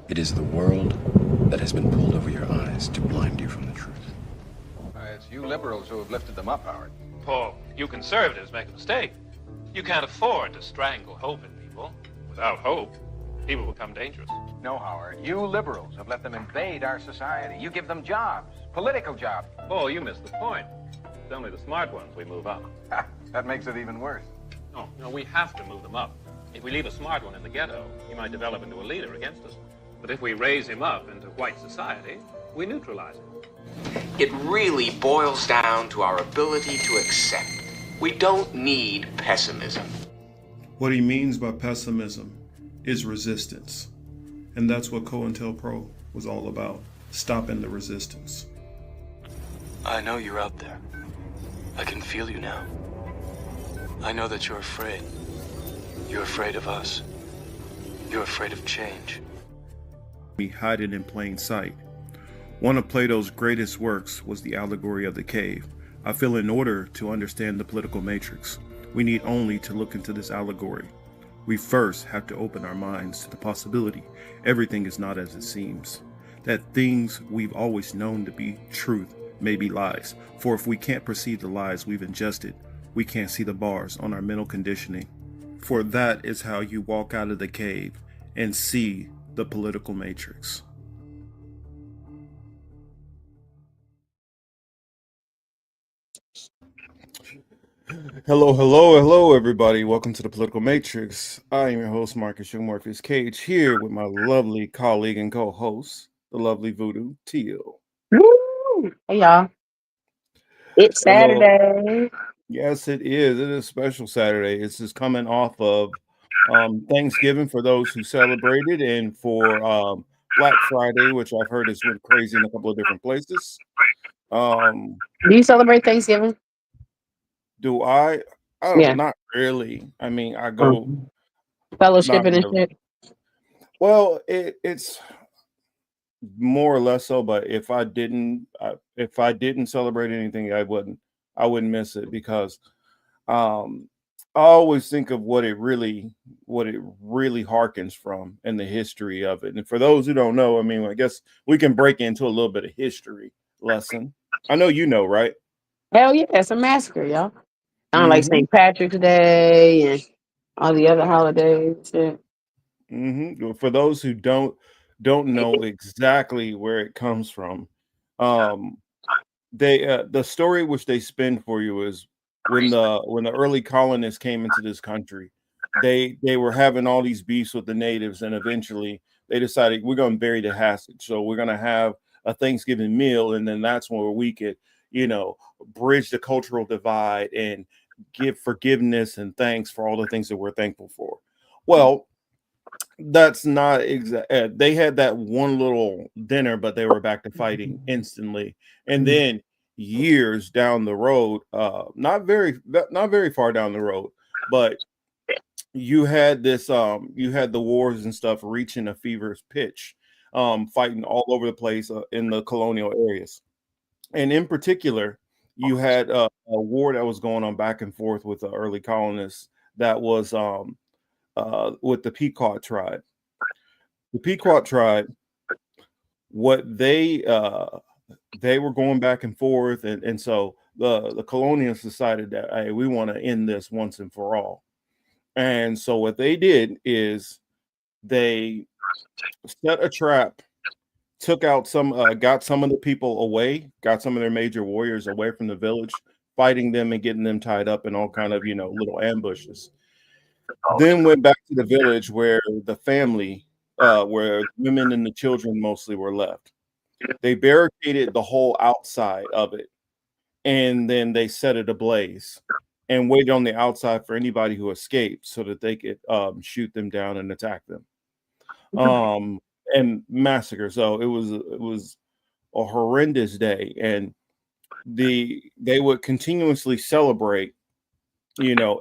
It is the world that has been pulled over your eyes to blind you from the truth. It's you liberals who have lifted them up, Howard. Paul, you conservatives make a mistake. You can't afford to strangle hope in people. Without hope, people become dangerous. No, Howard. You liberals have let them invade our society. You give them jobs, political jobs. Paul, you missed the point. It's only the smart ones we move up. That makes it even worse. No, we have to move them up. If we leave a smart one in the ghetto, he might develop into a leader against us. But if we raise him up into white society, we neutralize him. It really boils down to our ability to accept. We don't need pessimism. What he means by pessimism is resistance. And that's what COINTELPRO was all about, stopping the resistance. I know you're out there. I can feel you now. I know that you're afraid. You're afraid of us. You're afraid of change. We hide it in plain sight. One of Plato's greatest works was the allegory of the cave. I feel in order to understand the political matrix, we need only to look into this allegory. We first have to open our minds to the possibility everything is not as it seems, that things we've always known to be truth may be lies. For if we can't perceive the lies we've ingested, we can't see the bars on our mental conditioning. For that is how you walk out of the cave and see the political matrix. Hello, everybody. Welcome to the Political Matrix. I am your host, Marcus Young Morpheus Cage, here with my lovely colleague and co-host, the lovely Voodoo Teal. Woo! Hey, y'all. It's Hello. Saturday. Yes, it is. It is a special Saturday. This is coming off of Thanksgiving for those who celebrated, and for Black Friday, which I've heard is went crazy in a couple of different places. Do you celebrate Thanksgiving? Do I? Yeah. Not really. I mean, I go Fellowshipping and really. shit. Well, it's more or less so. But if I didn't celebrate anything, I wouldn't miss it, because I always think of what it really harkens from and the history of it. And for those who don't know, I mean, I guess we can break into a little bit of history lesson. I know you know, right? Hell yeah, it's a massacre, y'all. Kind of like St. Patrick's Day and all the other holidays. Shit. For those who don't know exactly where it comes from, the story which they spin for you is when the early colonists came into this country, they were having all these beefs with the natives, and eventually they decided, we're going to bury the hatchet, so we're going to have a Thanksgiving meal, and then that's where we could, bridge the cultural divide and give forgiveness and thanks for all the things that we're thankful for. Well, that's not exact. They had that one little dinner, but they were back to fighting instantly. And then years down the road, not very far down the road, but you had this, you had the wars and stuff reaching a feverish pitch, fighting all over the place in the colonial areas. And in particular, you had a war that was going on back and forth with the early colonists that was with the Pequot tribe. The Pequot tribe, what they were going back and forth, and so the colonials decided that, hey, we want to end this once and for all. And so what they did is they set a trap, took out got some of the people away, got some of their major warriors away from the village, fighting them and getting them tied up in all kind of, little ambushes. Then went back to the village where the family, where women and the children mostly were left. They barricaded the whole outside of it, and then they set it ablaze and waited on the outside for anybody who escaped so that they could shoot them down and attack them. And massacre. So it was a horrendous day, and they would continuously celebrate,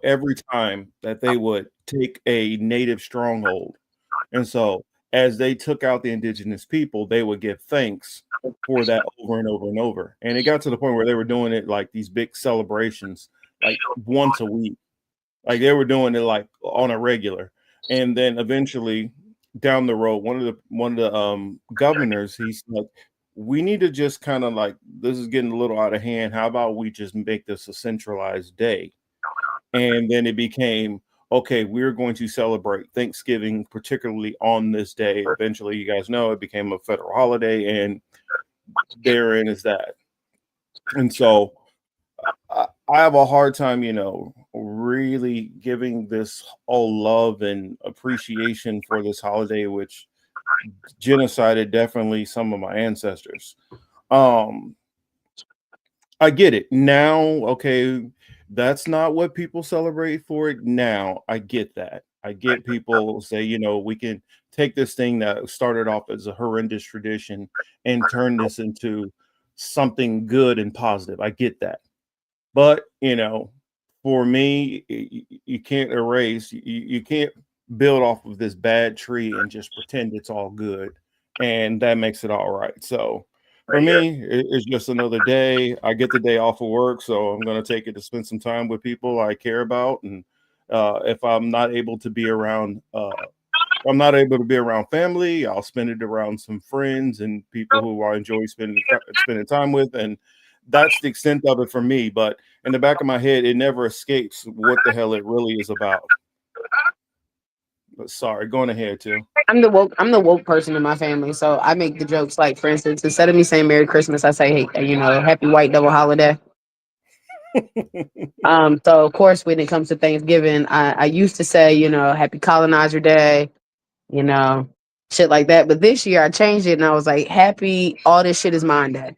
every time that they would take a native stronghold. And so as they took out the indigenous people, they would give thanks for that over and over and over. And it got to the point where they were doing it like these big celebrations, like once a week. Like they were doing it like on a regular. And then eventually down the road, one of the governors, he's like, we need to just kind of like, this is getting a little out of hand. How about we just make this a centralized day? And then it became, okay, we're going to celebrate Thanksgiving, particularly on this day. Eventually, you guys know it became a federal holiday, and therein is that. And so I have a hard time, really giving this all love and appreciation for this holiday, which genocided definitely some of my ancestors. Um, I get it now. Okay, that's not what people celebrate for it now. I get that. I get people say, we can take this thing that started off as a horrendous tradition and turn this into something good and positive. I get that. But, for me, you can't erase, you can't build off of this bad tree and just pretend it's all good. And that makes it all right. So for me, it's just another day. I get the day off of work. So I'm going to take it to spend some time with people I care about. And if I'm not able to be around, I'm not able to be around family, I'll spend it around some friends and people who I enjoy spending time with. And that's the extent of it for me. But in the back of my head, it never escapes what the hell it really is about. But sorry, going ahead too. I'm the woke person in my family, so I make the jokes. Like, for instance, instead of me saying Merry Christmas, I say, hey, Happy White Devil Holiday. So of course, when it comes to Thanksgiving, I used to say, Happy Colonizer Day, you know, shit like that. But this year I changed it and I was like, Happy All This Shit Is Mine Day.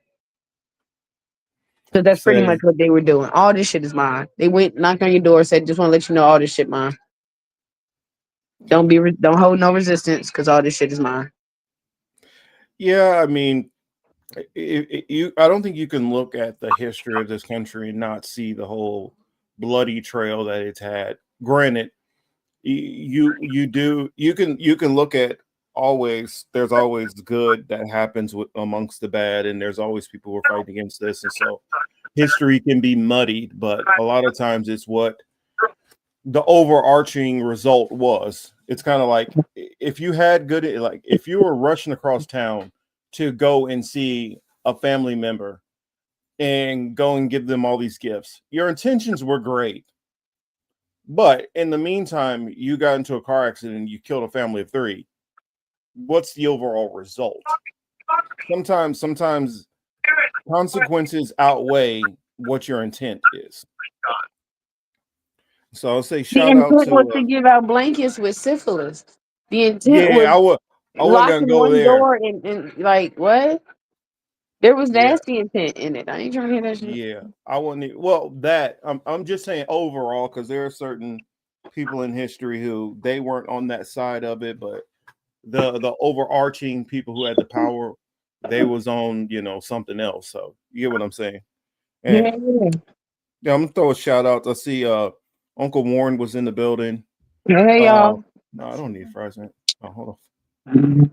Because that's pretty Says, much what they were doing. All this shit is mine. They went, knocked on your door, said, just want to let you know all this shit mine. Don't hold no resistance because all this shit is mine. yeah, I mean, I don't think you can look at the history of this country and not see the whole bloody trail that it's had. Granted, you can look at, always there's always good that happens amongst the bad, and there's always people who are fighting against this, and so history can be muddied, but a lot of times it's what the overarching result was. It's kind of like, if you had good, like if you were rushing across town to go and see a family member and go and give them all these gifts, your intentions were great. But in the meantime, you got into a car accident and you killed a family of 3. What's the overall result? Sometimes consequences outweigh what your intent is. So I'll say The shout out intent was to to give out blankets with syphilis. The intent yeah, was I wasn't gonna locking go one there. door and like what? There was Yeah, nasty intent in it. I ain't trying to hear that shit. yeah. I wouldn't well that I'm just saying overall, because there are certain people in history who they weren't on that side of it, but the overarching people who had the power, they was on, something else. So you get what I'm saying? And Yeah. yeah, I'm gonna throw a shout out. I see Uncle Warren was in the building. Hey y'all. No, I don't need fries, man. Oh, hold on.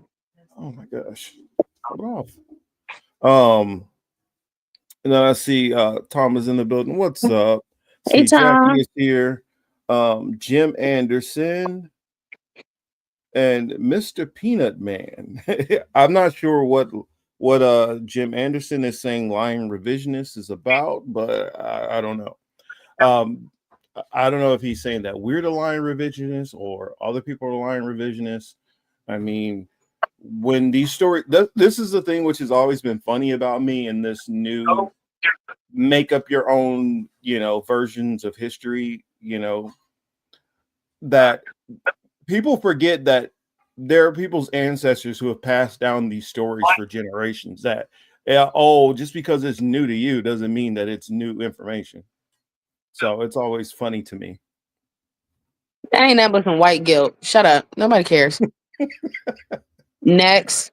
Oh my gosh. Hold off. And then I see Tom is in the building. What's up? Hey See, Jackie Tom. is here. Jim Anderson and Mr. Peanut Man. I'm not sure what Jim Anderson is saying lying revisionist is about, but I don't know. I don't know if he's saying that we're the lying revisionist or other people are lying revisionists. I mean, when these stories, this is the thing which has always been funny about me in this new make up your own, versions of history, that people forget that there are people's ancestors who have passed down these stories for generations. That, just because it's new to you doesn't mean that it's new information. So it's always funny to me. That ain't that but some white guilt. Shut up. Nobody cares. Next.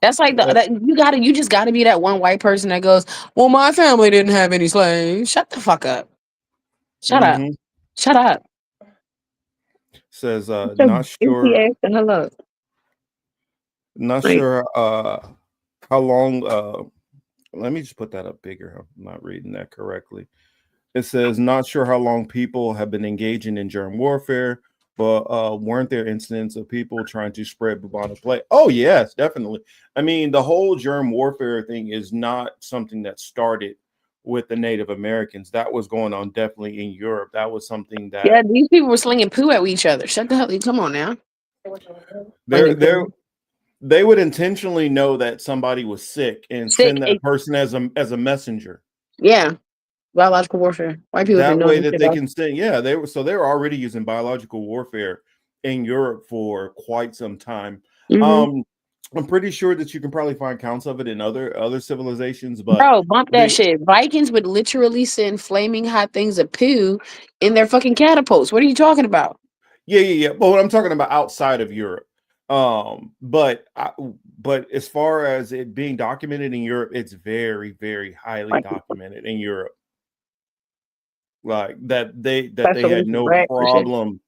That's like you just gotta be that one white person that goes, well, my family didn't have any slaves. Shut the fuck up. Shut up. Mm-hmm. Shut up. Says Goofy ass and hello. not Like, sure how long let me just put that up bigger. I'm not reading that correctly. It says, not sure how long people have been engaging in germ warfare. but weren't there incidents of people trying to spread bubonic plague? Oh yes, definitely. I mean, the whole germ warfare thing is not something that started with the Native Americans. That was going on definitely in Europe. That was something that Yeah, these people were slinging poo at each other. Shut the hell! Come on now. they would intentionally know that somebody was sick and send that person as a messenger. Yeah, biological warfare. White people That been way doing that this they shit. can send. Yeah, they were already using biological warfare in Europe for quite some time. Mm-hmm. I'm pretty sure that you can probably find counts of it in other civilizations, but Bro, bump that shit. Vikings would literally send flaming hot things of poo in their fucking catapults. What are you talking about? Yeah. But what I'm talking about outside of Europe. But as far as it being documented in Europe, it's very, very highly documented in Europe. Like that they had no problem,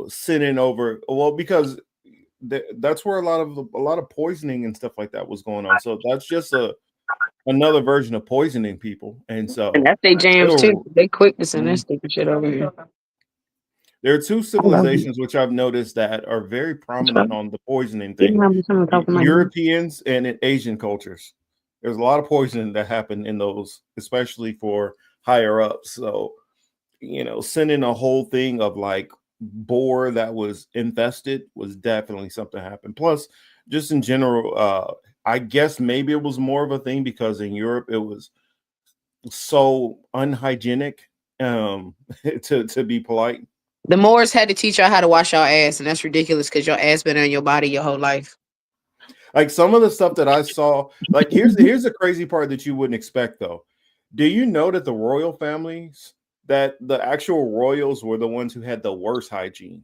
sending over. Well, because that's where a lot of poisoning and stuff like that was going on. So that's just another version of poisoning people, and that's their jams too. They quick to send that stupid shit over here. There are two civilizations which I've noticed that are very prominent on the poisoning thing: Europeans and Asian cultures. There's a lot of poisoning that happened in those, especially for higher ups. So, sending a whole thing of like boar that was infested was definitely something happened. Plus, just in general, I guess maybe it was more of a thing because in Europe it was so unhygienic, to be polite. The Moors had to teach y'all how to wash your ass, and that's ridiculous because your ass been on your body your whole life. Like some of the stuff that I saw, like here's the crazy part that you wouldn't expect though. Do you know that the royal families, that the actual royals were the ones who had the worst hygiene?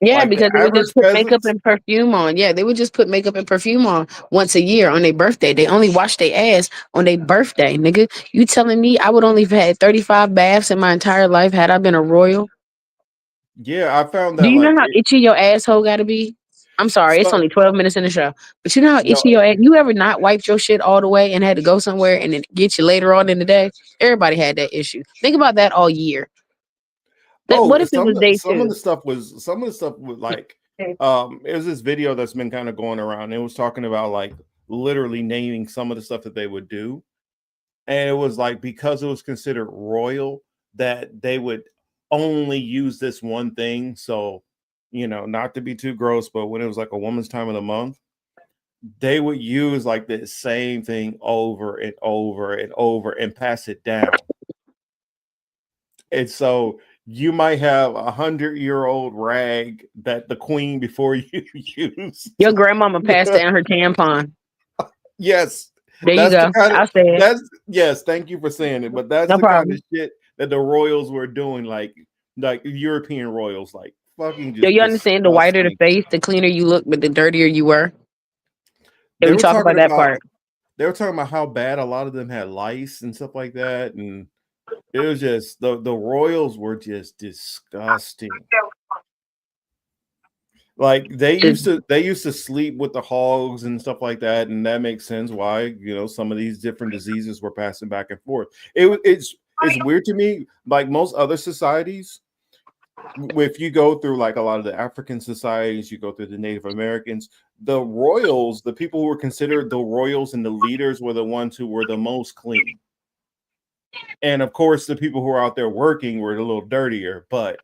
Yeah, Like because the they would just average put makeup peasants, and perfume on. Yeah, they would just put makeup and perfume on once a year on their birthday. They only wash their ass on their birthday, nigga. You telling me I would only have had 35 baths in my entire life had I been a royal? yeah, I found Do that you know like how itchy your asshole got to be? I'm sorry, it's so, only 12 minutes in the show. But you know how no, itchy your ass? You ever not wiped your shit all the way and had to go somewhere and then get you later on in the day? Everybody had that issue. Think about that all year. What if it was day some of two? the stuff was like it was this video that's been kind of going around. It was talking about like literally naming some of the stuff that they would do. And it was like because it was considered royal that they would only use this one thing. So, not to be too gross, but when it was like a woman's time of the month, they would use like the same thing over and over and over and pass it down. And so you might have 100-year-old rag that the queen before you used. Your grandmama passed down her tampon. Yes. There you go. I said Yes, thank you for saying it. But that's no the problem. kind of shit that the royals were doing, like European royals, like fucking just. Do you understand? The whiter the face, the cleaner you look, but the dirtier you were. They we were talk about that part. They were talking about how bad a lot of them had lice and stuff like that, and it was just the royals were just disgusting. Like they used to sleep with the hogs and stuff like that, and that makes sense why some of these different diseases were passing back and forth. It's weird to me. Like most other societies, if you go through like a lot of the African societies, you go through the Native Americans, the royals, the people who were considered the royals and the leaders were the ones who were the most clean. And of course, the people who were out there working were a little dirtier, but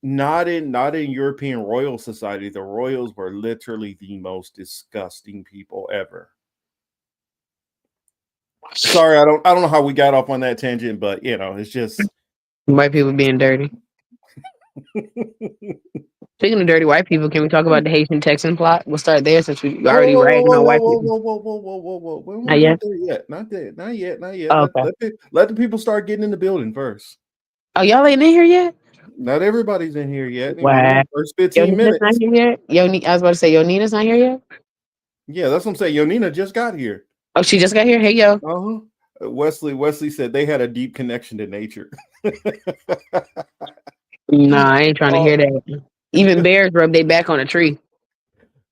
not in European royal society. The royals were literally the most disgusting people ever. Sorry, I don't know how we got off on that tangent, but it's just white people being dirty. Speaking of dirty white people, can we talk about the Haitian Texan plot? We'll start there since we already ragging on white people. Whoa. We're not there yet. Not yet. Oh, okay. Let the people start getting in the building first. Oh, y'all ain't in here yet? Not everybody's in here yet. Wow. First 15 minutes. Not here yet? I was about to say, Nina's not here yet? Yeah, that's what I'm saying. Nina just got here. Oh, she just got here? Hey, yo. Uh-huh. Wesley said they had a deep connection to nature. Nah, I ain't trying to hear that. Even bears rub their back on a tree.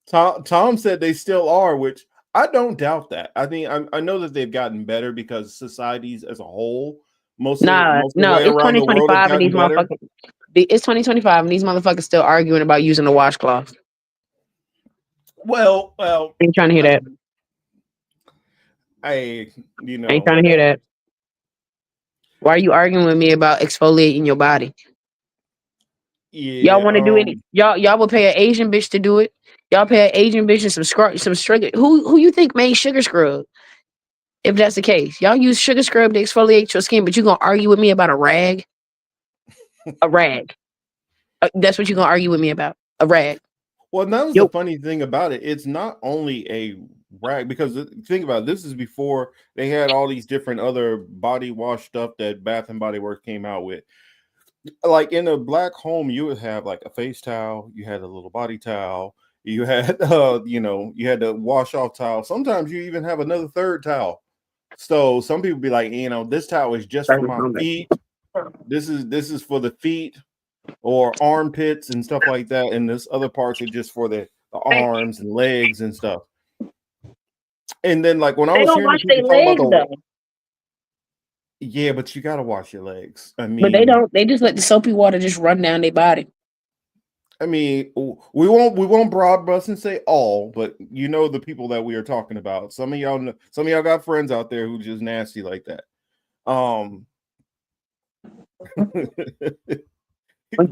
Tom said they still are, which I don't doubt that. I think I know that they've gotten better because societies as a whole, it's 2025 and these motherfuckers. It's 2025, and these motherfuckers still arguing about using a washcloth. Well, Ain't trying to hear that. I Ain't trying to hear that. Why are you arguing with me about exfoliating your body? Yeah, Y'all want to do any? Y'all will pay an Asian bitch to do it. Y'all pay an Asian bitch and some sugar. Who you think made sugar scrub? If that's the case, y'all use sugar scrub to exfoliate your skin, but you gonna argue with me about a rag? A rag. That's what you gonna argue with me about? A rag. Well, that was the funny thing about it. It's not only a rag, because think about it, this is before they had all these different other body wash stuff that Bath and Body Works came out with. Like in a black home, you would have like a face towel, you had a little body towel, you had you had the wash off towel. Sometimes you even have another third towel. So some people be like, this towel is just for my feet. This is for the feet or armpits and stuff like that, and this other parts are just for the arms and legs and stuff. And then like when I was hearing people talk about yeah, but you gotta wash your legs. I mean, but they don't. They just let the soapy water just run down their body. I mean, we won't broad brush and say all, but you know the people that we are talking about. Some of y'all got friends out there who just nasty like that.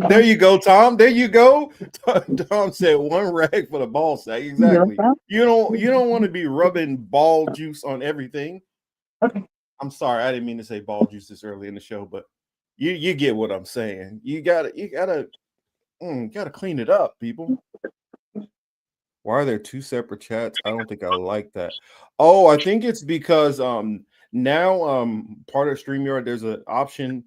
There you go, Tom. There you go. Tom said one rag for the ball sack. Exactly. You don't want to be rubbing ball juice on everything. Okay. I'm sorry, I didn't mean to say ball juice this early in the show, but you get what I'm saying. You gotta clean it up, people. Why are there two separate chats? I don't think I like that. Oh, I think it's because now part of StreamYard there's an option.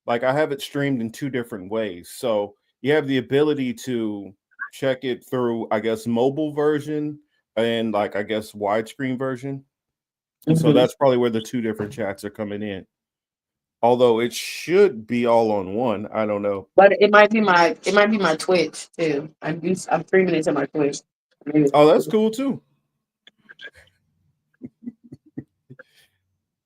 Like I have it streamed in two different ways. So you have the ability to check it through, I guess, mobile version and like, I guess, widescreen version. And so that's probably where the two different chats are coming in. Although it should be all on one. I don't know. But it might be my Twitch too. I'm streaming it to my Twitch. Oh, that's cool too.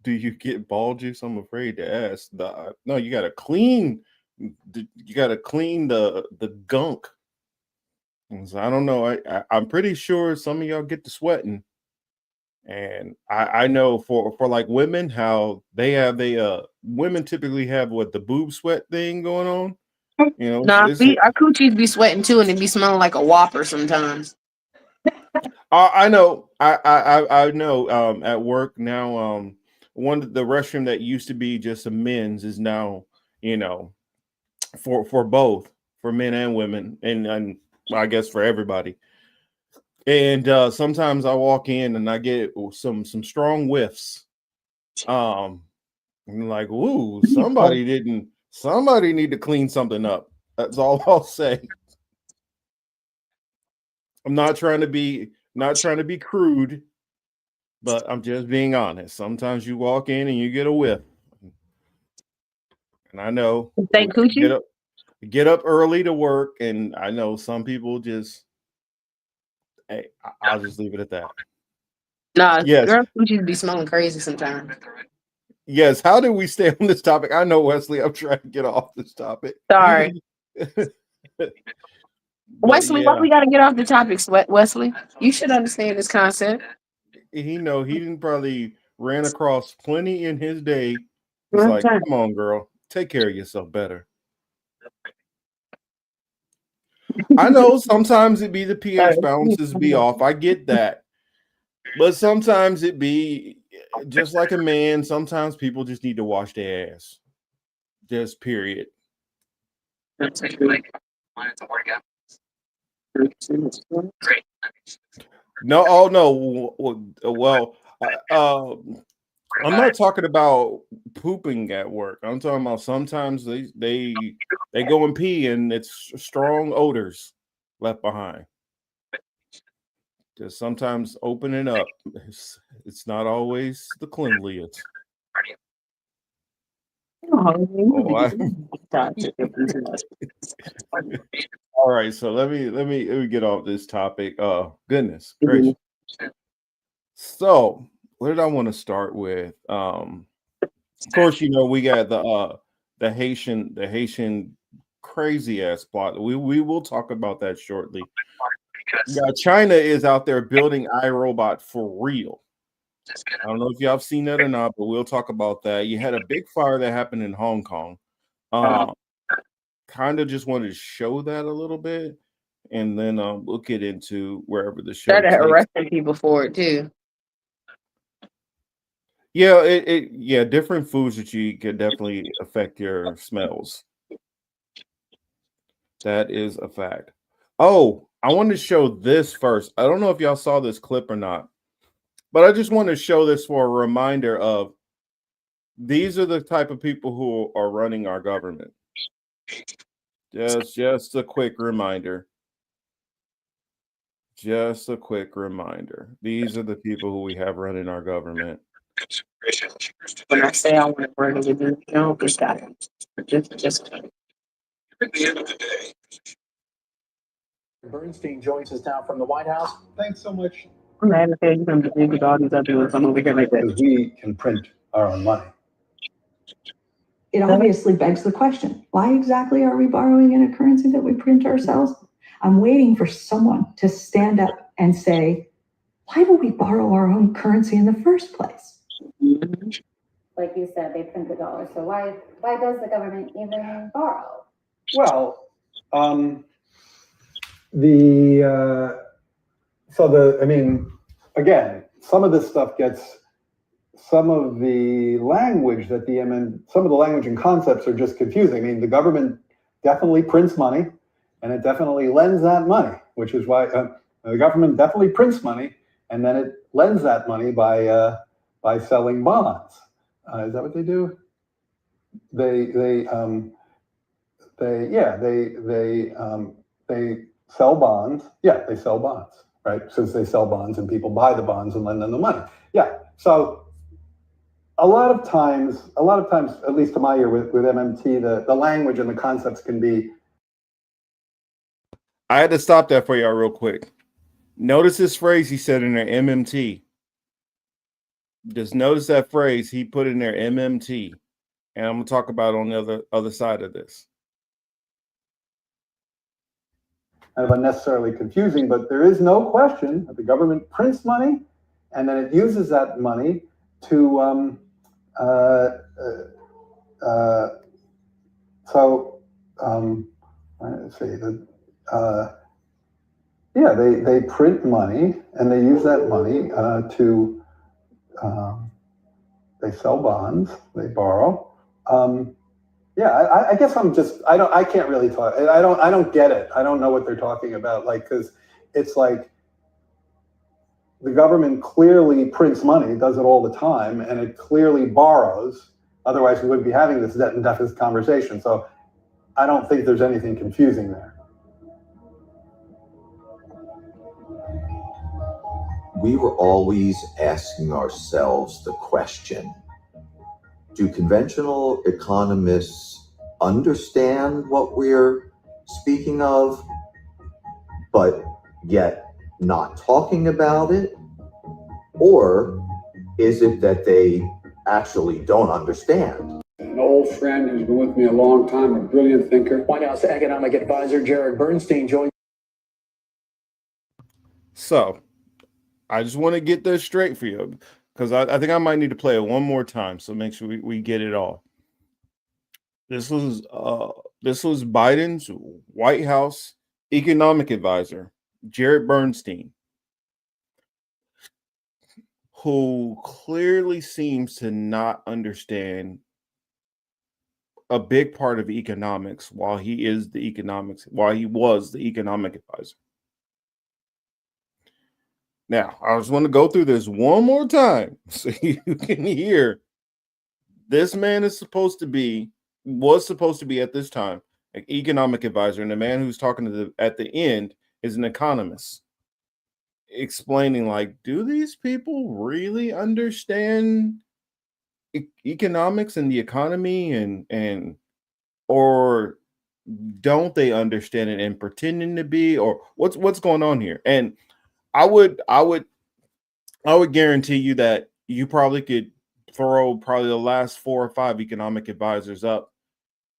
Do you get ball juice? I'm afraid to ask. No, you gotta clean. You gotta clean the gunk. So I don't know. I'm pretty sure some of y'all get to sweating, and I know for like women how they have women typically have the boob sweat thing going on. Nah, our coochies be sweating too, and it be smelling like a Whopper sometimes. I know. I know. At work now, one of the restroom that used to be just a men's is now, for both, for men and women, and I guess for everybody. And sometimes I walk in and I get some strong whiffs. I'm like, ooh, somebody need to clean something up. That's all I'll say. I'm not trying to be crude, but I'm just being honest. Sometimes you walk in and you get a whiff. And I know get up early to work, and I know some people just I'll just leave it at that. Nah, yes. Girl coochies be smelling crazy sometimes. Yes, how did we stay on this topic? I know, Wesley, I'm trying to get off this topic. Sorry. Wesley, why we gotta get off the topic, Wesley? You should understand this concept. He didn't probably ran across plenty in his day. It's like, come on, girl, take care of yourself better. I know sometimes it be the pH balances be off. I get that. But sometimes it be just like a man. Sometimes people just need to wash their ass. Just period. No, oh no. Well, I'm not talking about pooping at work. I'm talking about sometimes they go and pee and it's strong odors left behind. Just sometimes opening up, it's not always the cleanliest. All right, so let me get off this topic. Goodness gracious. So, what did I want to start with? Of course, we got the Haitian crazy ass plot. We will talk about that shortly. Yeah, China is out there building iRobot for real. I don't know if y'all have seen that or not, but we'll talk about that. You had a big fire that happened in Hong Kong. Kind of just wanted to show that a little bit, and then we'll get into wherever the show Started takes. arresting people for it too. Yeah, yeah, different foods that you eat can definitely affect your smells. That is a fact. Oh, I wanted to show this first. I don't know if y'all saw this clip or not, but I just want to show this for a reminder of these are the type of people who are running our government. Just a quick reminder. Just a quick reminder. These are the people who we have running our government. When I say I want to work with you, don't just got just. At the end of the day, Bernstein joins us now from the White House. Thanks so much. I'm mad at you can believe with all these other ones. I'm over here like that. Because we can print our own money. It obviously begs the question, why exactly are we borrowing in a currency that we print ourselves? I'm waiting for someone to stand up and say, why do we borrow our own currency in the first place? Like you said, they print the dollar. So why does the government even borrow? Well, again, some of this stuff gets, some of the language that some of the language and concepts are just confusing. I mean, the government definitely prints money, and it definitely lends that money, which is why the government definitely prints money, and then it lends that money by selling bonds. Is that what they do? They sell bonds. Yeah, they sell bonds, right? Since they sell bonds and people buy the bonds and lend them the money. Yeah. So a lot of times, at least to my ear with MMT, the language and the concepts can be. I had to stop that for y'all real quick. Notice this phrase he said in there, MMT. Just notice that phrase he put in there, MMT. And I'm going to talk about it on the other side of this. Kind of unnecessarily confusing, but there is no question that the government prints money, and then it uses that money to let's see, they print money and they use that money to they sell bonds, they borrow. I guess I can't really talk. I don't get it. I don't know what they're talking about. Like, because it's like the government clearly prints money, does it all the time, and it clearly borrows. Otherwise, we wouldn't be having this debt and deficit conversation. So I don't think there's anything confusing there. We were always asking ourselves the question, do conventional economists understand what we're speaking of, but yet not talking about it? Or is it that they actually don't understand? An old friend who's been with me a long time, a brilliant thinker. White House economic advisor Jared Bernstein joined. So I just want to get this straight for you, because I think I might need to play it one more time. So make sure we get it all. This was Biden's White House economic advisor, Jared Bernstein, who clearly seems to not understand a big part of economics while he was the economic advisor. Now, I just want to go through this one more time so you can hear. This man was supposed to be at this time an economic advisor, and the man who's talking at the end is an economist, explaining, like, do these people really understand economics and the economy, and or don't they understand it and pretending to be, or what's going on here? And I would guarantee you that you probably could throw the last 4 or 5 economic advisors up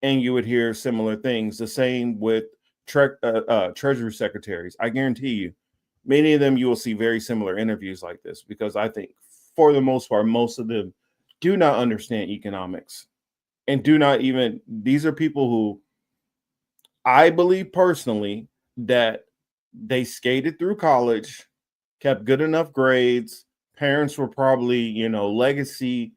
and you would hear similar things. The same with Treasury secretaries. I guarantee you, many of them you will see very similar interviews like this, because I think for the most part, most of them do not understand economics and do not even, these are people who I believe personally that they skated through college, kept good enough grades, parents were probably, legacy,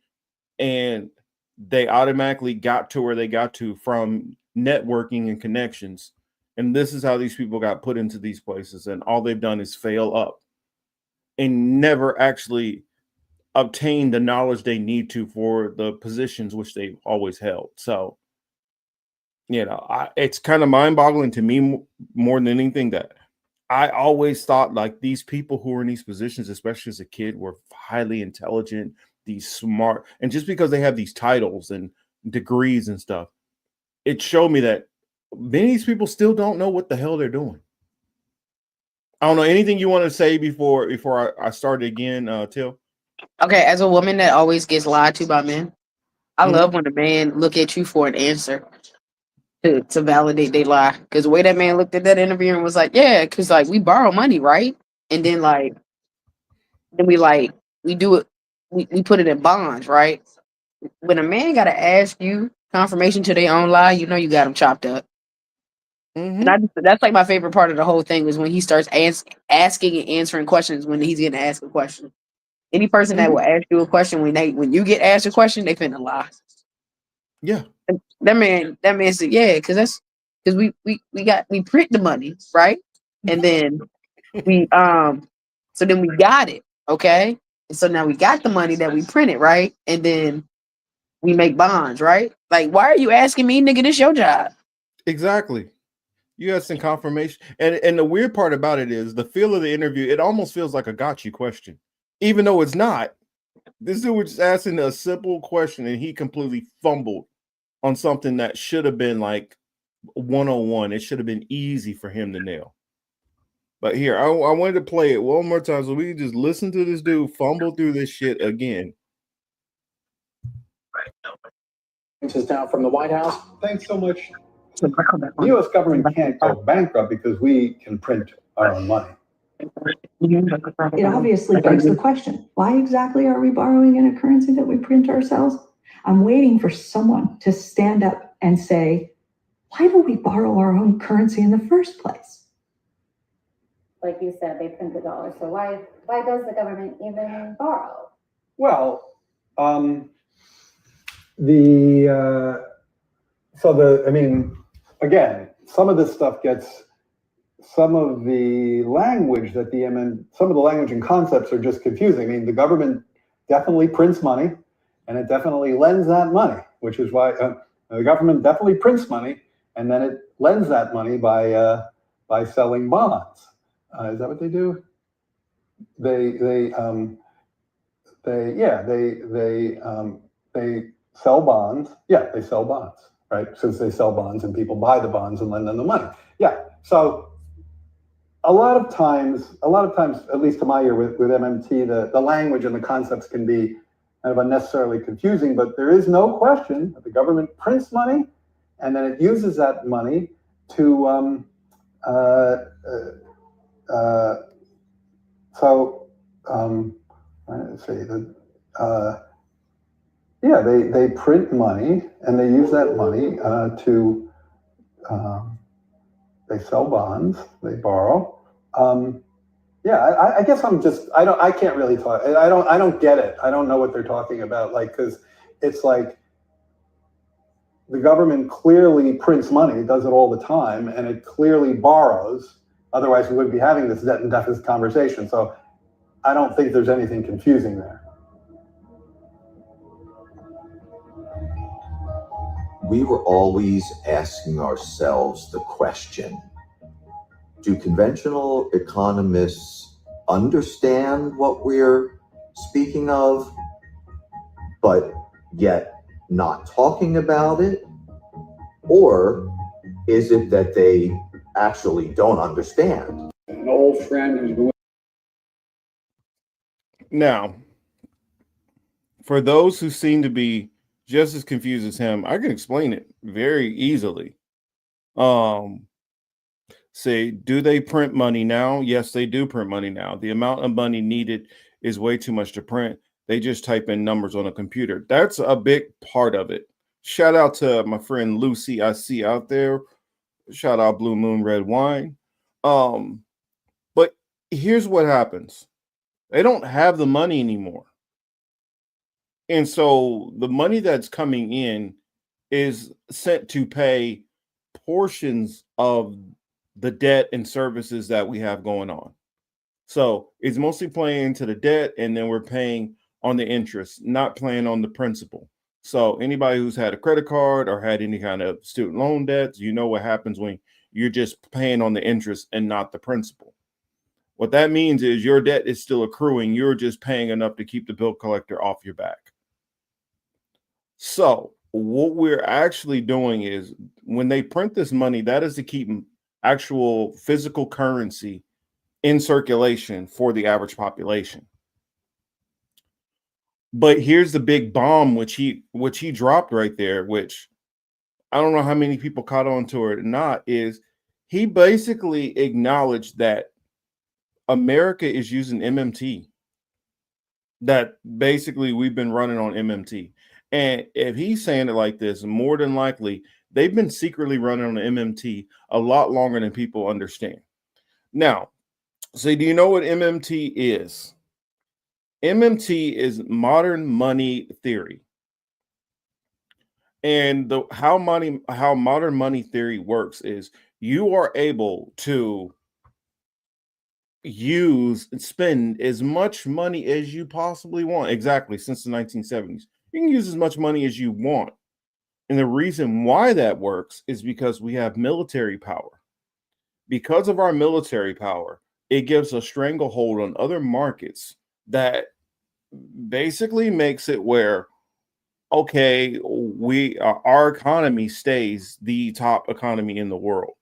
and they automatically got to where they got to from networking and connections. And this is how these people got put into these places. And all they've done is fail up and never actually obtain the knowledge they need to for the positions which they've always held. So, it's kind of mind-boggling to me more than anything that I always thought like these people who were in these positions, especially as a kid, were highly intelligent, these smart, and just because they have these titles and degrees and stuff, it showed me that many of these people still don't know what the hell they're doing. I don't know, anything you want to say before I start again, Till? Okay, as a woman that always gets lied to by men, I love when a man look at you for an answer to validate they lie. Because the way that man looked at that interview and was like, yeah, because like we borrow money, right? And then we do it, we put it in bonds, right? When a man gotta ask you confirmation to their own lie, you know you got him chopped up. And that's like my favorite part of the whole thing is when he starts asking and answering questions when he's getting asked a question. Any person that will ask you a question when you get asked a question, they finna lie. Yeah. And that man said, yeah, because we print the money, right? And then we got it, okay? And so now we got the money that we printed, right? And then we make bonds, right? Like, why are you asking me, nigga? This your job. Exactly. You had some confirmation. And the weird part about it is the feel of the interview, it almost feels like a got you question. Even though it's not. This dude was just asking a simple question and he completely fumbled on something that should have been like 101. It should have been easy for him to nail. But here, I wanted to play it one more time so we can just listen to this dude fumble through this shit again. This is now from the White House. Thanks so much. The U.S. government can't go bankrupt because we can print our own money. It obviously begs the question, why exactly are we borrowing in a currency that we print ourselves? I'm waiting for someone to stand up and say, why do we borrow our own currency in the first place? Like you said, they print the dollar. So why does the government even borrow? Well, again, some of this stuff gets, some of the language some of the language and concepts are just confusing. I mean, the government definitely prints money, and it definitely lends that money, which is why the government definitely prints money, and then it lends that money by selling bonds. Is that what they do? They sell bonds. Yeah, they sell bonds, right? Since they sell bonds and people buy the bonds and lend them the money. Yeah. So a lot of times, at least to my ear with MMT, the language and the concepts can be kind of unnecessarily confusing, but there is no question that the government prints money and then it uses that money to they print money and they use that money they sell bonds, they borrow. I guess I can't really talk. I don't get it. I don't know what they're talking about. Like, because it's like the government clearly prints money, it does it all the time, and it clearly borrows. Otherwise, we wouldn't be having this debt and deficit conversation. So I don't think there's anything confusing there. We were always asking ourselves the question, do conventional economists understand what we're speaking of, but yet not talking about it? Or is it that they actually don't understand? An old friend who's been. Now, for those who seem to be just as confused as him. I can explain it very easily. Um, Say, do they print money now? Yes, they do print money now. The amount of money needed is way too much to print. They just type in numbers on a computer. That's a big part of it. Shout out to my friend Lucy, I see out there. Shout out Blue Moon Red Wine. But here's what happens. They don't have the money anymore. And so the money that's coming in is sent to pay portions of the debt and services that we have going on. So it's mostly playing into the debt, and then we're paying on the interest, not playing on the principal. So anybody who's had a credit card or had any kind of student loan debts, you know what happens when you're just paying on the interest and not the principal. What that means is your debt is still accruing. You're just paying enough to keep the bill collector off your back. So what we're actually doing is when they print this money, that is to keep actual physical currency in circulation for the average population. But here's the big bomb, which he dropped right there, which I don't know how many people caught on to it or not, is he basically acknowledged that America is using MMT. That basically we've been running on MMT. And if he's saying it like this, more than likely they've been secretly running on the MMT a lot longer than people understand. Now, so do you know what MMT is? MMT is modern money theory. And how modern money theory works is you are able to use and spend as much money as you possibly want. Exactly, since the 1970s. You can use as much money as you want. And the reason why that works is because we have military power. Because of our military power, it gives a stranglehold on other markets that basically makes it where, okay, our economy stays the top economy in the world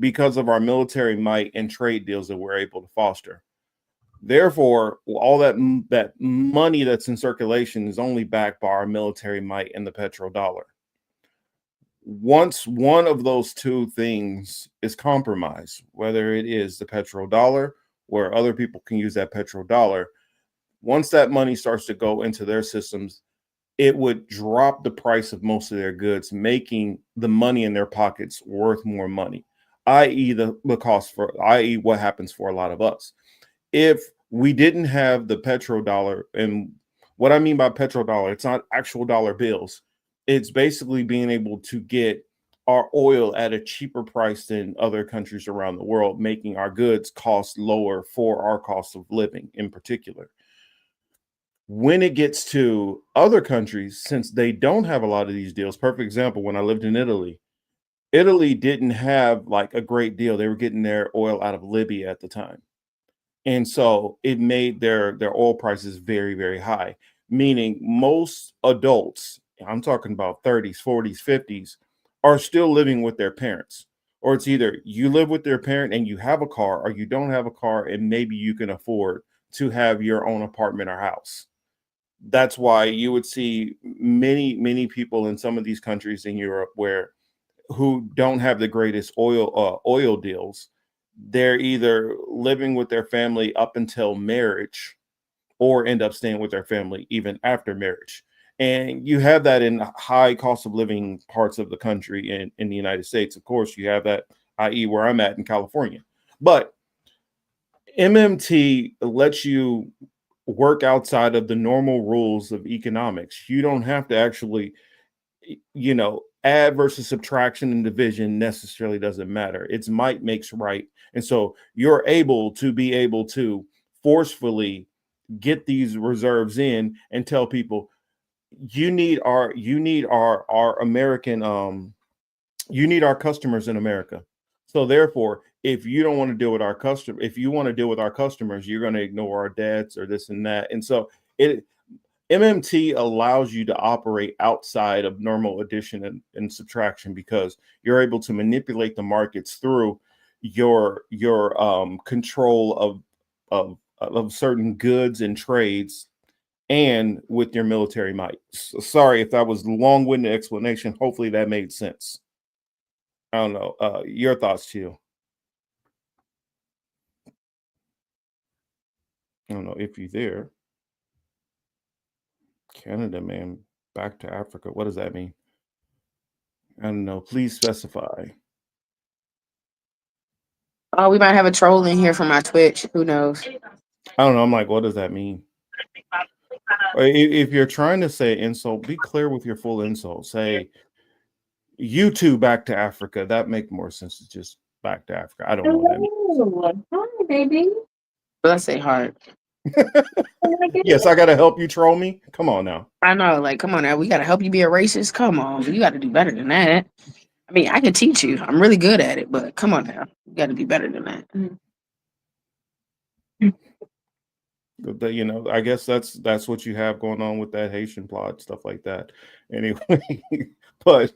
because of our military might and trade deals that we're able to foster. Therefore, all that money that's in circulation is only backed by our military might and the petrodollar. Once one of those two things is compromised, whether it is the petrodollar, where other people can use that petrodollar, once that money starts to go into their systems, it would drop the price of most of their goods, making the money in their pockets worth more money, i.e. the cost for, i.e. what happens for a lot of us. If we didn't have the petrodollar, and what I mean by petrodollar, it's not actual dollar bills. It's basically being able to get our oil at a cheaper price than other countries around the world, making our goods cost lower for our cost of living in particular. When it gets to other countries, since they don't have a lot of these deals, perfect example, when I lived in Italy, Italy didn't have like a great deal. They were getting their oil out of Libya at the time. And so it made their oil prices very, very high, meaning most adults, I'm talking about 30s, 40s, 50s, are still living with their parents. Or it's either you live with their parent and you have a car, or you don't have a car and maybe you can afford to have your own apartment or house. That's why you would see many, many people in some of these countries in Europe who don't have the greatest oil deals. They're either living with their family up until marriage or end up staying with their family even after marriage. And you have that in high cost of living parts of the country in the United States. Of course, you have that, i.e., where I'm at in California. But MMT lets you work outside of the normal rules of economics. You don't have to actually, add versus subtraction and division necessarily doesn't matter. It's might makes right. And so you're able to forcefully get these reserves in and tell people you need our American you need our customers in America. So therefore, if you don't want to deal with our customer, if you want to deal with our customers, you're going to ignore our debts or this and that. And so MMT allows you to operate outside of normal addition and subtraction because you're able to manipulate the markets through your control of certain goods and trades and with your military might. Sorry if that was a long-winded explanation. Hopefully that made sense. I don't know. Your thoughts, Chill. I don't know if you're there. Canada, man, back to Africa. What does that mean? I don't know. Please specify. Oh, we might have a troll in here from my Twitch. Who knows? I don't know. I'm like, what does that mean? If you're trying to say insult, be clear with your full insult. Say, you two back to Africa. That make more sense to just back to Africa. I don't know what that means. Hi, baby. Bless their heart. Yes, I gotta help you troll me. Come on now. I know, like, come on now. We gotta help you be a racist. Come on, you gotta do better than that. I mean, I can teach you. I'm really good at it, but come on now. You gotta do better than that. But, you know, I guess that's what you have going on with that Haitian plot, stuff like that. Anyway, but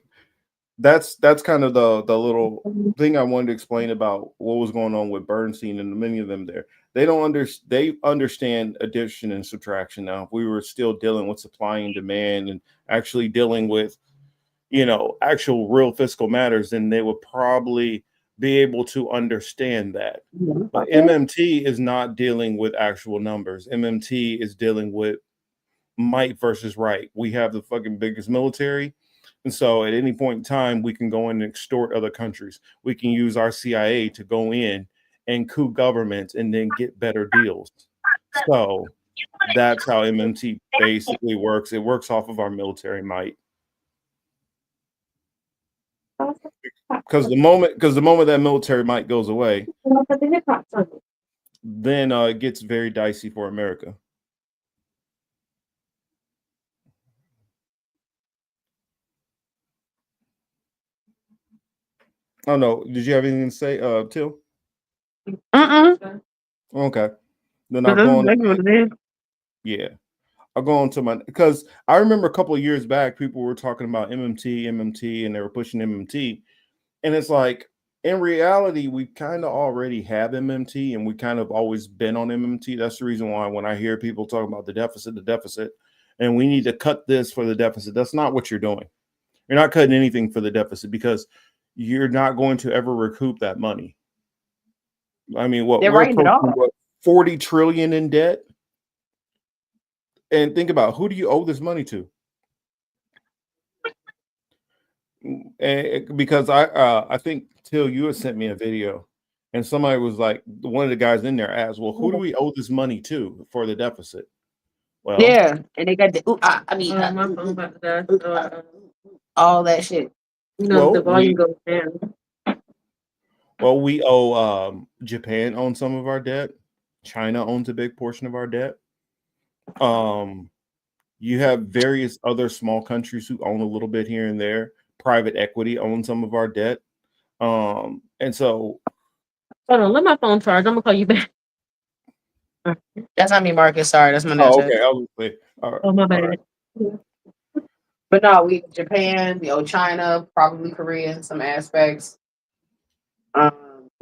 that's kind of the little thing I wanted to explain about what was going on with Bernstein and many of them there. They understand addition and subtraction now. If we were still dealing with supply and demand and actually dealing with, you know, actual real fiscal matters, then they would probably be able to understand that. But MMT is not dealing with actual numbers. MMT is dealing with might versus right. We have the fucking biggest military. And so at any point in time, we can go in and extort other countries. We can use our CIA to go in and coup governments and then get better deals. So that's how MMT basically works. It works off of our military might. Because the moment that military might goes away, then it gets very dicey for America. Oh no, did you have anything to say, Till? Okay. Then I'll go on. Yeah. I'll go on to my, because I remember a couple of years back, people were talking about MMT, and they were pushing MMT. And it's like, in reality, we kind of already have MMT, and we kind of always been on MMT. That's the reason why when I hear people talk about the deficit, and we need to cut this for the deficit, that's not what you're doing. You're not cutting anything for the deficit because you're not going to ever recoup that money. I mean, we're approaching 40 trillion in debt. And think about, who do you owe this money to? And because I think Till, you had sent me a video, and somebody was like, one of the guys in there asked, well, who do we owe this money to for the deficit? Well, yeah, and they got the all that shit. You know, the volume goes down. Well, we owe Japan owns some of our debt. China owns a big portion of our debt. You have various other small countries who own a little bit here and there. Private equity owns some of our debt. And so hold on, let my phone charge. I'm gonna call you back. That's not me, Marcus. Sorry, that's my net. Oh, okay. Obviously. Oh, my bad. Right. But no, we Japan, we owe China, probably Korea in some aspects.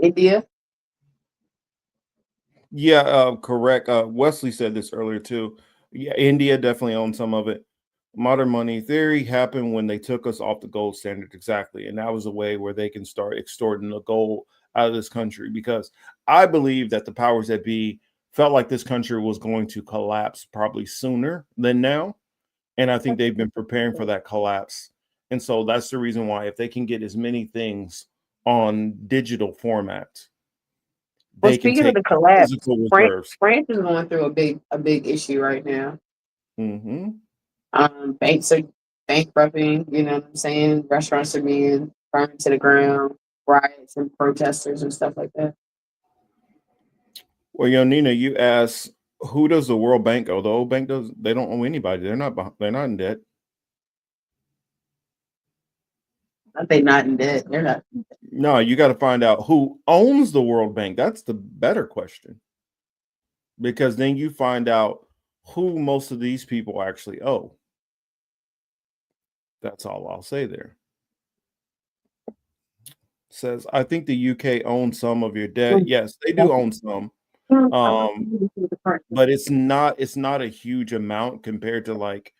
India. Yeah, correct. Wesley said this earlier too. Yeah, India definitely owns some of it. Modern money theory happened when they took us off the gold standard, exactly, and that was a way where they can start extorting the gold out of this country. Because I believe that the powers that be felt like this country was going to collapse probably sooner than now, and I think they've been preparing for that collapse. And so that's the reason why, if they can get as many things on digital format, Well, they can speaking of take the collapse, physical reserves. France is going through a big issue right now. Mm-hmm. Banks are bankrupting, you know what I'm saying? Restaurants are being burned to the ground, riots and protesters and stuff like that. Well, Nina, you asked, who does the World Bank owe? The World Bank they don't owe anybody. They're not in debt. They're not in debt. They're not. No, you got to find out who owns the World Bank. That's the better question. Because then you find out who most of these people actually owe. That's all I'll say there. Says, I think the UK owns some of your debt. Yes, they do own some. But it's not a huge amount compared to like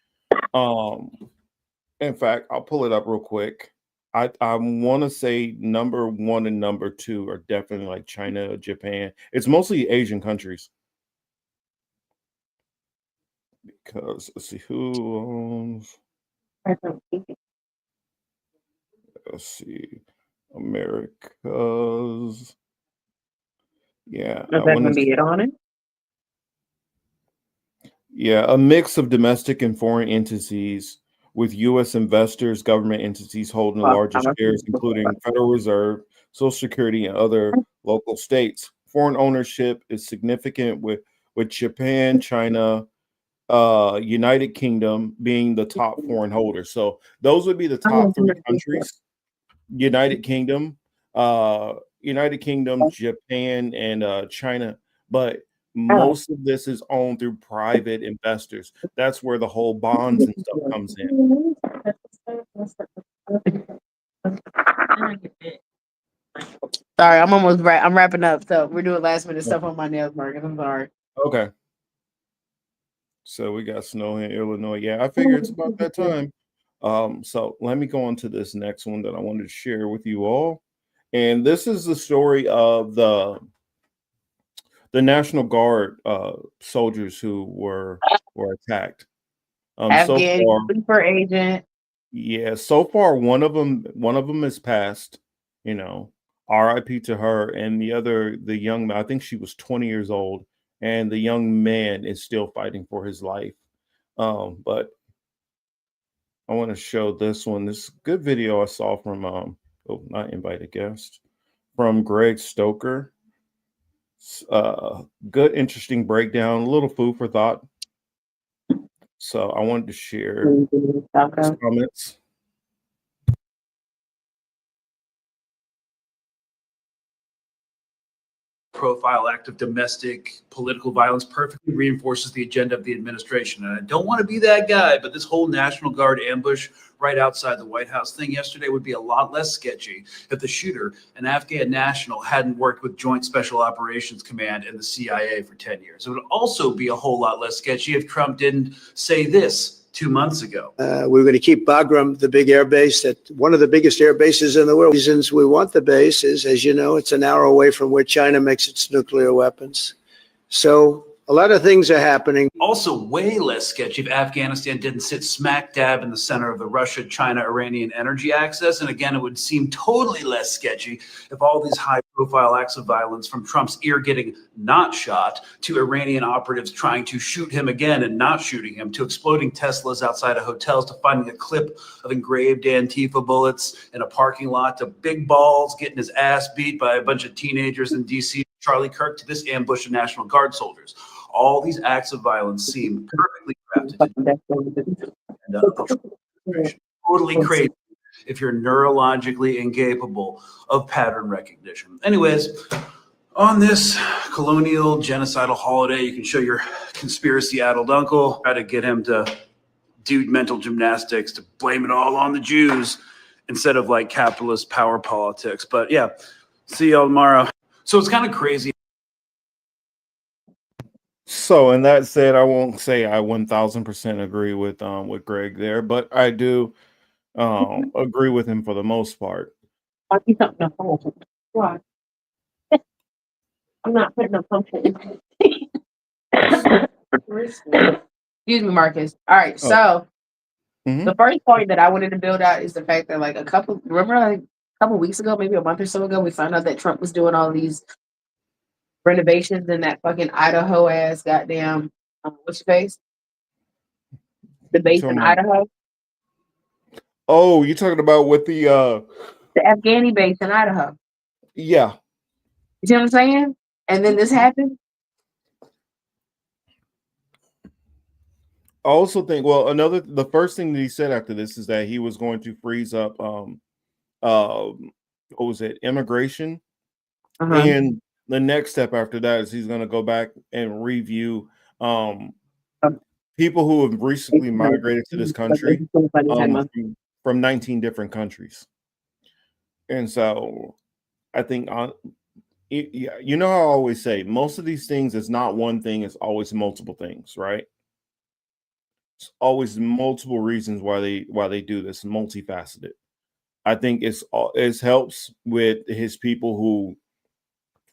in fact, I'll pull it up real quick. I want to say number 1 and number 2 are definitely like China, Japan. It's mostly Asian countries. Because let's see who owns. Let's see, America's. Yeah, Is that gonna be it on it? Yeah, a mix of domestic and foreign entities, with U.S. investors, government entities holding the largest shares, including Federal Reserve, Social Security, and other local states. Foreign ownership is significant with Japan, China, United Kingdom being the top foreign holders. So those would be the top 3 countries: United Kingdom, Japan, and China. But most of this is owned through private investors. That's where the whole bonds and stuff comes in. Sorry, I'm almost right. I'm wrapping up. So we're doing last minute stuff on my nails, Marcus. I'm sorry. Okay. So we got snow in Illinois. Yeah, I figure it's about that time. So let me go on to this next one that I wanted to share with you all. And this is the story of the National Guard soldiers who were attacked. Afghan sleeper agent. Yeah, so far one of them is passed, RIP to her, and the young man, I think she was 20 years old, and the young man is still fighting for his life. But I want to show this one. This good video I saw from not invited guest, from Greg Stoker. Good, interesting breakdown, a little food for thought. So I wanted to share some comments. Profile act of domestic political violence perfectly reinforces the agenda of the administration. And I don't want to be that guy, but this whole National Guard ambush right outside the White House thing yesterday would be a lot less sketchy if the shooter, an Afghan national, hadn't worked with Joint Special Operations Command and the CIA for 10 years. It would also be a whole lot less sketchy if Trump didn't say this 2 months ago. We're going to keep Bagram, the big air base, that one of the biggest air bases in the world. Reasons we want the base is, as you know, it's an hour away from where China makes its nuclear weapons. So a lot of things are happening. Also way less sketchy if Afghanistan didn't sit smack dab in the center of the Russia-China-Iranian energy axis. And again, it would seem totally less sketchy if all these high-profile acts of violence, from Trump's ear getting not shot, to Iranian operatives trying to shoot him again and not shooting him, to exploding Teslas outside of hotels, to finding a clip of engraved Antifa bullets in a parking lot, to Big Balls getting his ass beat by a bunch of teenagers in D.C., Charlie Kirk, to this ambush of National Guard soldiers. All these acts of violence seem perfectly crafted. Totally crazy if you're neurologically incapable of pattern recognition. Anyways, on this colonial genocidal holiday, you can show your conspiracy-addled uncle, try to get him to do mental gymnastics to blame it all on the Jews instead of like capitalist power politics. But yeah, see y'all tomorrow. So it's kind of crazy. So, and that said, I won't say I 1000% agree with Greg there, but I do agree with him for the most part. Why? I'm not putting a pumpkin. Excuse me, Marcus. All right, so the first point that I wanted to build out is the fact that like a couple weeks ago, maybe a month or so ago, we found out that Trump was doing all these renovations in that fucking Idaho ass goddamn what's your face? The base in Idaho. Oh, you talking about with the Afghani base in Idaho. Yeah. You see what I'm saying? And then this happened. I also think, well, the first thing that he said after this is that he was going to freeze up what was it, immigration. And the next step after that is he's going to go back and review people who have recently migrated to this country from 19 different countries. And so I think Yeah, you know how I always say most of these things is not one thing, it's always multiple things, right? It's always multiple reasons why they do this, multifaceted. I think it helps with his people who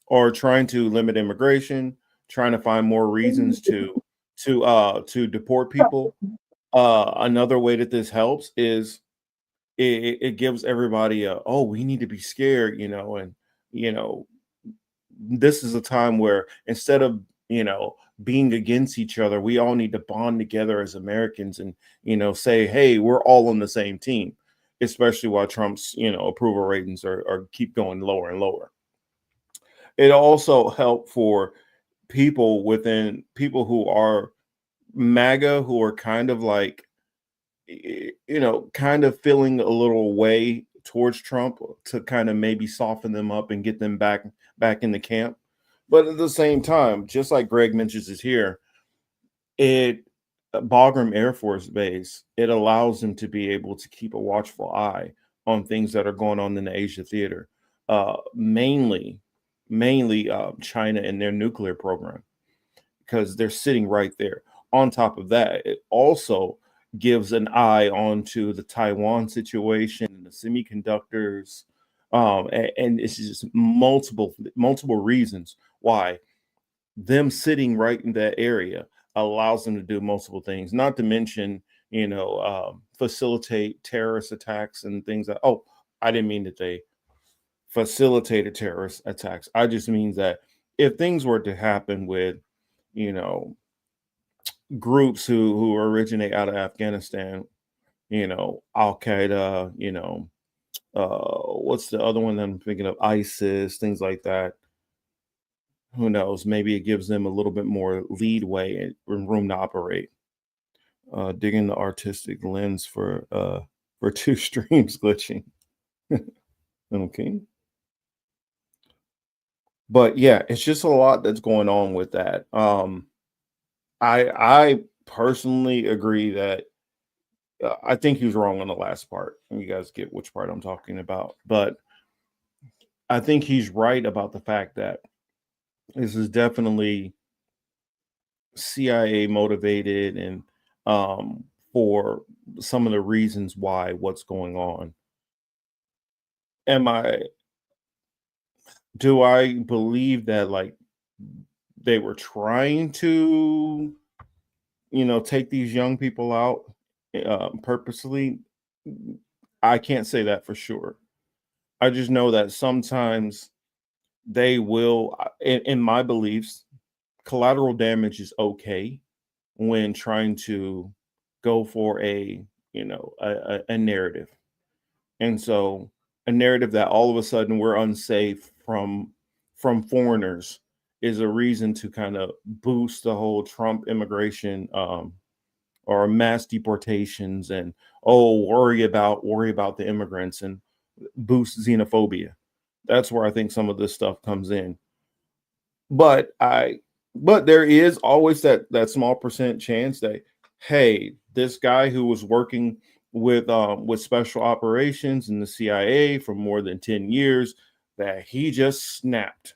are trying to limit immigration, trying to find more reasons to deport people. Another way that this helps is it gives everybody a, oh, we need to be scared, and you know this is a time where instead of being against each other, we all need to bond together as Americans and say, hey, we're all on the same team, especially while Trump's approval ratings are keep going lower and lower. It also helped for people who are MAGA, who are kind of like kind of feeling a little way towards Trump, to kind of maybe soften them up and get them back in the camp. But at the same time, just like Greg mentions is here, it Bagram Air Force Base, it allows them to be able to keep a watchful eye on things that are going on in the Asia theater, mainly China and their nuclear program, because they're sitting right there. On top of that, it also gives an eye onto the Taiwan situation, the semiconductors, and it's just multiple reasons why them sitting right in that area allows them to do multiple things. Not to mention, facilitate terrorist attacks and things like. Oh, I didn't mean that they facilitated terrorist attacks. I just means that if things were to happen with, you know, groups who originate out of Afghanistan, Al Qaeda, what's the other one that I'm thinking of? ISIS, things like that. Who knows? Maybe it gives them a little bit more leadway and room to operate. Digging the artistic lens for two streams glitching. Okay. But yeah, it's just a lot that's going on with that. I personally agree that I think he was wrong on the last part. You guys get which part I'm talking about, but I think he's right about the fact that this is definitely CIA motivated, and for some of the reasons why what's going on. Am I Do I believe that like they were trying to take these young people out purposely? I can't say that for sure. I just know that sometimes they will, in my beliefs, collateral damage is okay when trying to go for a narrative. And so a narrative that all of a sudden we're unsafe from foreigners is a reason to kind of boost the whole Trump immigration or mass deportations, and worry about the immigrants, and boost xenophobia. That's where I think some of this stuff comes in. But there is always that small percent chance that, hey, this guy who was working with special operations in the CIA for more than 10 years, that he just snapped.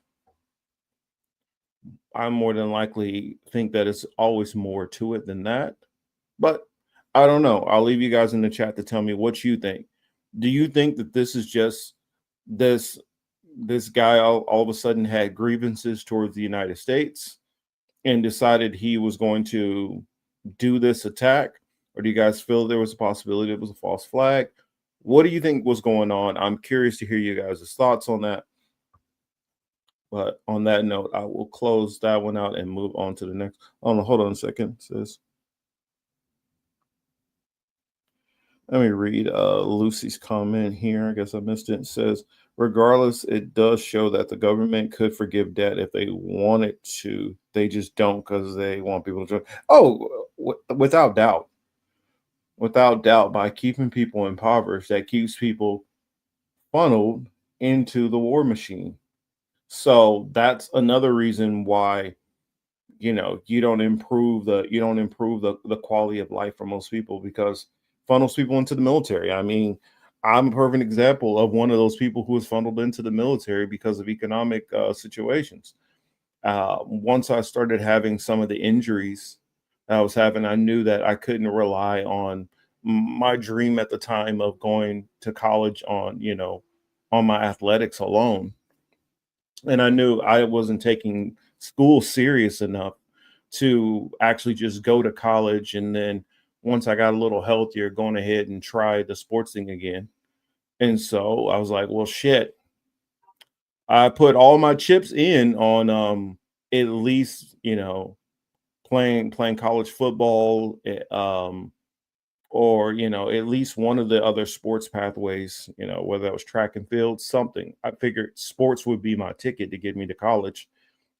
I more than likely think that it's always more to it than that. But I don't know. I'll leave you guys in the chat to tell me what you think. Do you think that this is just this guy all of a sudden had grievances towards the United States and decided he was going to do this attack? Or do you guys feel there was a possibility it was a false flag? What do you think was going on? I'm curious to hear you guys' thoughts on that. But on that note, I will close that one out and move on to the next. Oh, no, hold on a second, sis. Let me read Lucy's comment here. I guess I missed it. It says, regardless, it does show that the government could forgive debt if they wanted to. They just don't because they want people to join. Oh, without doubt. Without doubt, by keeping people impoverished, that keeps people funneled into the war machine. So that's another reason why you don't improve the quality of life for most people, because funnels people into the military. I mean, I'm a perfect example of one of those people who was funneled into the military because of economic situations. Once I started having some of the injuries I was having, I knew that I couldn't rely on my dream at the time of going to college on, on my athletics alone. And I knew I wasn't taking school serious enough to actually just go to college. And then once I got a little healthier, going ahead and try the sports thing again. And so I was like, well, shit. I put all my chips in on at least, playing college football, or at least one of the other sports pathways, whether that was track and field, something. I figured sports would be my ticket to get me to college.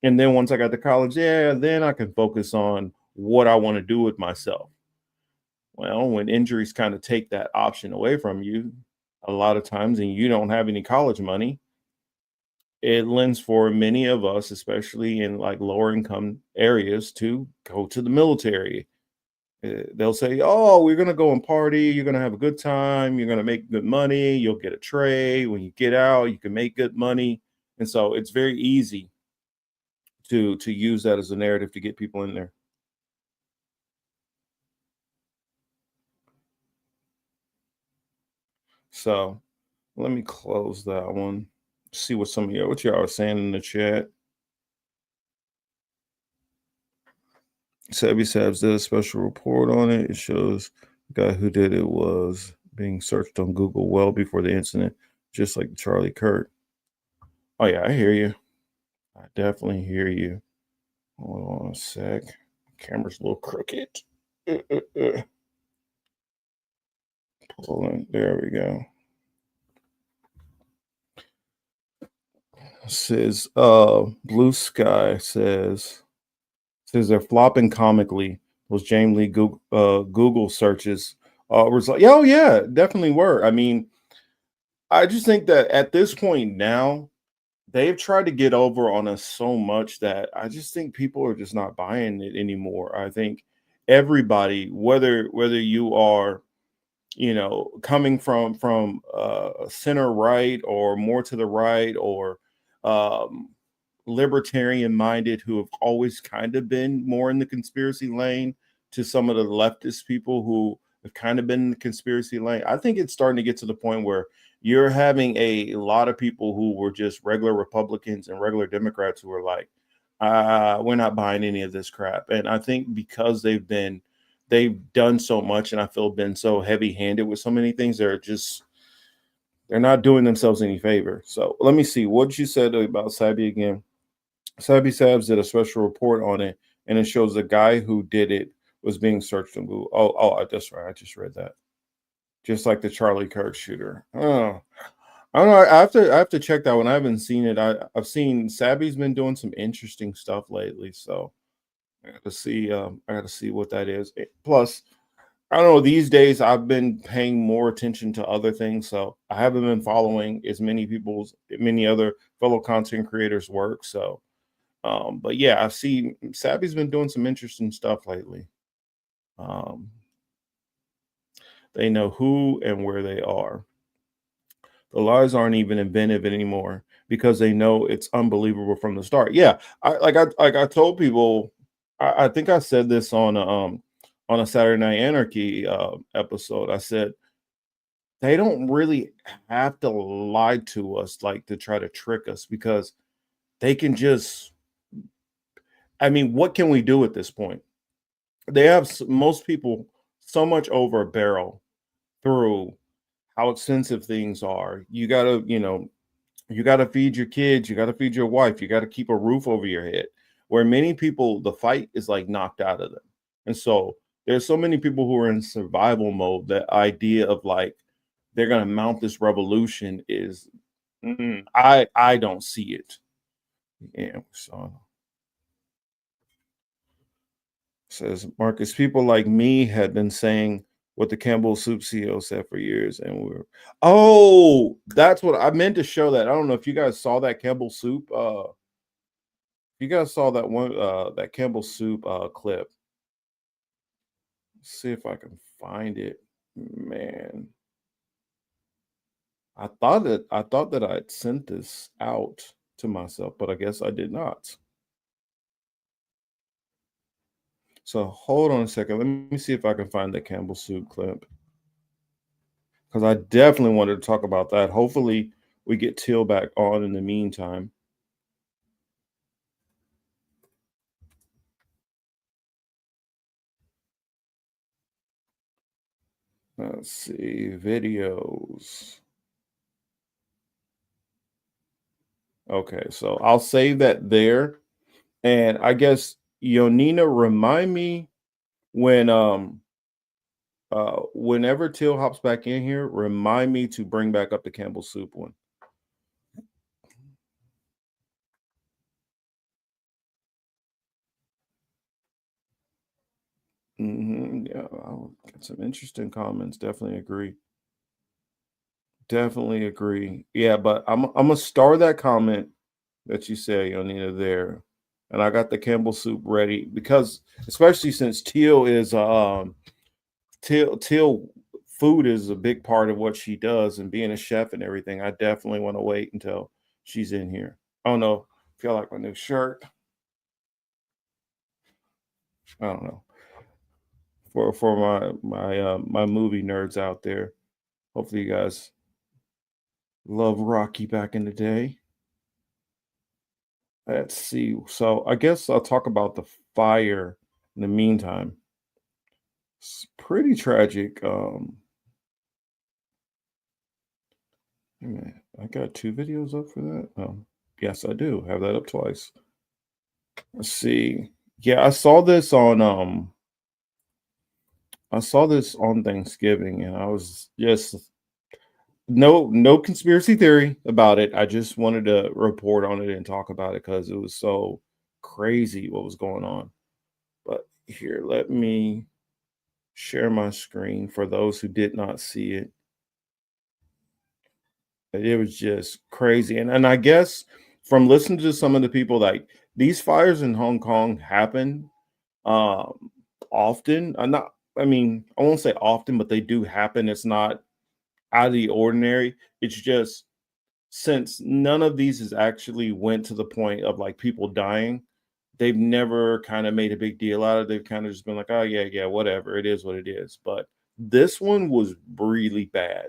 And then once I got to college, yeah, then I can focus on what I want to do with myself. Well, when injuries kind of take that option away from you, a lot of times, and you don't have any college money, it lends for many of us, especially in like lower income areas, to go to the military. They'll say, "Oh, we're gonna go and party. You're gonna have a good time. You're gonna make good money. You'll get a trade. When you get out, you can make good money." And so it's very easy to use that as a narrative to get people in there. So let me close that one. See what what y'all are saying in the chat. Sabby Sabs did a special report on it. It shows the guy who did it was being searched on Google well before the incident, just like Charlie Kirk. Oh yeah, I hear you. I definitely hear you. Hold on a sec. Camera's a little crooked. Pulling. There we go. Says Blue Sky says they're flopping comically. Those James Lee Google searches result. Yeah, oh yeah, definitely were. I mean, I just think that at this point now, they've tried to get over on us so much that I just think people are just not buying it anymore. I think everybody, whether you are, coming from center right or more to the right or um, libertarian minded, who have always kind of been more in the conspiracy lane, to some of the leftist people who have kind of been in the conspiracy lane. I think it's starting to get to the point where you're having a lot of people who were just regular Republicans and regular Democrats who are like, we're not buying any of this crap. And I think because they've done so much, and I feel been so heavy handed with so many things, they're not doing themselves any favor. So let me see what you said about Sabi again. Sabi Sabs did a special report on it, and it shows the guy who did it was being searched on Google. That's right. I just read that. Just like the Charlie Kirk shooter. Oh, I don't know. I have to check that one. I haven't seen it. I've seen Sabi's been doing some interesting stuff lately, so I got to see. I got to see what that is. Plus, I don't know. These days, I've been paying more attention to other things, so I haven't been following as many other fellow content creators' work. So, but yeah, I see Sabi's been doing some interesting stuff lately. They know who and where they are. The lies aren't even inventive anymore because they know it's unbelievable from the start. Yeah, I told people. I think I said this on a Saturday Night Anarchy episode. I said they don't really have to lie to us, like, to try to trick us, because they can just. I mean, what can we do at this point? They have most people so much over a barrel through how expensive things are. You got to feed your kids, you got to feed your wife, you got to keep a roof over your head. Where many people, the fight is like knocked out of them. And so there's so many people who are in survival mode. That idea of like they're going to mount this revolution is, I don't see it. Yeah, so says Marcus, people like me had been saying what the Campbell Soup CEO said for years, and that's what I meant to show. That I don't know if you guys saw that Campbell Soup. You guys saw that one, that Campbell Soup clip. Let's see if I can find it, man. I thought that I had sent this out to myself, but I guess I did not. So hold on a second. Let me see if I can find the Campbell soup clip, because I definitely wanted to talk about that. Hopefully, we get Till back on in the meantime. Let's see, videos. Okay, so I'll save that there. And I guess Yonina, remind me when whenever Till hops back in here, remind me to bring back up the Campbell soup one. Yeah, I'll get some interesting comments. Definitely agree. Definitely agree. Yeah, but I'm gonna star that comment that you say, Yonina, there. And I got the Campbell soup ready because, especially since Teal is Teal food is a big part of what she does, and being a chef and everything. I definitely want to wait until she's in here. Oh no, feel like my new shirt. I don't know. For my movie nerds out there, hopefully you guys love Rocky back in the day. Let's see. So I guess I'll talk about the fire in the meantime. It's pretty tragic. Man, I got 2 videos up for that. Oh, yes, I do have that up twice. Let's see. Yeah, I saw this on Thanksgiving, and I was just no conspiracy theory about it. I just wanted to report on it and talk about it because it was so crazy what was going on. But here, let me share my screen for those who did not see it. It was just crazy. And I guess from listening to some of the people, like these fires in Hong Kong happen often. I mean, I won't say often, but they do happen. It's not out of the ordinary. It's just since none of these has actually went to the point of like people dying, they've never kind of made a big deal out of it. They've kind of just been like, oh yeah, whatever. It is what it is. But this one was really bad.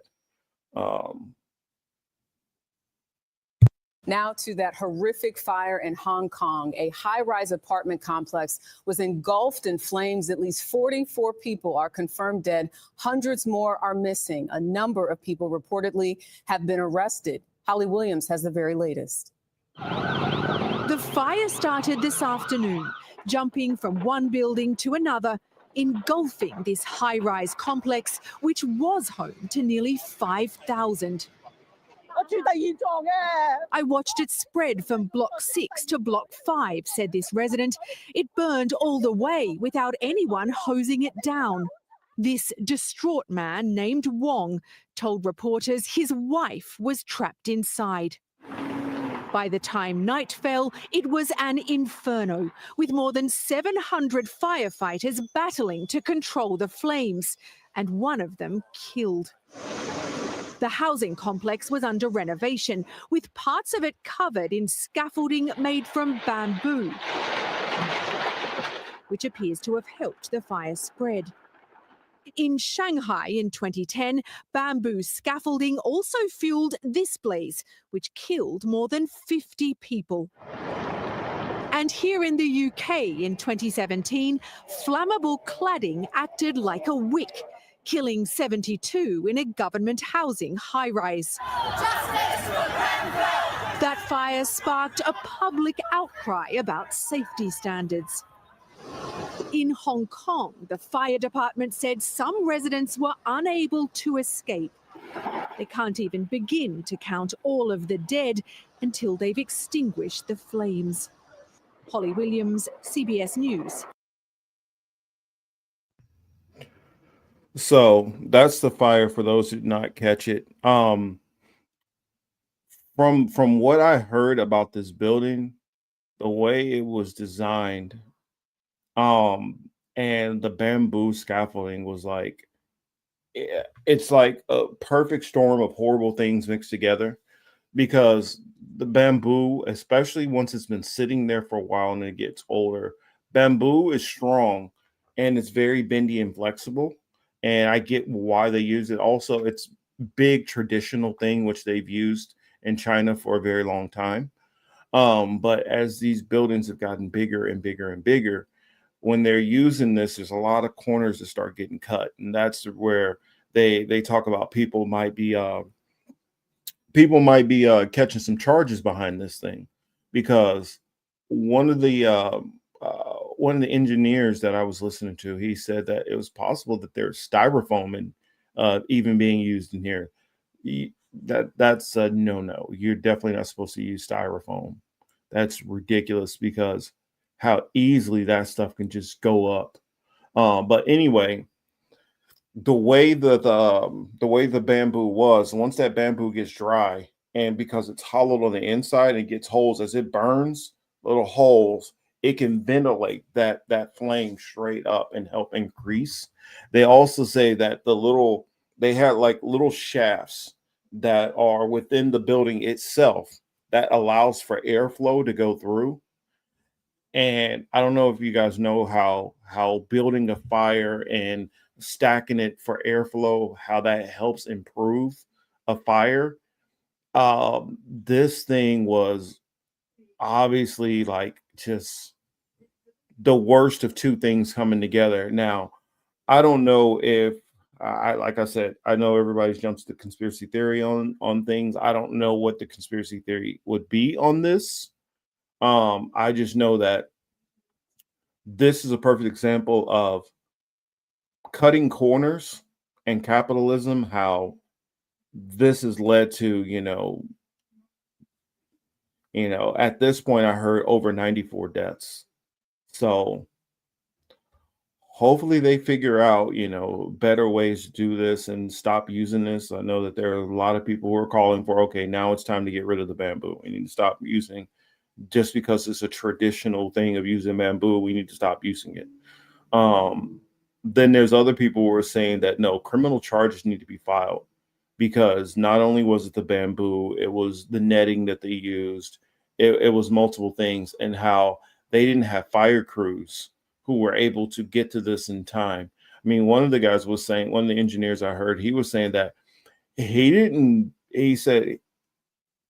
Now to that horrific fire in Hong Kong. A high-rise apartment complex was engulfed in flames. At least 44 people are confirmed dead. Hundreds more are missing. A number of people reportedly have been arrested. Holly Williams has the very latest. The fire started this afternoon, jumping from one building to another, engulfing this high-rise complex, which was home to nearly 5,000. I watched it spread from block 6 to block 5, said this resident. It burned all the way without anyone hosing it down. This distraught man named Wong told reporters his wife was trapped inside. By the time night fell, it was an inferno, with more than 700 firefighters battling to control the flames, and one of them killed. The housing complex was under renovation, with parts of it covered in scaffolding made from bamboo, which appears to have helped the fire spread. In Shanghai in 2010, bamboo scaffolding also fueled this blaze, which killed more than 50 people. And here in the UK in 2017, flammable cladding acted like a wick, killing 72 in a government housing high-rise. That fire sparked a public outcry about safety standards. In Hong Kong, the fire department said some residents were unable to escape. They can't even begin to count all of the dead until they've extinguished the flames. Holly Williams, CBS News. So that's the fire for those who did not catch it. From what I heard about this building, the way it was designed, and the bamboo scaffolding was like it's like a perfect storm of horrible things mixed together, because the bamboo, especially once it's been sitting there for a while and it gets older, bamboo is strong and it's very bendy and flexible. And I get why they use it. Also, it's big traditional thing which they've used in China for a very long time. But as these buildings have gotten bigger and bigger and bigger, when they're using this, there's a lot of corners that start getting cut, and that's where they talk about people might be catching some charges behind this thing, because one of the uh, one of the engineers that I was listening to, he said that it was possible that there's styrofoam and even being used in here. That's a no. You're definitely not supposed to use styrofoam. That's ridiculous, because how easily that stuff can just go up. But anyway, the way the bamboo was, once that bamboo gets dry, and because it's hollowed on the inside and gets holes as it burns, little holes, it can ventilate that flame straight up and help increase. They also say that they had like little shafts that are within the building itself that allows for airflow to go through. And I don't know if you guys know how building a fire and stacking it for airflow, how that helps improve a fire. This thing was obviously like just the worst of two things coming together. Now, I don't know if I like I said, I know everybody jumps to conspiracy theory on things. I don't know what the conspiracy theory would be on this. I just know that this is a perfect example of cutting corners and capitalism, how this has led to, at this point I heard over 94 deaths. So hopefully they figure out, better ways to do this and stop using this. I know that there are a lot of people who are calling for, okay, now it's time to get rid of the bamboo. We need to stop using, just because it's a traditional thing of using bamboo, we need to stop using it. Then there's other people who are saying that no, criminal charges need to be filed, because not only was it the bamboo, it was the netting that they used, it was multiple things, and how they didn't have fire crews who were able to get to this in time. I mean, one of the guys was saying, one of the engineers I heard, he was saying that he said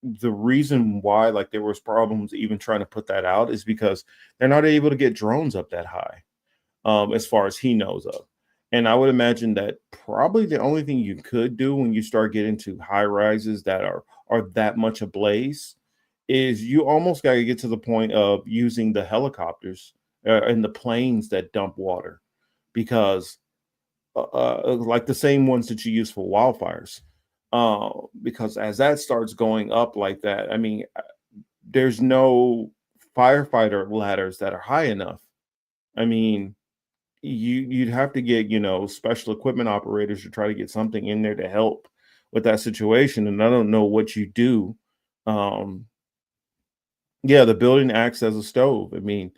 the reason why like there was problems even trying to put that out is because they're not able to get drones up that high, as far as he knows of. And I would imagine that probably the only thing you could do when you start getting to high rises that are that much ablaze is you almost got to get to the point of using the helicopters and the planes that dump water, because like the same ones that you use for wildfires. Because as that starts going up like that, I mean, there's no firefighter ladders that are high enough. I mean, you'd have to get, special equipment operators to try to get something in there to help with that situation. And I don't know what you do. Yeah, the building acts as a stove. I mean,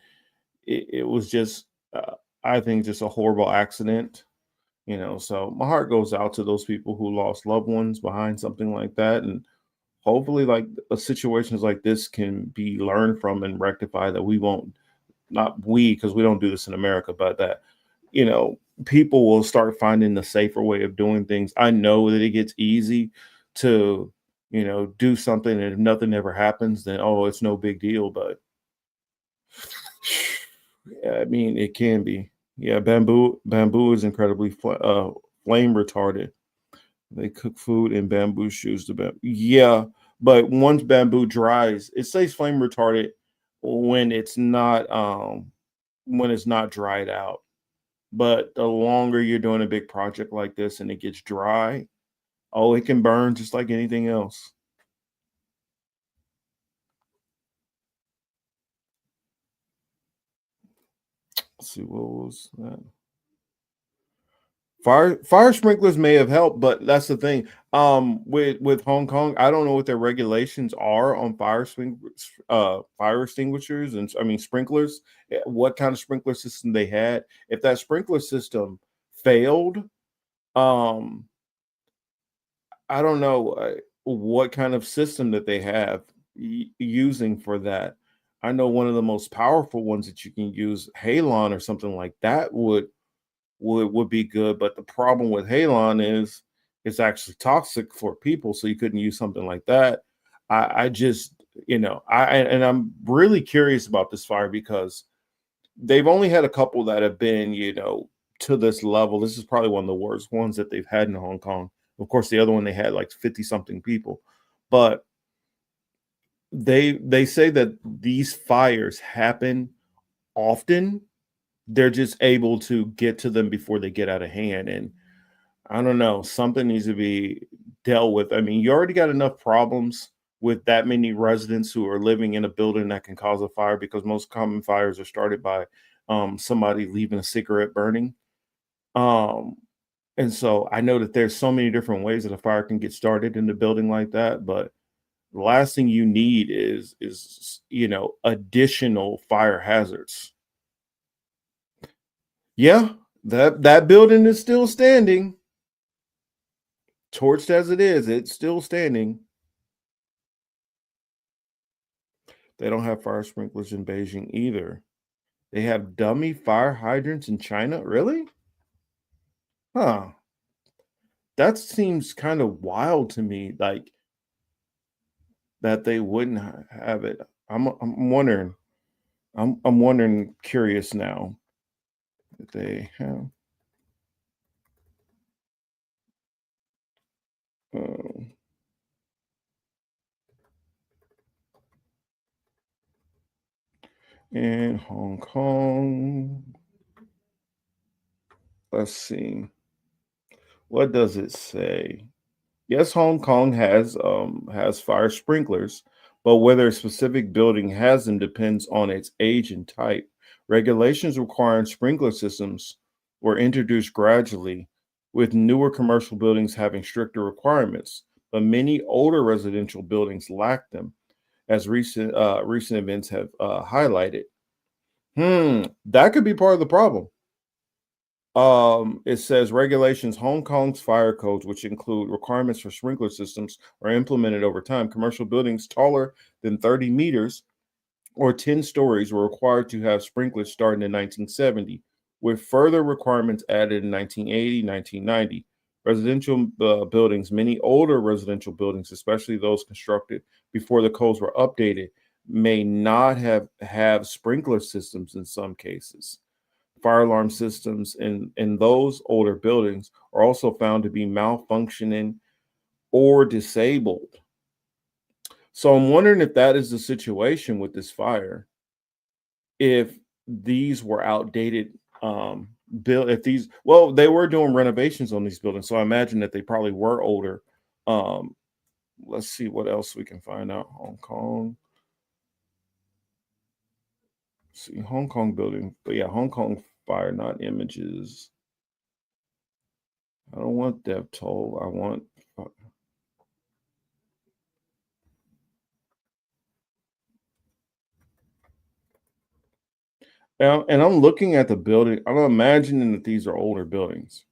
it was just I think just a horrible accident. So my heart goes out to those people who lost loved ones behind something like that, and hopefully like situations like this can be learned from and rectified, that we won't, not we, because we don't do this in America, but that people will start finding the safer way of doing things. I know that it gets easy to do something, and if nothing ever happens, then oh, it's no big deal. But yeah, I mean, it can be. Yeah, bamboo is incredibly flame retardant. They cook food in bamboo shoes to bamboo. Yeah, but once bamboo dries, it stays flame retardant when it's not dried out. But the longer you're doing a big project like this and it gets dry, oh, it can burn just like anything else. Let's see, what was that? Fire sprinklers may have helped, but that's the thing. With Hong Kong, I don't know what their regulations are on fire extinguishers, and I mean sprinklers. What kind of sprinkler system they had? If that sprinkler system failed, Um, I don't know what kind of system that they have using for that. I know one of the most powerful ones that you can use, Halon or something like that, would be good. But the problem with Halon is it's actually toxic for people, so you couldn't use something like that. I just, and I'm really curious about this fire because they've only had a couple that have been, to this level. This is probably one of the worst ones that they've had in Hong Kong. Of course, the other one they had like 50 something people, but they say that these fires happen often. They're just able to get to them before they get out of hand. And I don't know, something needs to be dealt with. I mean, you already got enough problems with that many residents who are living in a building that can cause a fire because most common fires are started by somebody leaving a cigarette burning. Um, and so I know that there's so many different ways that a fire can get started in the building like that, but the last thing you need is additional fire hazards. Yeah, that building is still standing. Torched as it is, it's still standing. They don't have fire sprinklers in Beijing either. They have dummy fire hydrants in China? Really? Huh. That seems kind of wild to me, like that they wouldn't have it. I'm wondering. I'm wondering, curious now that they have. Uh, in Hong Kong. Let's see. What does it say? Yes, Hong Kong has fire sprinklers, but whether a specific building has them depends on its age and type. Regulations requiring sprinkler systems were introduced gradually, with newer commercial buildings having stricter requirements, but many older residential buildings lack them, as recent events have highlighted. That could be part of the problem. It says regulations, Hong Kong's fire codes, which include requirements for sprinkler systems, are implemented over time. Commercial buildings taller than 30 meters or 10 stories were required to have sprinklers starting in 1970, with further requirements added in 1980, 1990. Residential buildings, many older residential buildings, especially those constructed before the codes were updated, may not have sprinkler systems in some cases. Fire alarm systems in those older buildings are also found to be malfunctioning or disabled. So I'm wondering if that is the situation with this fire. If these were outdated, if these, well, they were doing renovations on these buildings, so I imagine that they probably were older. Um, let's see what else we can find out. Hong Kong. See, Hong Kong building, but yeah, Hong Kong fire, not images. I don't want dev toll. I want. And I'm looking at the building. I'm imagining that these are older buildings.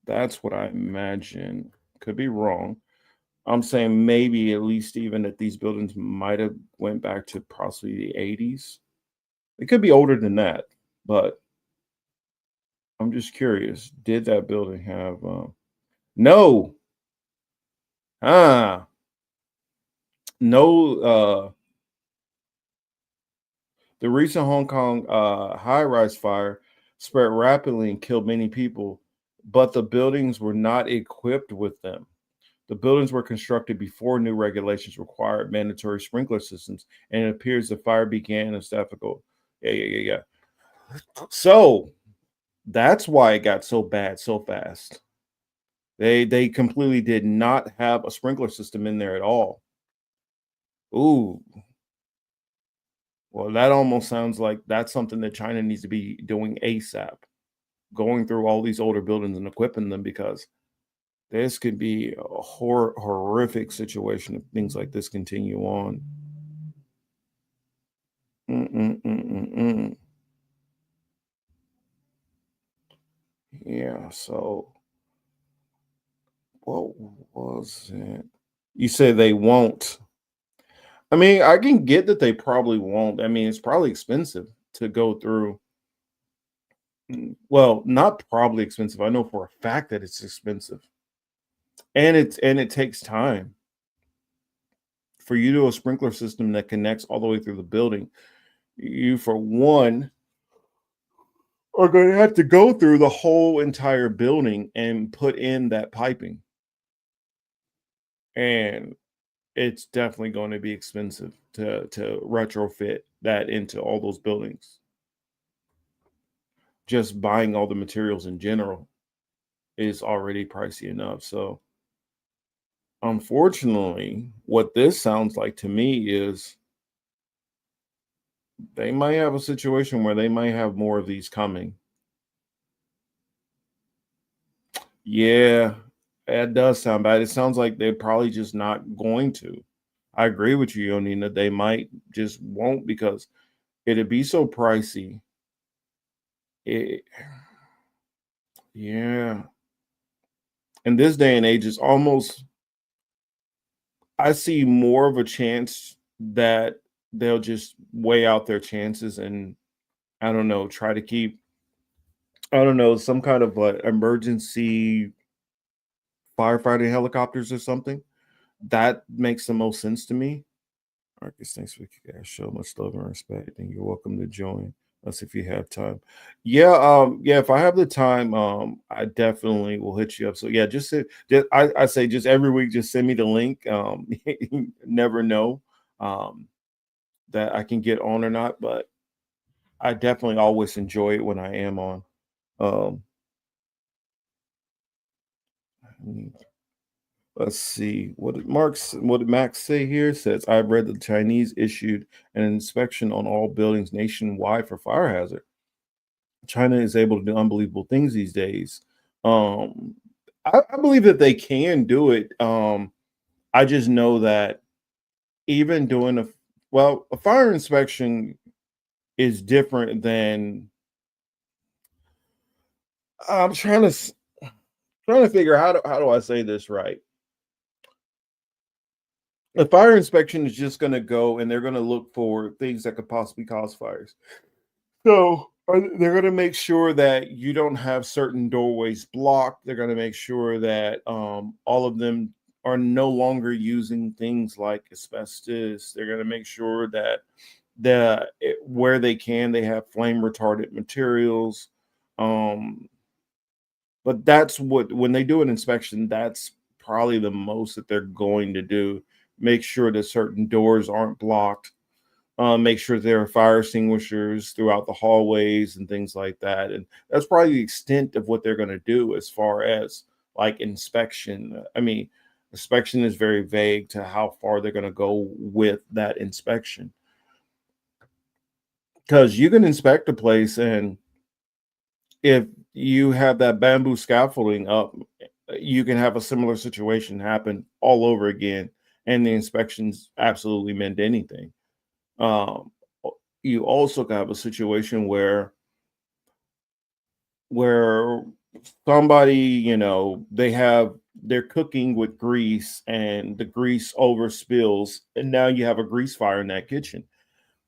That's what I imagine. Could be wrong. I'm saying maybe at least even that these buildings might have went back to possibly the 80s. It could be older than that, but I'm just curious. Did that building have no? Ah, no. The recent Hong Kong high-rise fire spread rapidly and killed many people, but the buildings were not equipped with them. The buildings were constructed before new regulations required mandatory sprinkler systems, and it appears the fire began in Staffico. Yeah. So that's why it got so bad so fast. They completely did not have a sprinkler system in there at all. Ooh. Well, that almost sounds like that's something that China needs to be doing ASAP, going through all these older buildings and equipping them because this could be a horrific situation if things like this continue on. Mm-mm-mm-mm-mm. Yeah. So what was it? You say they won't. I mean, I can get that they probably won't. I mean, it's probably expensive to go through. Well, not probably expensive. I know for a fact that it's expensive. And it takes time for you to do a sprinkler system that connects all the way through the building. You, for one, are going to have to go through the whole entire building and put in that piping. And it's definitely going to be expensive to retrofit that into all those buildings. Just buying all the materials in general is already pricey enough. So, unfortunately, what this sounds like to me is they might have a situation where they might have more of these coming. Yeah, it does sound bad. It sounds like they're probably just not going to. I agree with you, Yonina. They might just won't because it'd be so pricey. It, yeah. In this day and age, it's almost, I see more of a chance that they'll just weigh out their chances and, I don't know, try to keep, I don't know, some kind of emergency firefighting helicopters or something. That makes the most sense to me. Marcus, thanks for you guys. Show much love and respect, and you're welcome to join us if you have time. Yeah, yeah. If I have the time, I definitely will hit you up. So yeah, I say just every week, just send me the link. You never know that I can get on or not, but I definitely always enjoy it when I am on. Um, Let's see. What did Max say here? It says I've read the Chinese issued an inspection on all buildings nationwide for fire hazard. China is able to do unbelievable things these days. Um, I believe that they can do it. I just know that even doing a fire inspection is different than I'm trying to figure how do I say this right. A fire inspection is just going to go and they're going to look for things that could possibly cause fires. So they're going to make sure that you don't have certain doorways blocked. They're going to make sure that all of them are no longer using things like asbestos. They're going to make sure that where they can, they have flame retardant materials. But that's when they do an inspection, that's probably the most that they're going to do. Make sure that certain doors aren't blocked. Make sure there are fire extinguishers throughout the hallways and things like that. And that's probably the extent of what they're going to do as far as like inspection. I mean, inspection is very vague to how far they're going to go with that inspection. Because you can inspect a place, and if you have that bamboo scaffolding up, you can have a similar situation happen all over again, and the inspections absolutely meant anything. Um, you also have a situation where somebody, they're cooking with grease and the grease overspills, and now you have a grease fire in that kitchen.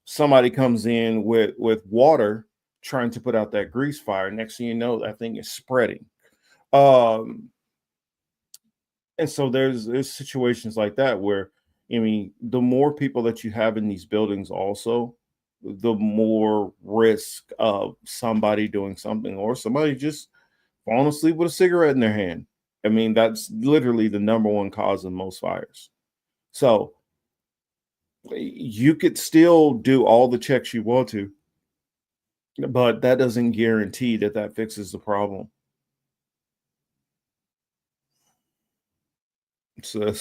Somebody comes in with water trying to put out that grease fire. Next thing you know, that thing is spreading. Um, and so there's situations like that where, I mean, the more people that you have in these buildings also, the more risk of somebody doing something or somebody just falling asleep with a cigarette in their hand. I mean, that's literally the number one cause of most fires. So you could still do all the checks you want to, but that doesn't guarantee that that fixes the problem. So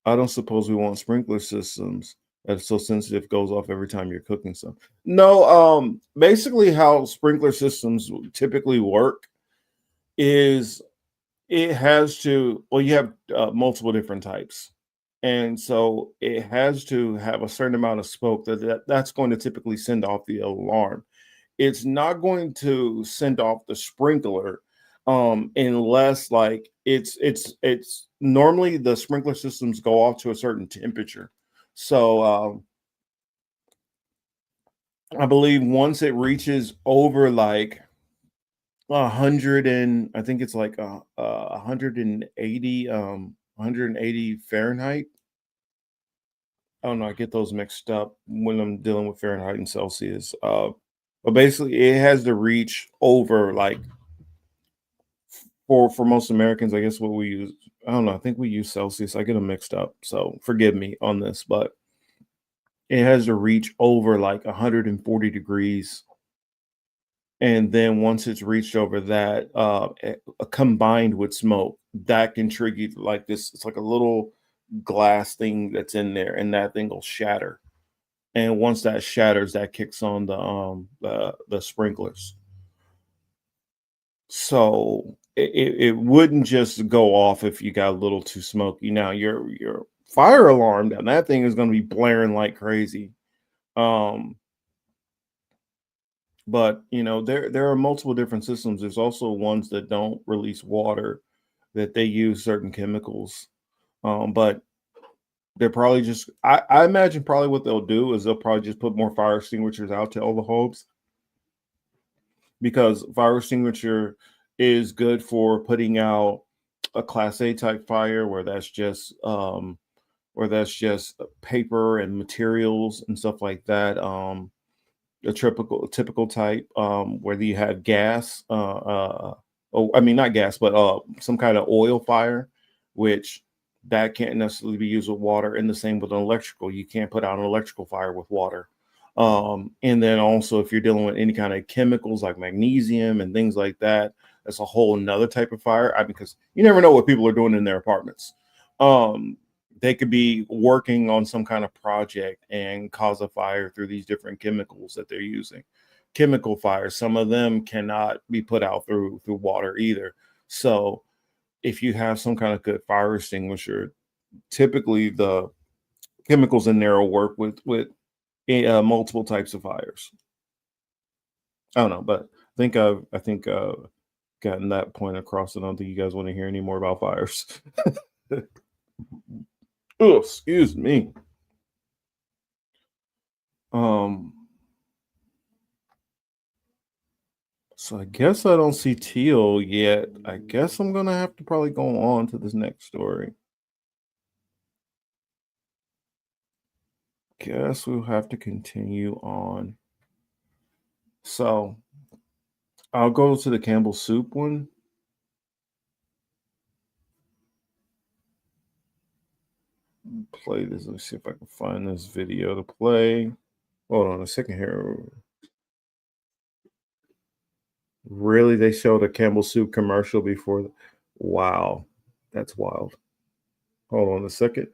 I don't suppose we want sprinkler systems that's so sensitive goes off every time you're cooking something. No, basically how sprinkler systems typically work is it has to, well, you have multiple different types. And so it has to have a certain amount of smoke that's going to typically send off the alarm. it's not going to send off the sprinkler unless like it's normally the sprinkler systems go off to a certain temperature. So I believe once it reaches over like 100 and I think it's like 180 180 Fahrenheit. I don't know, I get those mixed up when I'm dealing with Fahrenheit and Celsius. But basically it has to reach over like for most Americans, I guess what we use, I don't know, I think we use Celsius. I get them mixed up. So forgive me on this, but it has to reach over like 140 degrees. And then once it's reached over that, combined with smoke, that can trigger like this. It's like a little glass thing that's in there, and that thing will shatter. And once that shatters, that kicks on the sprinklers. So it wouldn't just go off if you got a little too smoky. Now your fire alarm down that thing is going to be blaring like crazy. But there are multiple different systems. There's also ones that don't release water, that they use certain chemicals. But they're probably just I imagine probably what they'll do is they'll probably just put more fire extinguishers out to all the homes, because fire extinguisher is good for putting out a class A type fire where that's just paper and materials and stuff like that. A typical type where you have gas, I mean not gas, but some kind of oil fire, which that can't necessarily be used with water. And the same with an electrical. You can't put out an electrical fire with water. And then also if you're dealing with any kind of chemicals like magnesium and things like that, that's a whole nother type of fire. Because you never know what people are doing in their apartments. They could be working on some kind of project and cause a fire through these different chemicals that they're using. Chemical fires, some of them cannot be put out through water either. So if you have some kind of good fire extinguisher, typically the chemicals in there will work with multiple types of fires. I don't know, but I think gotten that point across. I don't think you guys want to hear any more about fires. Oh, excuse me. So I guess I don't see Teal yet. I guess I'm gonna have to probably go on to this next story. Guess we'll have to continue on. So I'll go to the Campbell Soup one. Play this. Let's see if I can find this video to play. Hold on a second here. Really? They showed a Campbell Soup commercial before? Wow. That's wild. Hold on a second.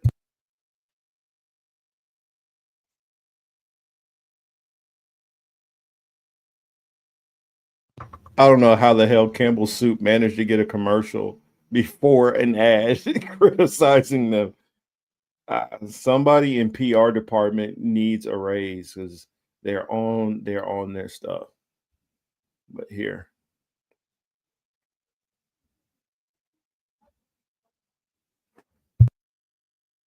I don't know how the hell Campbell Soup managed to get a commercial before an ad criticizing them. Somebody in PR department needs a raise because they're on their stuff. But here.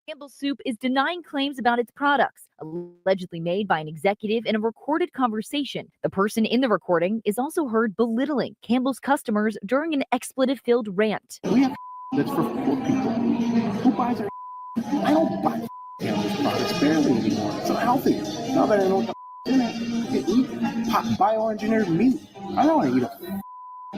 Campbell Soup is denying claims about its products, allegedly made by an executive in a recorded conversation. The person in the recording is also heard belittling Campbell's customers during an expletive-filled rant. We have that's for poor people. Who buys our I don't buy Campbell's products barely anymore. It's unhealthy. Now that I know what the in it, I can eat bioengineered meat. I don't want to eat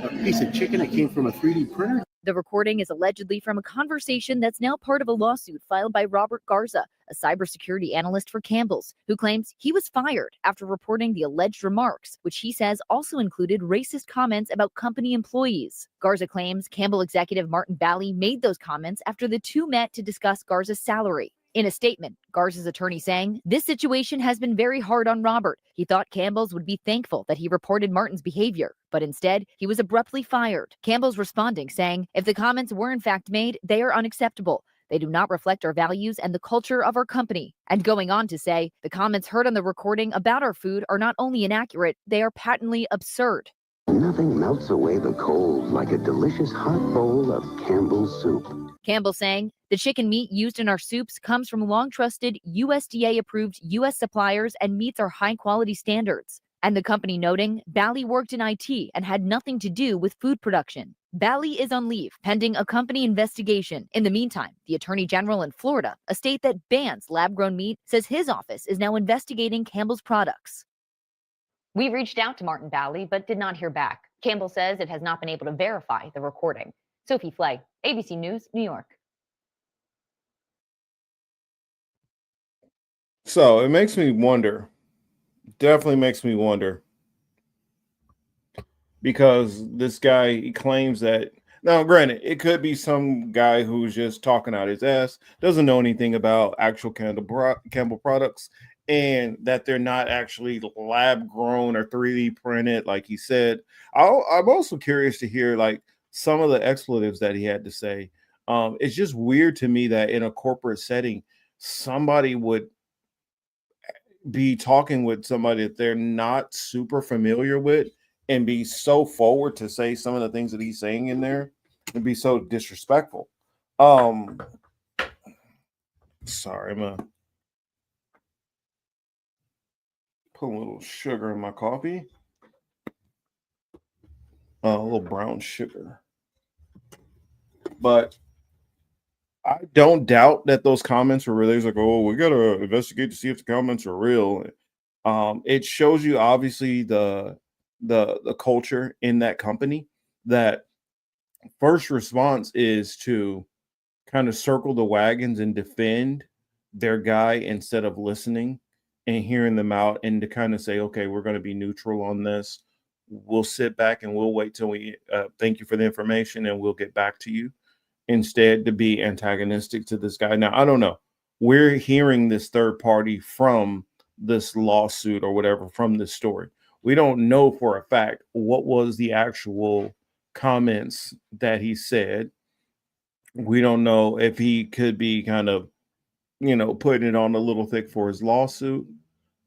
a piece of chicken that came from a 3D printer. The recording is allegedly from a conversation that's now part of a lawsuit filed by Robert Garza, a cybersecurity analyst for Campbell's, who claims he was fired after reporting the alleged remarks, which he says also included racist comments about company employees. Garza claims Campbell executive Martin Bally made those comments after the two met to discuss Garza's salary. In a statement, Garza's attorney saying, "This situation has been very hard on Robert. He thought Campbell's would be thankful that he reported Martin's behavior, but instead, he was abruptly fired." Campbell's responding saying, "If the comments were in fact made, they are unacceptable. They do not reflect our values and the culture of our company. And going on to say, the comments heard on the recording about our food are not only inaccurate, they are patently absurd. Nothing melts away the cold like a delicious hot bowl of Campbell's soup. Campbell saying, the chicken meat used in our soups comes from long-trusted, USDA-approved U.S. suppliers and meets our high-quality standards. And the company noting, Bally worked in IT and had nothing to do with food production. Bally is on leave, pending a company investigation. In the meantime, the Attorney General in Florida, a state that bans lab-grown meat, says his office is now investigating Campbell's products. We reached out to Martin Bally, but did not hear back. Campbell says it has not been able to verify the recording. Sophie Flay, ABC News, New York. So it makes me wonder, definitely makes me wonder, because this guy, he claims that, now granted, it could be some guy who's just talking out his ass, doesn't know anything about actual Campbell products, and that they're not actually lab grown or 3D printed, like he said. I'm also curious to hear like some of the expletives that he had to say. It's just weird to me that in a corporate setting, somebody would be talking with somebody that they're not super familiar with and be so forward to say some of the things that he's saying in there and be so disrespectful. Sorry, I'm gonna put a little sugar in my coffee. A little brown sugar. But I don't doubt that those comments were real. He's like, oh, we gotta investigate to see if the comments are real. It shows you obviously the culture in that company, that first response is to kind of circle the wagons and defend their guy instead of listening and hearing them out, and to kind of say, okay, we're going to be neutral on this. We'll sit back and we'll wait till we thank you for the information and we'll get back to you, instead to be antagonistic to this guy. Now, I don't know. We're hearing this third party from this lawsuit or whatever, from this story. We don't know for a fact what was the actual comments that he said. We don't know if he could be kind of, putting it on a little thick for his lawsuit,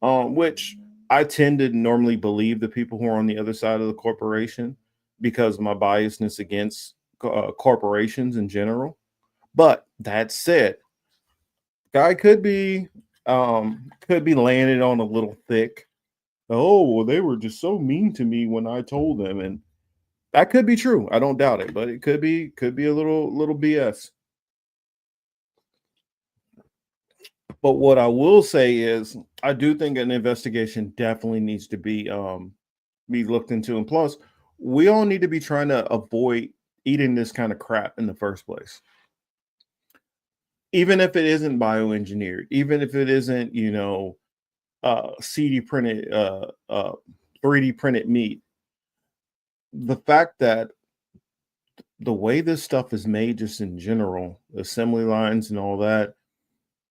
which I tend to normally believe the people who are on the other side of the corporation because of my biasness against corporations in general. But that said, guy could be laying it on a little thick. Oh, well, they were just so mean to me when I told them, and that could be true. I don't doubt it, but it could be a little BS. But what I will say is, I do think an investigation definitely needs to be looked into, and plus, we all need to be trying to avoid eating this kind of crap in the first place. Even if it isn't bioengineered, even if it isn't, CD printed, 3D printed meat, the fact that the way this stuff is made, just in general, assembly lines and all that,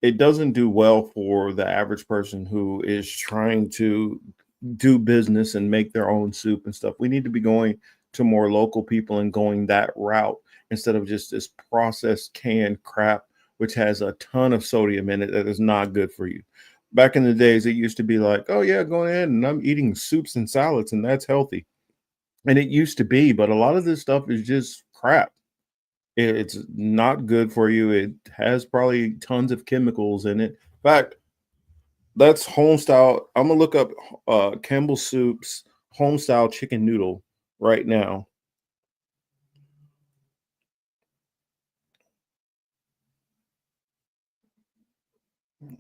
it doesn't do well for the average person who is trying to do business and make their own soup and stuff. We need to be going to more local people and going that route instead of just this processed canned crap, which has a ton of sodium in it that is not good for you. Back in the days, it used to be like, oh yeah, go ahead and I'm eating soups and salads and that's healthy. And it used to be, but a lot of this stuff is just crap. It's not good for you. It has probably tons of chemicals in it. In fact, that's homestyle. I'm gonna look up Campbell Soup's homestyle chicken noodle right now.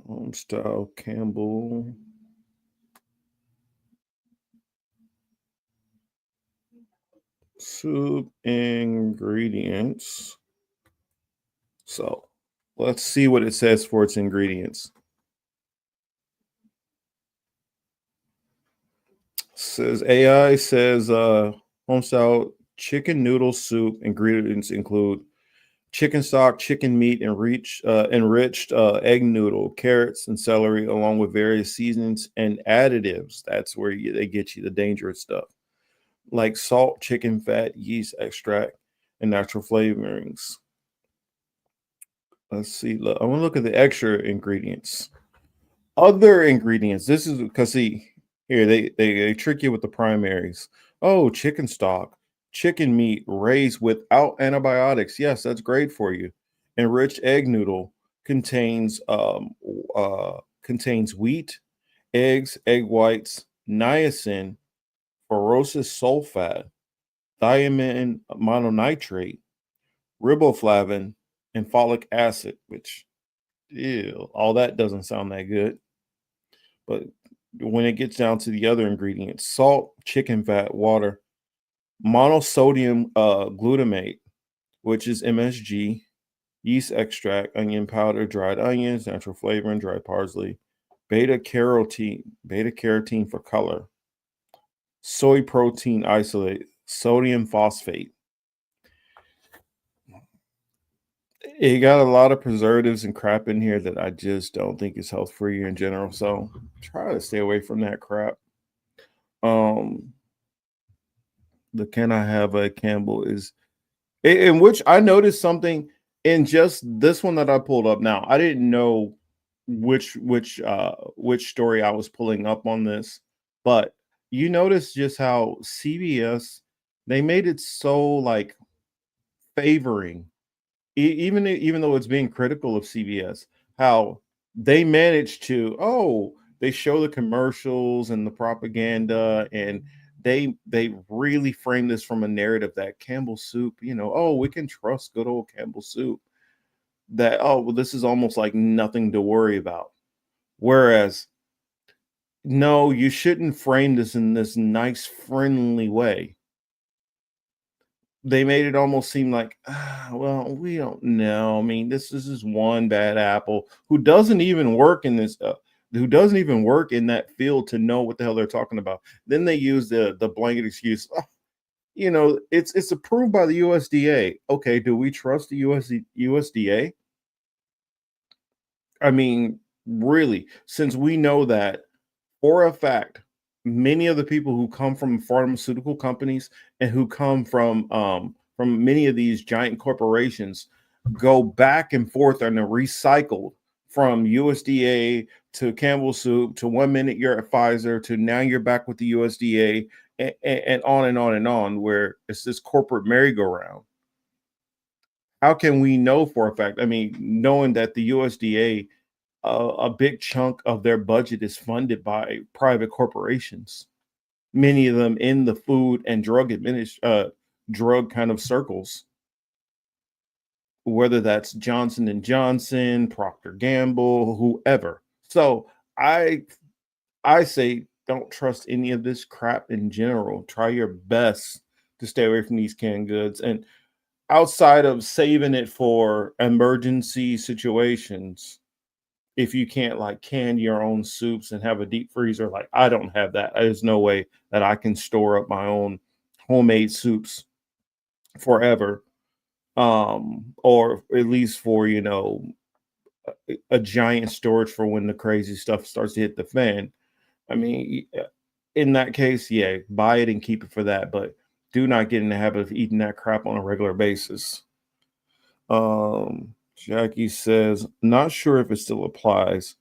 Homestyle Campbell soup ingredients. So let's see what it says for its ingredients. Says AI says homestyle chicken noodle soup ingredients include chicken stock, chicken meat, enriched egg noodle, carrots, and celery, along with various seasonings and additives. That's where they get you the dangerous stuff, like salt, chicken fat, yeast extract, and natural flavorings. Let's see. Look, I want to look at the extra ingredients. Other ingredients. This is because see here they trick you with the primaries. Oh, chicken stock, chicken meat raised without antibiotics. Yes, that's great for you. Enriched egg noodle contains contains wheat, eggs, egg whites, niacin, ferrous sulfate, thiamine mononitrate, riboflavin, and folic acid, which ew, all that doesn't sound that good. But when it gets down to the other ingredients, salt, chicken fat, water, monosodium glutamate, which is MSG, yeast extract, onion powder, dried onions, natural flavoring, dried parsley, beta carotene for color, soy protein isolate, sodium phosphate. It got a lot of preservatives and crap in here that I just don't think is health for you in general. So try to stay away from that crap. The Can I Have a Campbell is in which I noticed something in just this one that I pulled up now. I didn't know which story I was pulling up on this, but you notice just how CBS they made it so like favoring even though it's being critical of CBS, how they managed to they show the commercials and the propaganda and they really frame this from a narrative that Campbell soup, we can trust good old Campbell soup. That well, this is almost like nothing to worry about. Whereas, no, you shouldn't frame this in this nice, friendly way. They made it almost seem like, well, we don't know. I mean, this is one bad apple who doesn't even work in this, who doesn't even work in that field to know what the hell they're talking about. Then they use the blanket excuse. It's approved by the USDA. Okay, do we trust the USDA? I mean, really, since we know that for a fact, many of the people who come from pharmaceutical companies and who come from many of these giant corporations go back and forth and are recycled from USDA to Campbell Soup to 1 minute you're at Pfizer to now you're back with the USDA and on and on and on, where it's this corporate merry-go-round. How can we know for a fact? I mean, knowing that the USDA, a big chunk of their budget is funded by private corporations, many of them in the food and drug drug kind of circles, whether that's Johnson and Johnson, Procter Gamble, whoever. So I say don't trust any of this crap in general. Try your best to stay away from these canned goods, and outside of saving it for emergency situations, if you can't like can your own soups and have a deep freezer, like I don't have that. There's no way that I can store up my own homemade soups forever. Or at least for, a giant storage for when the crazy stuff starts to hit the fan. I mean, in that case, yeah, buy it and keep it for that, but do not get in the habit of eating that crap on a regular basis. Jackie says, not sure if it still applies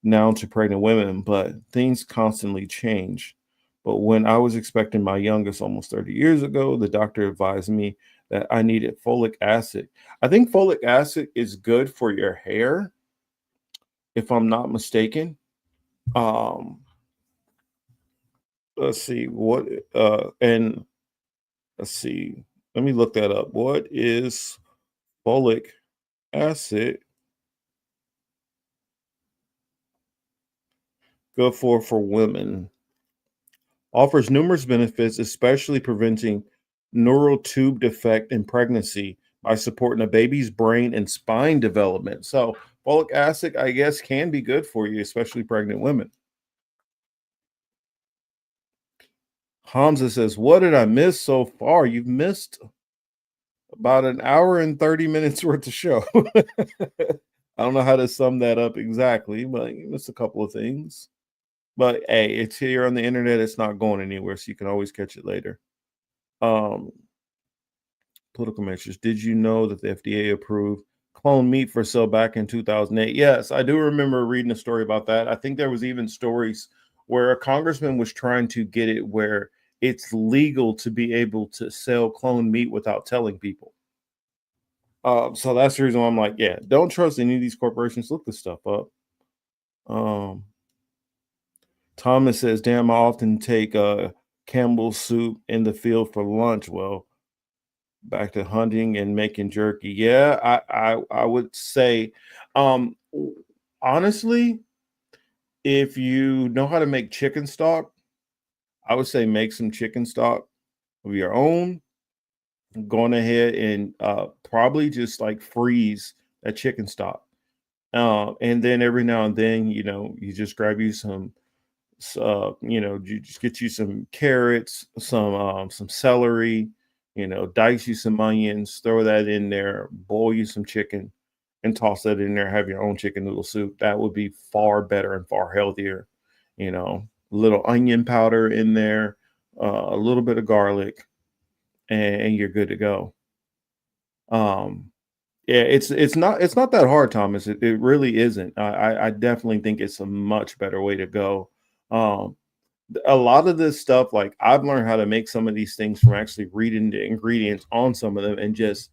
now to pregnant women, but things constantly change. But when I was expecting my youngest almost 30 years ago, the doctor advised me that I needed folic acid. I think folic acid is good for your hair, if I'm not mistaken. Let's see what and let's see. Let me look that up. What is folic acid good for women? Offers numerous benefits, especially preventing neural tube defect in pregnancy by supporting a baby's brain and spine development. So folic acid, I guess, can be good for you, especially pregnant women. Hamza says, what did I miss so far? You've missed about an hour and 30 minutes worth of show. I don't know how to sum that up exactly, but you missed a couple of things. But hey, it's here on the internet. It's not going anywhere, so you can always catch it later. Political measures. Did you know that the FDA approved clone meat for sale back in 2008. Yes, I do remember reading a story about that. I think there was even stories where a congressman was trying to get it where it's legal to be able to sell clone meat without telling people. So that's the reason why I'm like, yeah, don't trust any of these corporations. Look this stuff up. Thomas says, damn, I often take Campbell's soup in the field for lunch. Well, back to hunting and making jerky. Yeah, I would say, honestly, if you know how to make chicken stock, I would say make some chicken stock of your own. Going ahead and probably just like freeze that chicken stock. And then every now and then, you just grab you some, you just get you some carrots, some celery, dice you some onions, throw that in there, boil you some chicken, and toss that in there. Have your own chicken noodle soup. That would be far better and far healthier. A little onion powder in there, a little bit of garlic, and you're good to go. Yeah, it's not that hard, Thomas. It really isn't. I definitely think it's a much better way to go. Um, a lot of this stuff, like I've learned how to make some of these things from actually reading the ingredients on some of them and just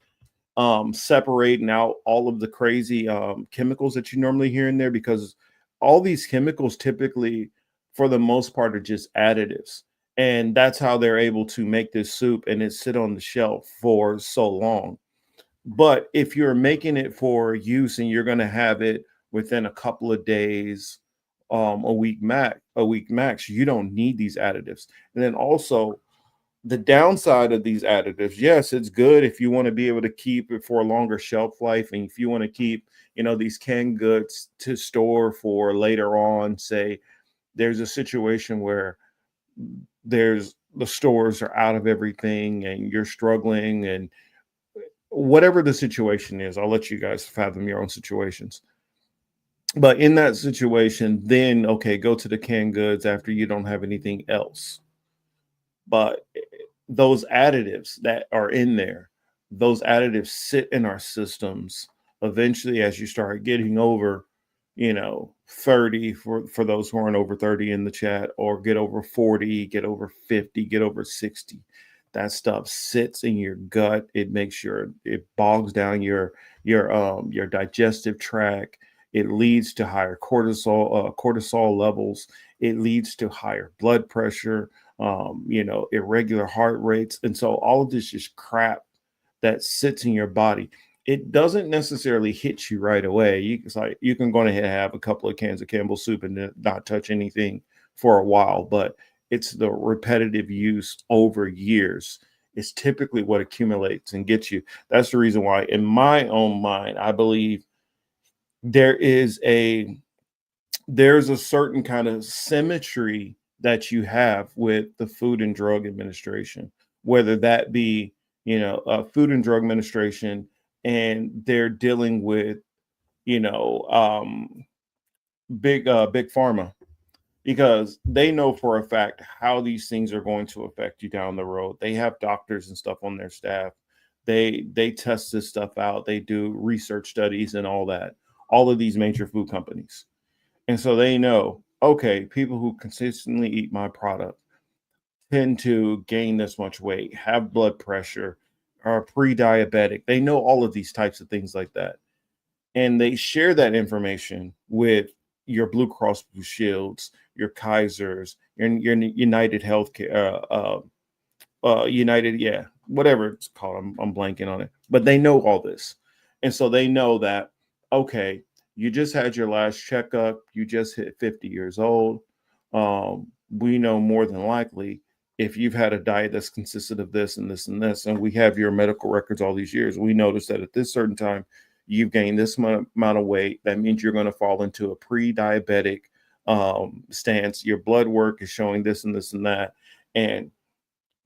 separating out all of the crazy chemicals that you normally hear in there, because all these chemicals typically, for the most part, are just additives. And that's how they're able to make this soup and it sit on the shelf for so long. But if you're making it for use and you're going to have it within a couple of days, a week max, you don't need these additives. And then also the downside of these additives, yes, it's good if you want to be able to keep it for a longer shelf life, and if you want to keep, these canned goods to store for later on. Say there's a situation where the stores are out of everything and you're struggling, and whatever the situation is, I'll let you guys fathom your own situations. But in that situation, then, okay, go to the canned goods after you don't have anything else. But those additives that are in there, those additives sit in our systems. Eventually, as you start getting over, 30, for those who aren't over 30 in the chat, or get over 40, get over 50, get over 60. That stuff sits in your gut. It makes it bogs down your digestive tract. It leads to higher cortisol levels. It leads to higher blood pressure, irregular heart rates. And so all of this is crap that sits in your body. It doesn't necessarily hit you right away. You can go ahead and have a couple of cans of Campbell's soup and not touch anything for a while, but it's the repetitive use over years is typically what accumulates and gets you. That's the reason why, in my own mind, I believe there's a certain kind of symmetry that you have with the Food and Drug Administration, whether that be, Food and Drug Administration, and they're dealing with, big pharma, because they know for a fact how these things are going to affect you down the road. They have doctors and stuff on their staff. They test this stuff out. They do research studies and all that. All of these major food companies. And so they know, okay, people who consistently eat my product tend to gain this much weight, have blood pressure, are pre-diabetic. They know all of these types of things like that. And they share that information with your Blue Cross Blue Shields, your Kaisers, your United Healthcare, United, yeah, whatever it's called. I'm blanking on it. But they know all this. And so they know that, okay, you just had your last checkup. You just hit 50 years old. We know more than likely if you've had a diet that's consisted of this and this and this, and we have your medical records all these years, we noticed that at this certain time, you've gained this amount of weight. That means you're going to fall into a pre-diabetic stance. Your blood work is showing this and this and that. And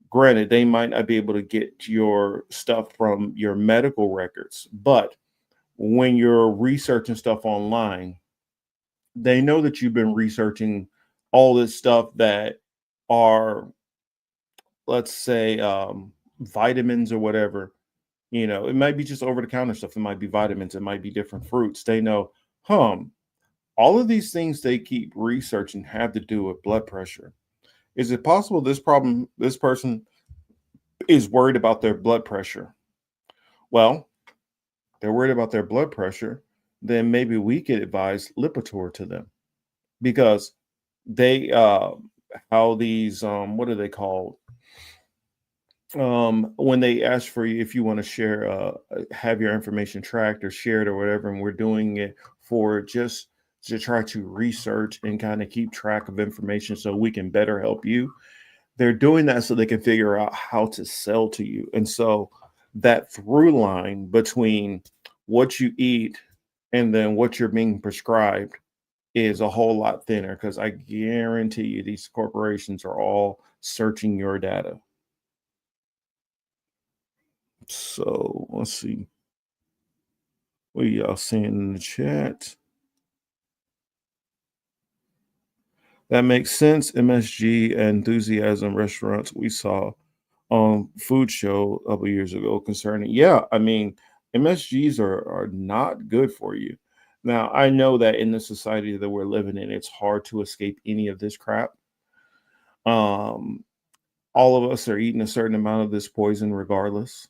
granted, they might not be able to get your stuff from your medical records, but when you're researching stuff online, they know that you've been researching all this stuff that are, let's say, vitamins or whatever, You know, it might be just over the counter stuff. It might be vitamins. It might be different fruits. They know, all of these things they keep researching have to do with blood pressure. Is it possible this person is worried about their blood pressure? Well, they're worried about their blood pressure. Then maybe we could advise Lipitor to them because they, how these, what are they called? When they ask for you if you want to share have your information tracked or shared or whatever, and we're doing it for just to try to research and kind of keep track of information so we can better help you. They're doing that so they can figure out how to sell to you. And so that through line between what you eat and then what you're being prescribed is a whole lot thinner, because I guarantee you these corporations are all searching your data. So let's see what y'all saying in the chat. That makes sense. MSG enthusiasm restaurants we saw on food show a couple years ago concerning. Yeah, I mean, MSGs are not good for you. Now, I know that in the society that we're living in, it's hard to escape any of this crap. All of us are eating a certain amount of this poison regardless.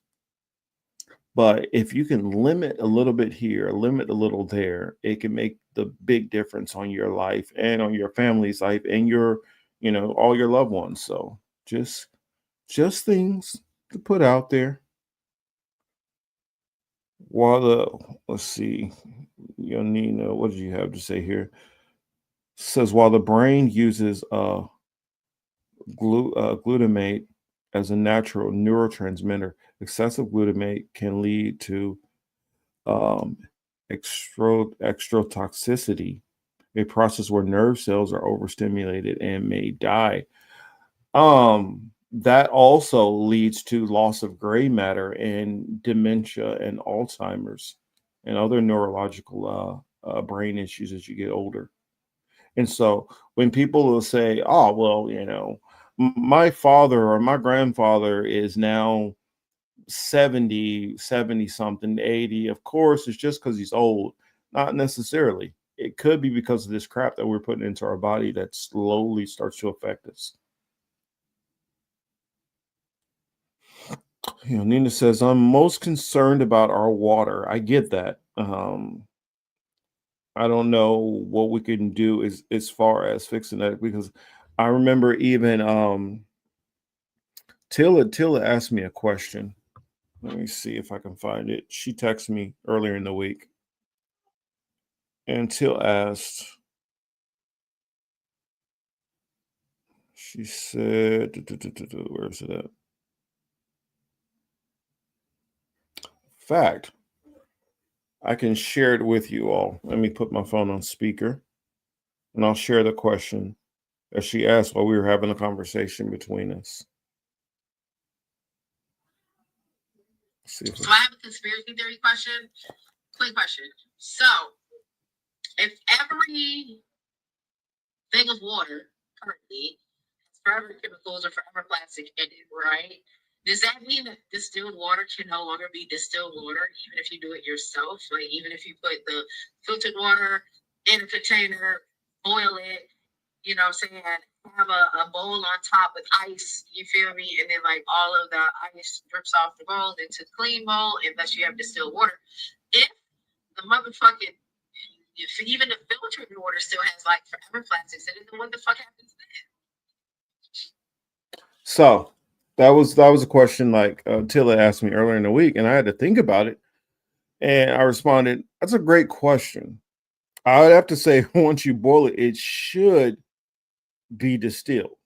But if you can limit a little bit here, limit a little there, it can make the big difference on your life and on your family's life and your, all your loved ones. So just things to put out there. Let's see, Nina, what did you have to say here? Says while the brain uses glutamate as a natural neurotransmitter, excessive glutamate can lead to extrotoxicity, a process where nerve cells are overstimulated and may die. That also leads to loss of gray matter and dementia and Alzheimer's and other neurological brain issues as you get older. And so when people will say, oh, well, my father or my grandfather is now 70 something, 80, of course, it's just because he's old. Not necessarily. It could be because of this crap that we're putting into our body that slowly starts to affect us. Nina says, I'm most concerned about our water. I get that. I don't know what we can do as far as fixing that, because I remember even Tilla asked me a question. Let me see if I can find it. She texted me earlier in the week. And Till asked, she said, where is it at? Fact, I can share it with you all. Let me put my phone on speaker and I'll share the question that she asked while we were having a conversation between us. So I have a conspiracy theory question. Quick question. So if every thing of water currently has forever chemicals or forever plastic in it, right? Does that mean that distilled water can no longer be distilled water, even if you do it yourself? Like, even if you put the filtered water in a container, boil it, saying, have a bowl on top with ice, you feel me? And then, like, all of the ice drips off the bowl into clean bowl, unless you have distilled water. If the motherfucking, if even the filtered water still has, like, forever plastics in it, then what the fuck happens then? So that was a question like Tilla asked me earlier in the week, and I had to think about it. And I responded, that's a great question. I would have to say, once you boil it, it should be distilled.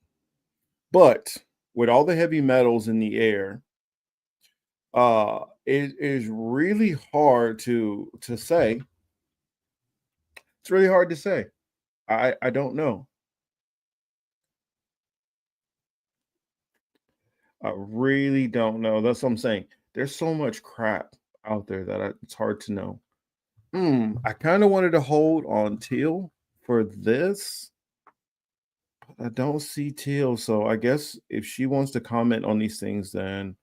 But with all the heavy metals in the air, it is really hard to say. It's really hard to say. I don't know. I really don't know. That's what I'm saying. There's so much crap out there that it's hard to know. I kind of wanted to hold on Teal for this, but I don't see Teal. So I guess if she wants to comment on these things, then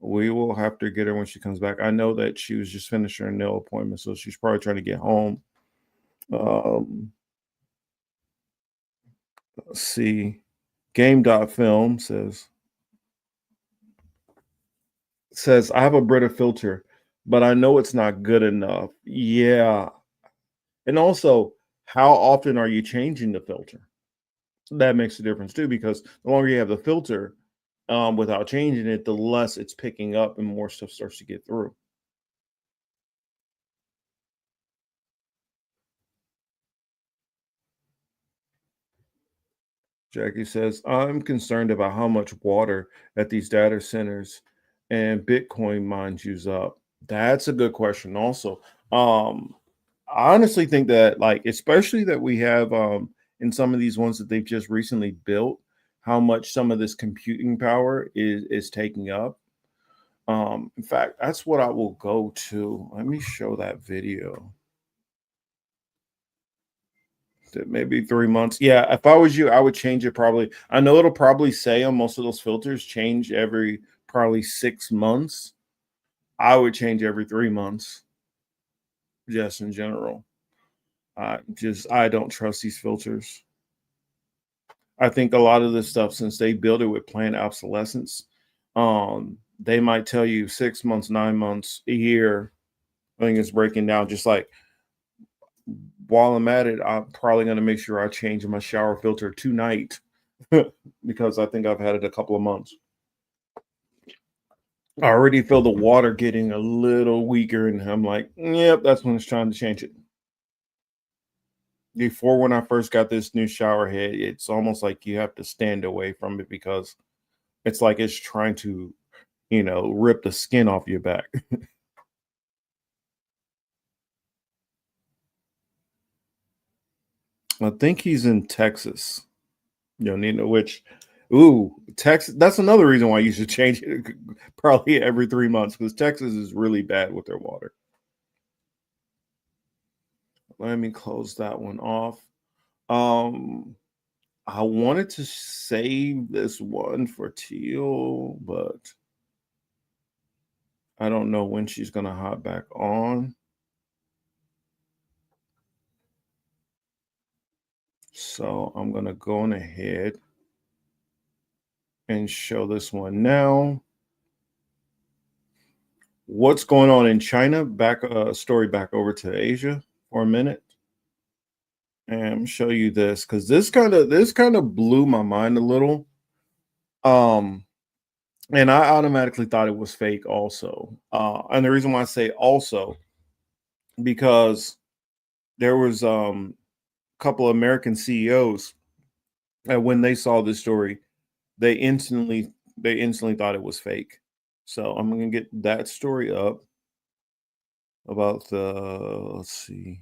We will have to get her when she comes back. I know that she was just finishing her nail appointment, so she's probably trying to get home. Let's see. Game.film says I have a Brita filter, but I know it's not good enough. Yeah. And also, how often are you changing the filter? That makes a difference too, because the longer you have the filter without changing it, the less it's picking up and more stuff starts to get through. Jackie says, I'm concerned about how much water that these data centers and Bitcoin mines use up. That's a good question also. I honestly think that, like, especially that we have in some of these ones that they've just recently built, how much some of this computing power is taking up. In fact, that's what I will go to. Let me show that video. Maybe 3 months. Yeah, if I was you, I would change it probably. I know it'll probably say on most of those filters change every probably 6 months. I would change every 3 months, just in general. I don't trust these filters. I think a lot of this stuff, since they build it with planned obsolescence, they might tell you 6 months, 9 months, a year. I think it's breaking down. Just like while I'm at it, I'm probably going to make sure I change my shower filter tonight because I think I've had it a couple of months. I already feel the water getting a little weaker, and I'm like, yep, that's when it's time to change it. Before, when I first got this new shower head, it's almost like you have to stand away from it because it's like it's trying to, rip the skin off your back. I think he's in Texas. Which, Texas, that's another reason why you should change it probably every 3 months, because Texas is really bad with their water. Let me close that one off. I wanted to save this one for Teal, but I don't know when she's going to hop back on. So I'm going to go on ahead and show this one now. What's going on in China? Story back over to Asia for a minute. And show you this, because this kind of blew my mind a little. And I automatically thought it was fake also. And the reason why I say also, because there was a couple of American CEOs, and when they saw this story, they instantly thought it was fake. So I'm gonna get that story up about let's see.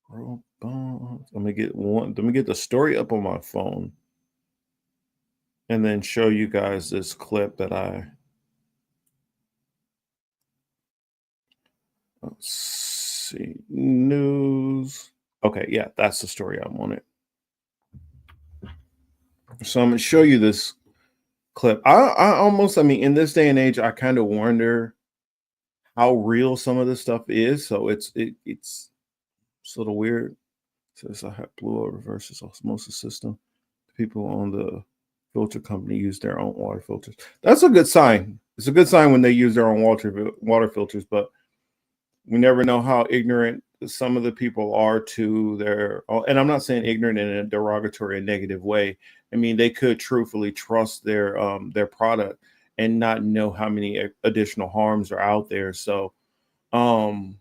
Let me get the story up on my phone and then show you guys this clip that let's see, news. Okay, yeah, that's the story I wanted. So I'm gonna show you this clip. I mean, in this day and age, I kind of wonder how real some of this stuff is. So it's sort of weird. So it's a blue reverse osmosis system. People on the filter company use their own water filters. That's a good sign. It's a good sign when they use their own water filters, but we never know how ignorant some of the people are to their, and I'm not saying ignorant in a derogatory and negative way. I mean, they could truthfully trust their product and not know how many additional harms are out there. So so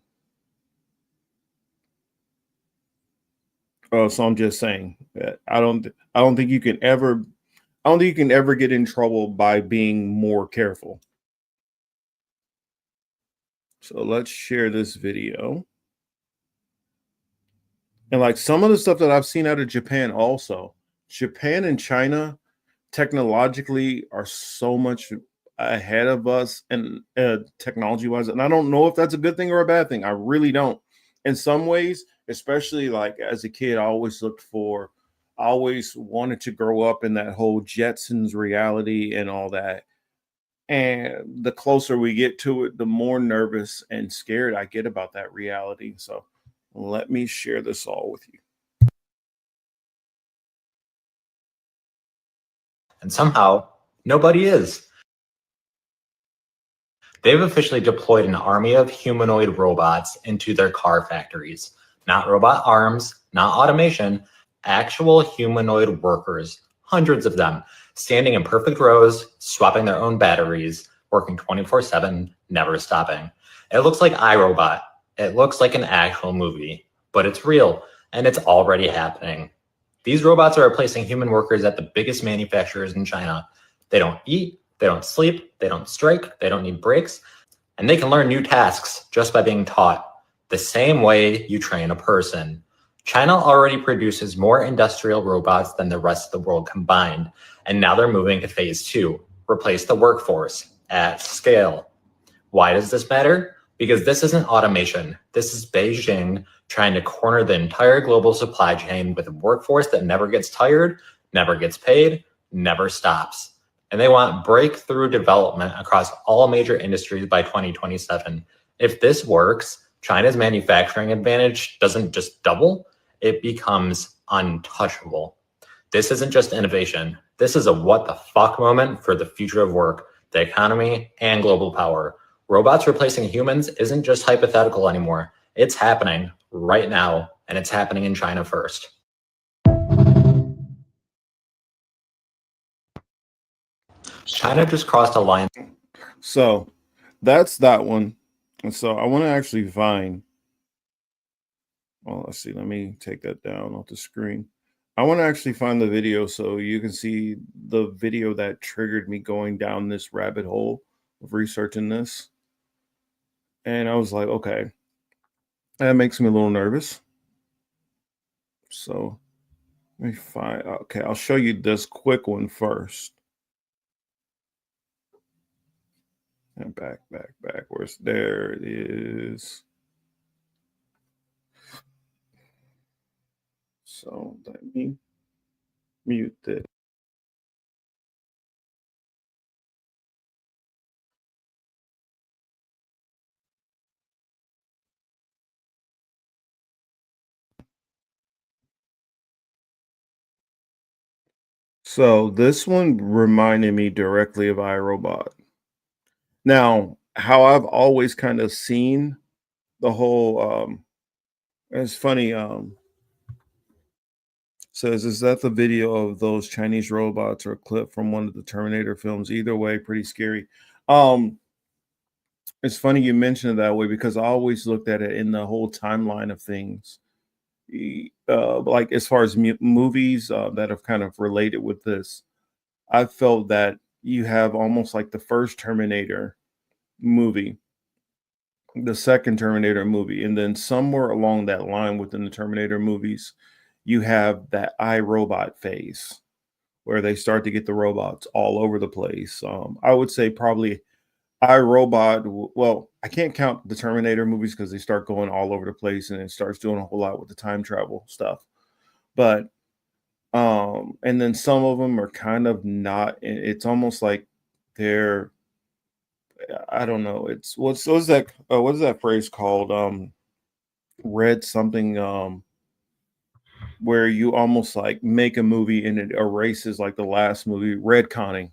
I'm just saying that I don't think you can ever get in trouble by being more careful. So let's share this video. And like some of the stuff that I've seen out of Japan also, Japan and China technologically are so much ahead of us and technology wise. And I don't know if that's a good thing or a bad thing. I really don't. In some ways, especially like as a kid, I always wanted to grow up in that whole Jetsons reality and all that. And the closer we get to it, the more nervous and scared I get about that reality. So let me share this all with you. And somehow, nobody is. They've officially deployed an army of humanoid robots into their car factories. Not robot arms, not automation, actual humanoid workers, hundreds of them, standing in perfect rows, swapping their own batteries, working 24/7, never stopping. It looks like iRobot. It looks like an actual movie, but it's real, and it's already happening. These robots are replacing human workers at the biggest manufacturers in China. They don't eat, they don't sleep, they don't strike, they don't need breaks, and they can learn new tasks just by being taught, the same way you train a person. China already produces more industrial robots than the rest of the world combined, and now they're moving to phase 2, replace the workforce at scale. Why does this matter? Because this isn't automation. This is Beijing trying to corner the entire global supply chain with a workforce that never gets tired, never gets paid, never stops. And they want breakthrough development across all major industries by 2027. If this works, China's manufacturing advantage doesn't just double, it becomes untouchable. This isn't just innovation. This is a what the fuck moment for the future of work, the economy, and global power. Robots replacing humans isn't just hypothetical anymore. It's happening right now, and it's happening in China first. China just crossed a line. So that's that one. And so I want to actually find, well, let's see, let me take that down off the screen. I want to actually find the video so you can see the video that triggered me going down this rabbit hole of researching this. And I was like, okay, that makes me a little nervous. So let me find, okay, I'll show you this quick one first. And back. Where's there it is. So let me mute this. So this one reminded me directly of iRobot. Now, how I've always kind of seen the whole it's funny, says, is that the video of those Chinese robots or a clip from one of the Terminator films? Either way, pretty scary. It's funny you mentioned it that way because I always looked at it in the whole timeline of things. Like as far as movies that have kind of related with this, I felt that you have almost like the first Terminator movie, the second Terminator movie, and then somewhere along that line within the Terminator movies, you have that iRobot phase where they start to get the robots all over the place. I would say probably iRobot. Well, I can't count the Terminator movies because they start going all over the place and it starts doing a whole lot with the time travel stuff. But and then some of them are kind of not. It's almost like they're, I don't know. It's what's that phrase called? Red something. Where you almost like make a movie and it erases like the last movie. Redconning.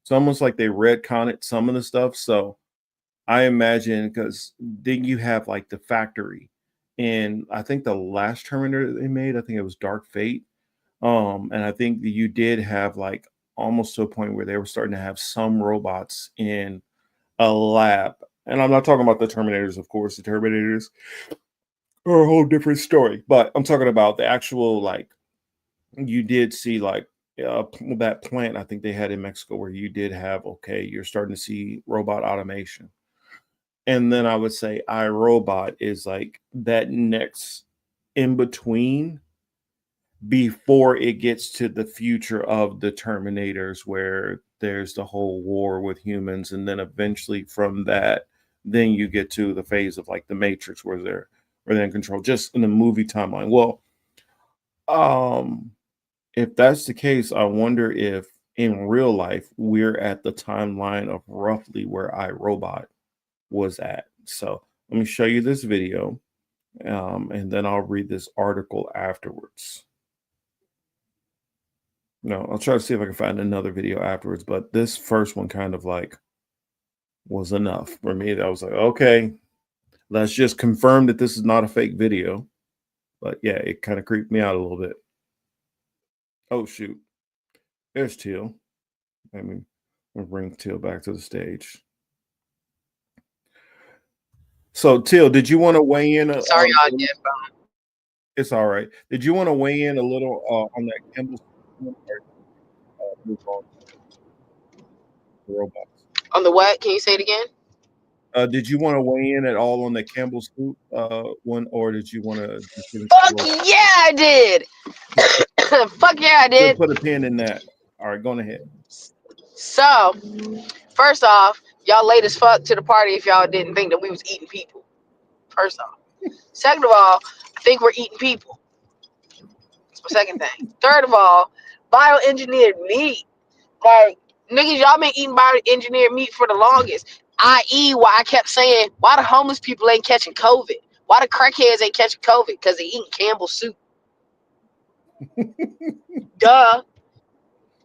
It's almost like they retconned some of the stuff. So I imagine because then you have like the factory, and I think the last Terminator they made, I think it was Dark Fate. And I think that you did have like almost to a point where they were starting to have some robots in a lab. And I'm not talking about the Terminators, of course. The Terminators are a whole different story. But I'm talking about the actual, like, you did see like that plant I think they had in Mexico where you did have, okay, you're starting to see robot automation. And then I would say iRobot is like that next in between before it gets to the future of the Terminators where there's the whole war with humans, and then eventually from that then you get to the phase of like the Matrix where they're in control, just in the movie timeline. Well, if that's the case, I wonder if in real life, we're at the timeline of roughly where iRobot was at. So let me show you this video, and then I'll read this article afterwards. No, I'll try to see if I can find another video afterwards, but this first one kind of like was enough for me. That I was like, okay, let's just confirm that this is not a fake video. But yeah, it kind of creeped me out a little bit. Oh, shoot. There's Teal. We'll bring Teal back to the stage. So, Teal, did you want to weigh in? Sorry, y'all. Yeah, it's all right. Did you want to weigh in a little on that Campbell's robots? On the what? Can you say it again? Did you want to weigh in at all on the Campbell Soup one, or did you want to? Fuck yeah, I did. Fuck yeah, I did. Put a pin in that. All right, going ahead. So, first off, y'all late as fuck to the party if y'all didn't think that we was eating people. First off. Second of all, I think we're eating people. That's my second thing. Third of all, bioengineered meat. Like, niggas, y'all been eating bioengineered meat for the longest. I.e., why I kept saying, why the homeless people ain't catching COVID? Why the crackheads ain't catching COVID? Because they eating Campbell's soup. Duh.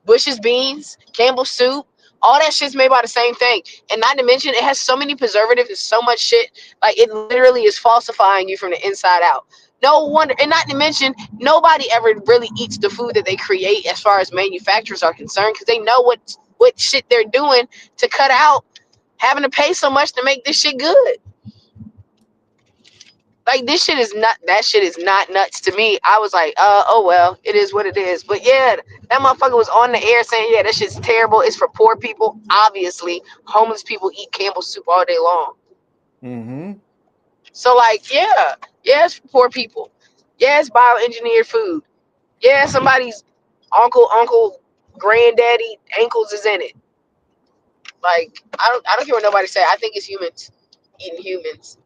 Bush's beans, Campbell's soup, all that shit's made by the same thing. And not to mention, it has so many preservatives and so much shit. Like, it literally is falsifying you from the inside out. No wonder. And not to mention, nobody ever really eats the food that they create as far as manufacturers are concerned, because they know what shit they're doing to cut out having to pay so much to make this shit good. Like, this shit is not, that shit is not nuts to me. I was like, oh well, it is what it is. But yeah, that motherfucker was on the air saying, yeah, that shit's terrible. It's for poor people. Obviously, homeless people eat Campbell's soup all day long. Mm-hmm. So like, yeah, it's for poor people. Yeah, it's bioengineered food. Yeah, somebody's uncle, granddaddy ankles is in it. Like, I don't care what nobody say. I think it's humans eating humans.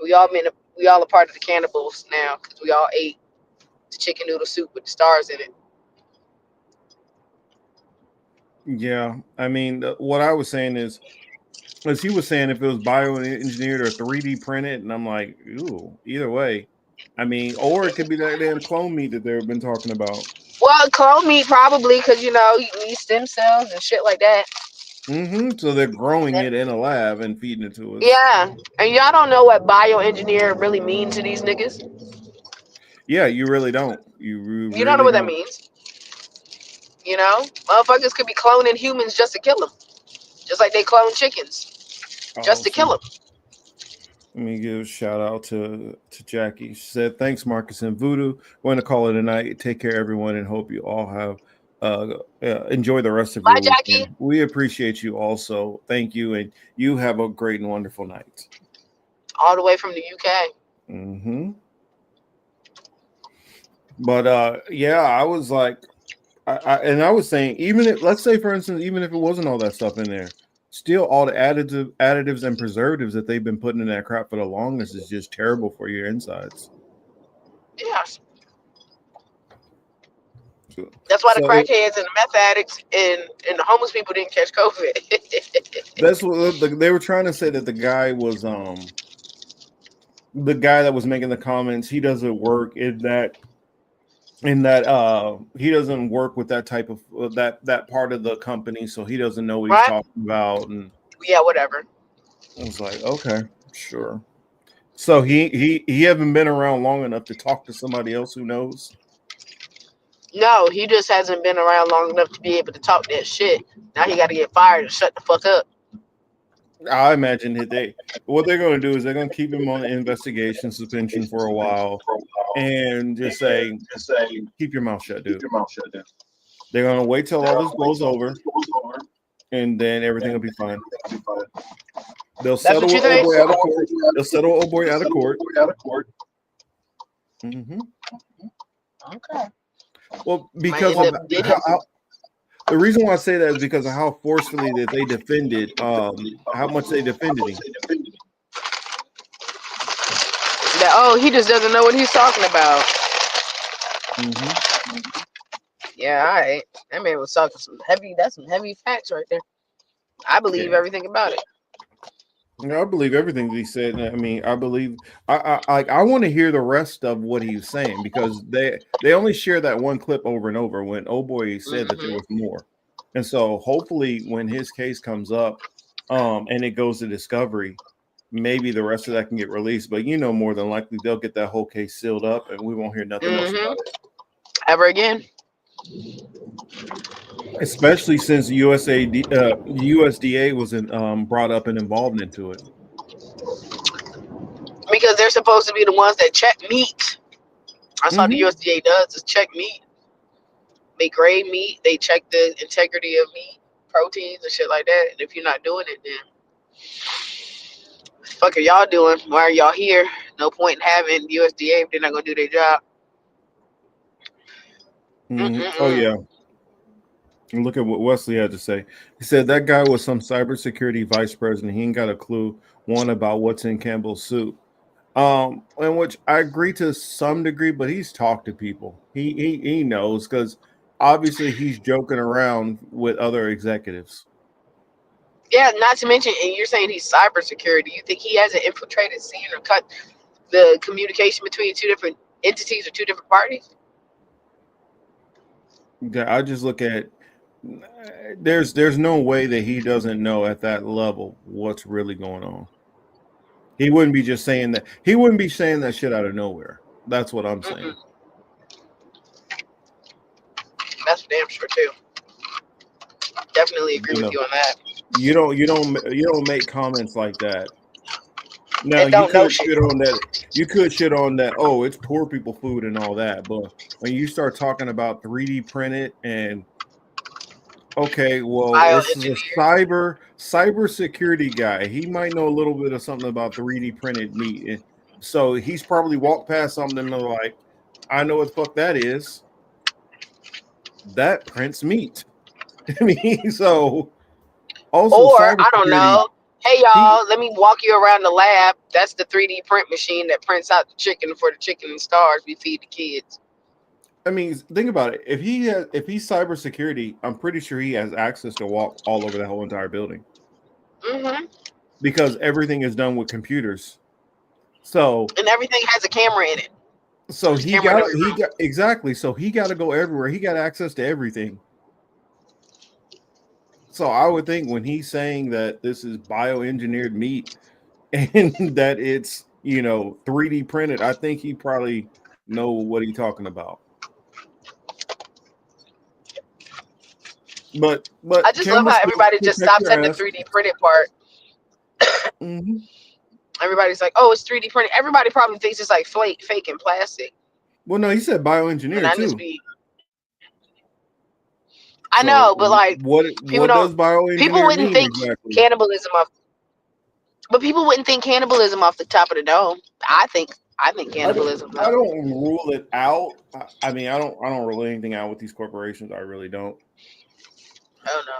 We all a part of the cannibals now because we all ate the chicken noodle soup with the stars in it. Yeah, I mean, what I was saying is, as he was saying, if it was bioengineered or 3D printed, and I'm like, ooh, either way. I mean, or it could be that damn clone meat that they've been talking about. Well, clone meat probably because, you know, you need stem cells and shit like that. Mm-hmm. So they're growing it in a lab and feeding it to us. Yeah, and y'all don't know what bioengineer really means to these niggas. Yeah, you really don't. You really don't know what that means. You know, motherfuckers could be cloning humans just to kill them, just like they clone chickens just to kill them. Let me give a shout out to Jackie. She said, "Thanks, Marcus and Voodoo. Going to call it a night. Take care, everyone, and hope you all have enjoy the rest of your weekend. Jackie. We appreciate you also. Thank you, and you have a great and wonderful night." All the way from the UK. Mm-hmm. But yeah, I was like, I was saying, even if, let's say, for instance, even if it wasn't all that stuff in there, still all the additives and preservatives that they've been putting in that crap for the longest is just terrible for your insides. Yes. That's why the crackheads and the meth addicts and the homeless people didn't catch COVID. That's what they were trying to say, that the guy was the guy that was making the comments. He doesn't work in that he doesn't work with that type of that part of the company, so he doesn't know what he's talking about. And yeah, whatever. I was like, okay, sure. So he hasn't been around long enough to talk to somebody else who knows. No, he just hasn't been around long enough to be able to talk that shit. Now he got to get fired and shut the fuck up. I imagine that what they're going to do is they're going to keep him on investigation suspension for a while, and just say, keep your mouth shut, dude. They're going to wait till all this blows over, and then everything will be fine. They'll settle old boy out of court. They'll settle old boy out of court. Mm-hmm. Okay. Well, because of the reason why I say that is because of how forcefully that they defended, how much they defended him. He just doesn't know what he's talking about. Mm-hmm. Yeah, all right. That man was talking some heavy. That's some heavy facts right there. I believe Yeah. everything about it. I believe everything that he said. I mean, I believe I want to hear the rest of what he was saying because they only share that one clip over and over when oh boy said that there was more. And so hopefully when his case comes up and it goes to discovery, maybe the rest of that can get released. But more than likely they'll get that whole case sealed up and we won't hear nothing else about it. Ever again. Especially since USDA wasn't brought up and involved into it. Because they're supposed to be the ones that check meat. That's all the USDA does is check meat. They grade meat. They check the integrity of meat, proteins, and shit like that. And if you're not doing it, then what the fuck are y'all doing? Why are y'all here? No point in having USDA if they're not gonna do their job. Oh yeah. And look at what Wesley had to say. He said that guy was some cybersecurity vice president. He ain't got a clue about what's in Campbell's soup. In which I agree to some degree, but he's talked to people. He knows because obviously he's joking around with other executives. Yeah, not to mention, and you're saying he's cybersecurity. You think he hasn't infiltrated, seen, or cut the communication between two different entities or two different parties? I just look at there's no way that he doesn't know at that level what's really going on. He wouldn't be just saying that. He wouldn't be saying that shit out of nowhere. That's what I'm saying. That's for damn sure too. Definitely agree with you on that. You don't make comments like that. Now And don't you know could shit. shit on that. You could shit on that. Oh, it's poor people food and all that. But when you start talking about 3D printed and okay, well, this is a cyber security guy. He might know a little bit of something about 3D printed meat. And so he's probably walked past something and they're like, I know what the fuck that is. That prints meat. I mean, so also Or I don't cybersecurity. know. Hey y'all, let me walk you around the lab. That's the 3D print machine that prints out the chicken for the chicken and stars we feed the kids. I mean, think about it. If he's cybersecurity, I'm pretty sure he has access to walk all over the whole entire building. Because everything is done with computers. So and everything has a camera in it. So he got exactly. So he got to go everywhere. He got access to everything. So I would think when he's saying that this is bioengineered meat and that it's 3D printed, I think he probably know what he's talking about. But I just love how everybody just stops at the 3D printed part. Everybody's like, "Oh, it's 3D printed." Everybody probably thinks it's like fake and plastic. Well, no, he said bioengineered too. I know, but like what does bioengineered people wouldn't mean think exactly? cannibalism off, but people wouldn't think cannibalism off the top of the dome. I think cannibalism. I don't rule it out. I mean, I don't rule anything out with these corporations. I really don't. Oh no.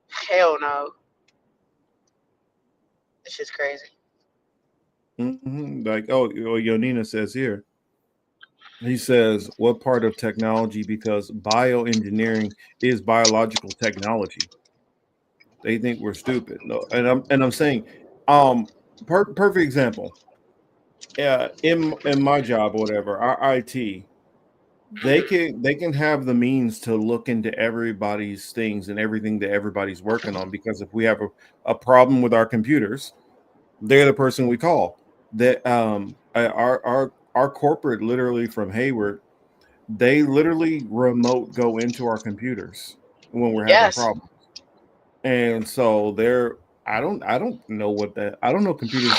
Hell no. This shit's crazy. Like, Yonina says here. He says, what part of technology? Because bioengineering is biological technology. They think we're stupid. No, and I'm saying, perfect example. In my job, whatever, our IT, they can have the means to look into everybody's things and everything that everybody's working on. Because if we have a problem with our computers, they're the person we call. That our corporate, literally from Hayward, they literally remote go into our computers when we're having problems. And so I don't know computers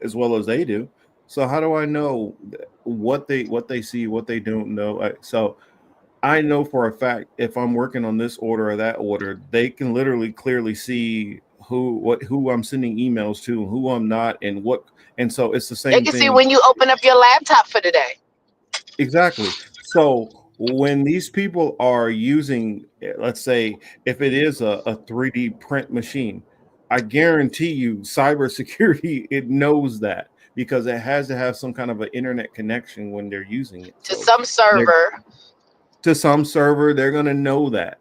as well as they do. So how do I know what they see, what they don't know? So I know for a fact if I'm working on this order or that order, they can literally clearly see who I'm sending emails to, who I'm not, and what. And so it's the same thing. They can see when you open up your laptop for the day. Exactly. So when these people are using, let's say, if it is a 3D print machine, I guarantee you cybersecurity, it knows that because it has to have some kind of an internet connection when they're using it. To some server. To some server, they're gonna know that.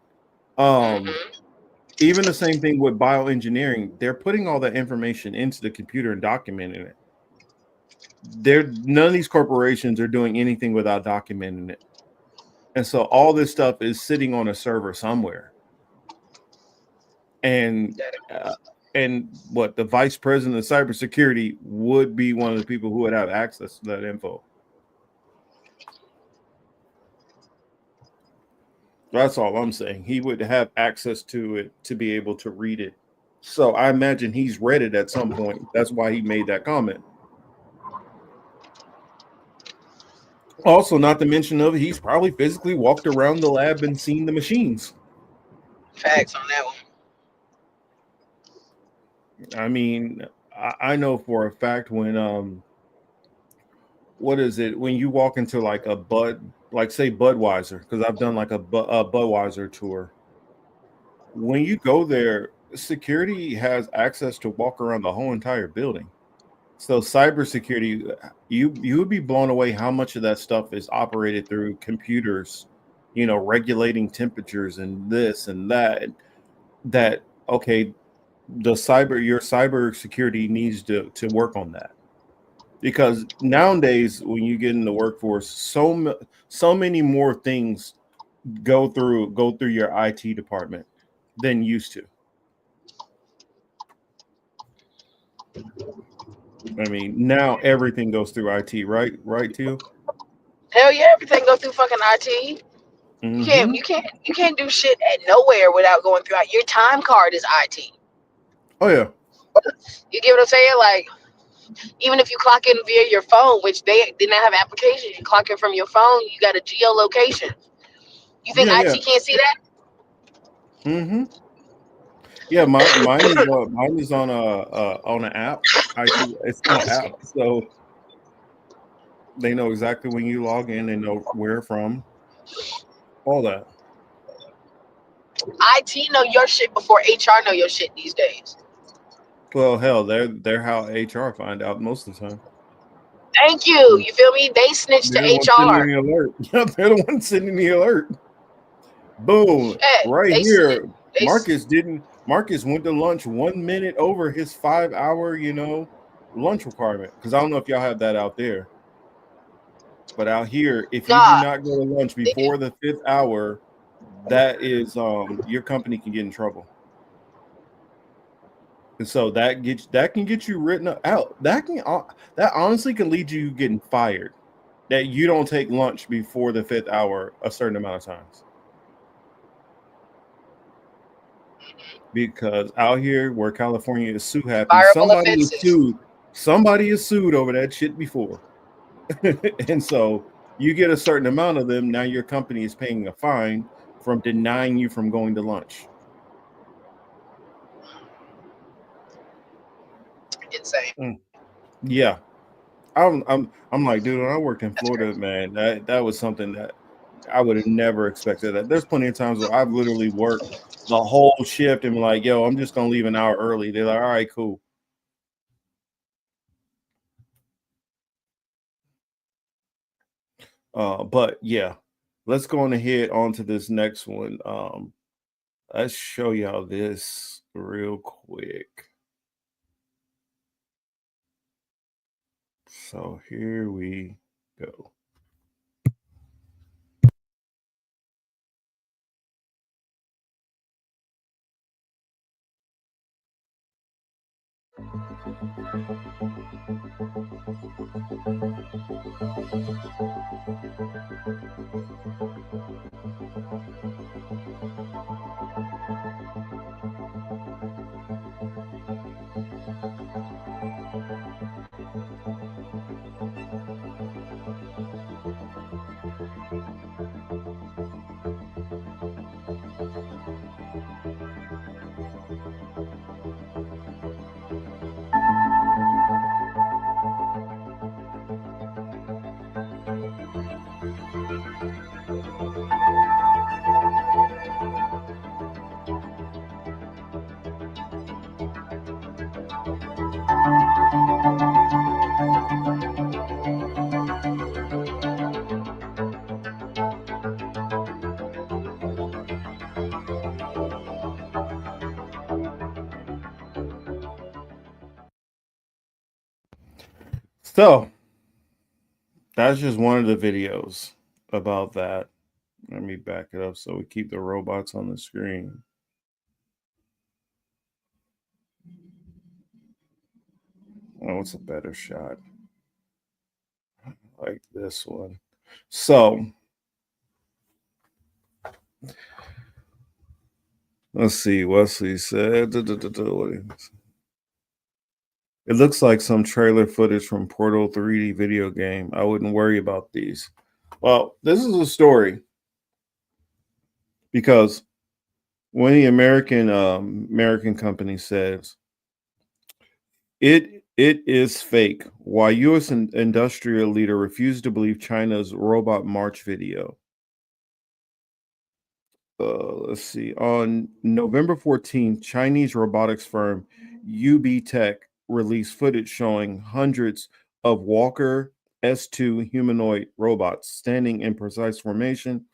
Even the same thing with bioengineering, they're putting all that information into the computer and documenting it. None of these corporations are doing anything without documenting it. And so all this stuff is sitting on a server somewhere. And what the vice president of cybersecurity would be one of the people who would have access to that info. That's all I'm saying. He would have access to it to be able to read it. So I imagine he's read it at some point. That's why he made that comment. Also, not to mention of he's probably physically walked around the lab and seen the machines. Facts on that one. I mean, I know for a fact when what is it when you walk into like a say Budweiser, because I've done like a Budweiser tour. When you go there, security has access to walk around the whole entire building. So cybersecurity, you would be blown away how much of that stuff is operated through computers, regulating temperatures and this and that. That okay, your cyber security needs to work on that. Because nowadays, when you get in the workforce, so many more things go through your IT department than used to. I mean, now everything goes through IT, right? Right, Teal? Hell yeah, everything go through fucking IT. Mm-hmm. You can't do shit at nowhere without going through your time card is IT. Oh yeah. You get what I'm saying? Like, even if you clock in via your phone, which they did not have applications, you clock in from your phone, you got a geolocation. You think IT can't see that? Mm-hmm. Yeah, mine is on an app. It's on an app, so they know exactly when you log in. They know where from. All that. IT know your shit before HR know your shit these days. Well, hell, they're how HR find out most of the time. Thank you. You feel me? They snitch to HR. Yep, they're the ones sending the alert. Boom! Right here, Marcus went to lunch 1 minute over his 5 hour, lunch requirement. Because I don't know if y'all have that out there, but out here, if you do not go to lunch before the 5th hour, that is your company can get in trouble. And so that can get you written out. That honestly can lead you getting fired. That you don't take lunch before the 5th hour a certain amount of times. Because out here where California is sue happy, somebody is sued over that shit before. And so you get a certain amount of them. Now your company is paying a fine from denying you from going to lunch. Insane. Yeah. I'm like, dude, when I worked in Florida, man, that was something that I would have never expected. That there's plenty of times where I've literally worked the whole shift and been like, yo, I'm just gonna leave an hour early. They're like, all right, cool. But yeah, let's go on ahead onto this next one. Let's show y'all this real quick. So here we go. So that's just one of the videos about that. Let me back it up so we keep the robots on the screen. Oh, what's a better shot? Like this one. So let's see. Wesley said, it looks like some trailer footage from Portal 3D video game. I wouldn't worry about these. Well, this is a story because when the American company says it is fake, why U.S. industrial leader refused to believe China's robot march video. Let's see. On November 14th, Chinese robotics firm UB Tech released footage showing hundreds of Walker S2 humanoid robots standing in precise formation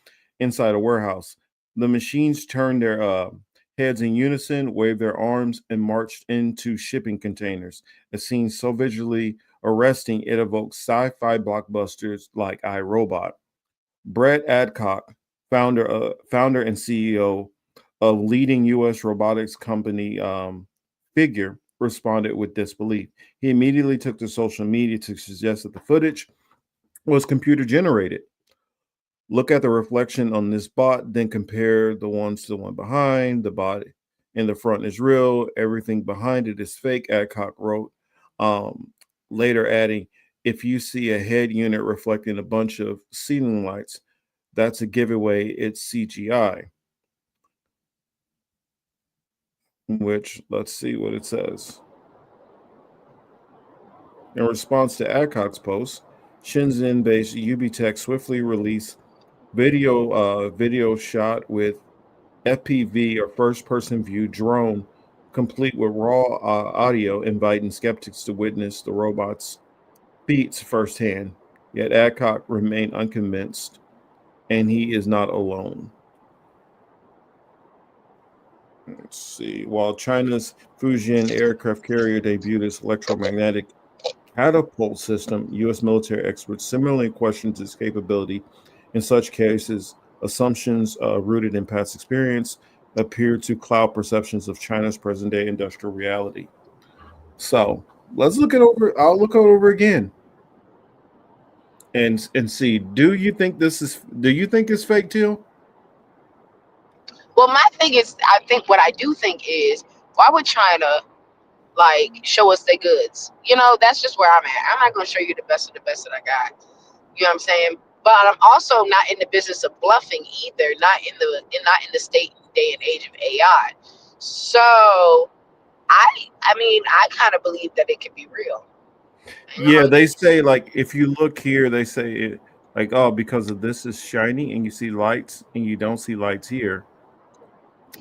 inside a warehouse. The machines turned their heads in unison, waved their arms, and marched into shipping containers. A scene so visually arresting it evokes sci-fi blockbusters like iRobot. Brett Adcock, founder and CEO of leading U.S. robotics company Figure, responded with disbelief. He immediately took to social media to suggest that the footage was computer generated. Look at the reflection on this bot, then compare the ones to the one behind. The bot in the front is real. Everything behind it is fake, Adcock wrote. Later adding, if you see a head unit reflecting a bunch of ceiling lights, that's a giveaway. It's CGI. Which, let's see what it says. In response to Adcock's post, Shenzhen-based UB Tech swiftly released video shot with FPV or first-person view drone, complete with raw audio, inviting skeptics to witness the robot's feats firsthand. Yet Adcock remained unconvinced, and he is not alone. Let's see. While China's Fujian aircraft carrier debuted its electromagnetic catapult system, U.S. military experts similarly questioned its capability. In such cases, assumptions rooted in past experience appear to cloud perceptions of China's present-day industrial reality. So let's look it over. I'll look it over again and see. Do you think it's fake too? Well, my thing is, I think what I do think is, why would China like show us their goods? You know, that's just where I'm at. I'm not gonna show you the best of the best that I got. You know what I'm saying? But I'm also not in the business of bluffing either. Not in the state day and age of AI. So I mean, I kind of believe that it could be real. Yeah, they say like if you look here, they say it like, oh, because of this is shiny and you see lights and you don't see lights here.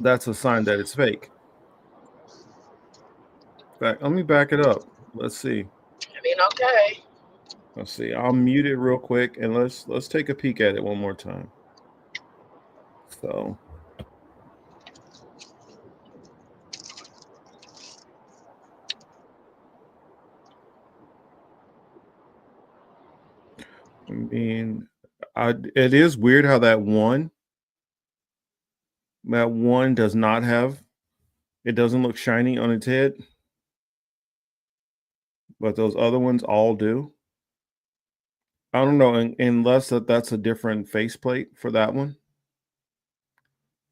That's a sign that it's fake. Let me back it up. Let's see. I mean, okay. Let's see. I'll mute it real quick and let's take a peek at it one more time. So I mean, it is weird how that one does not have, it doesn't look shiny on its head, but those other ones all do. I don't know, unless that's a different faceplate for that one,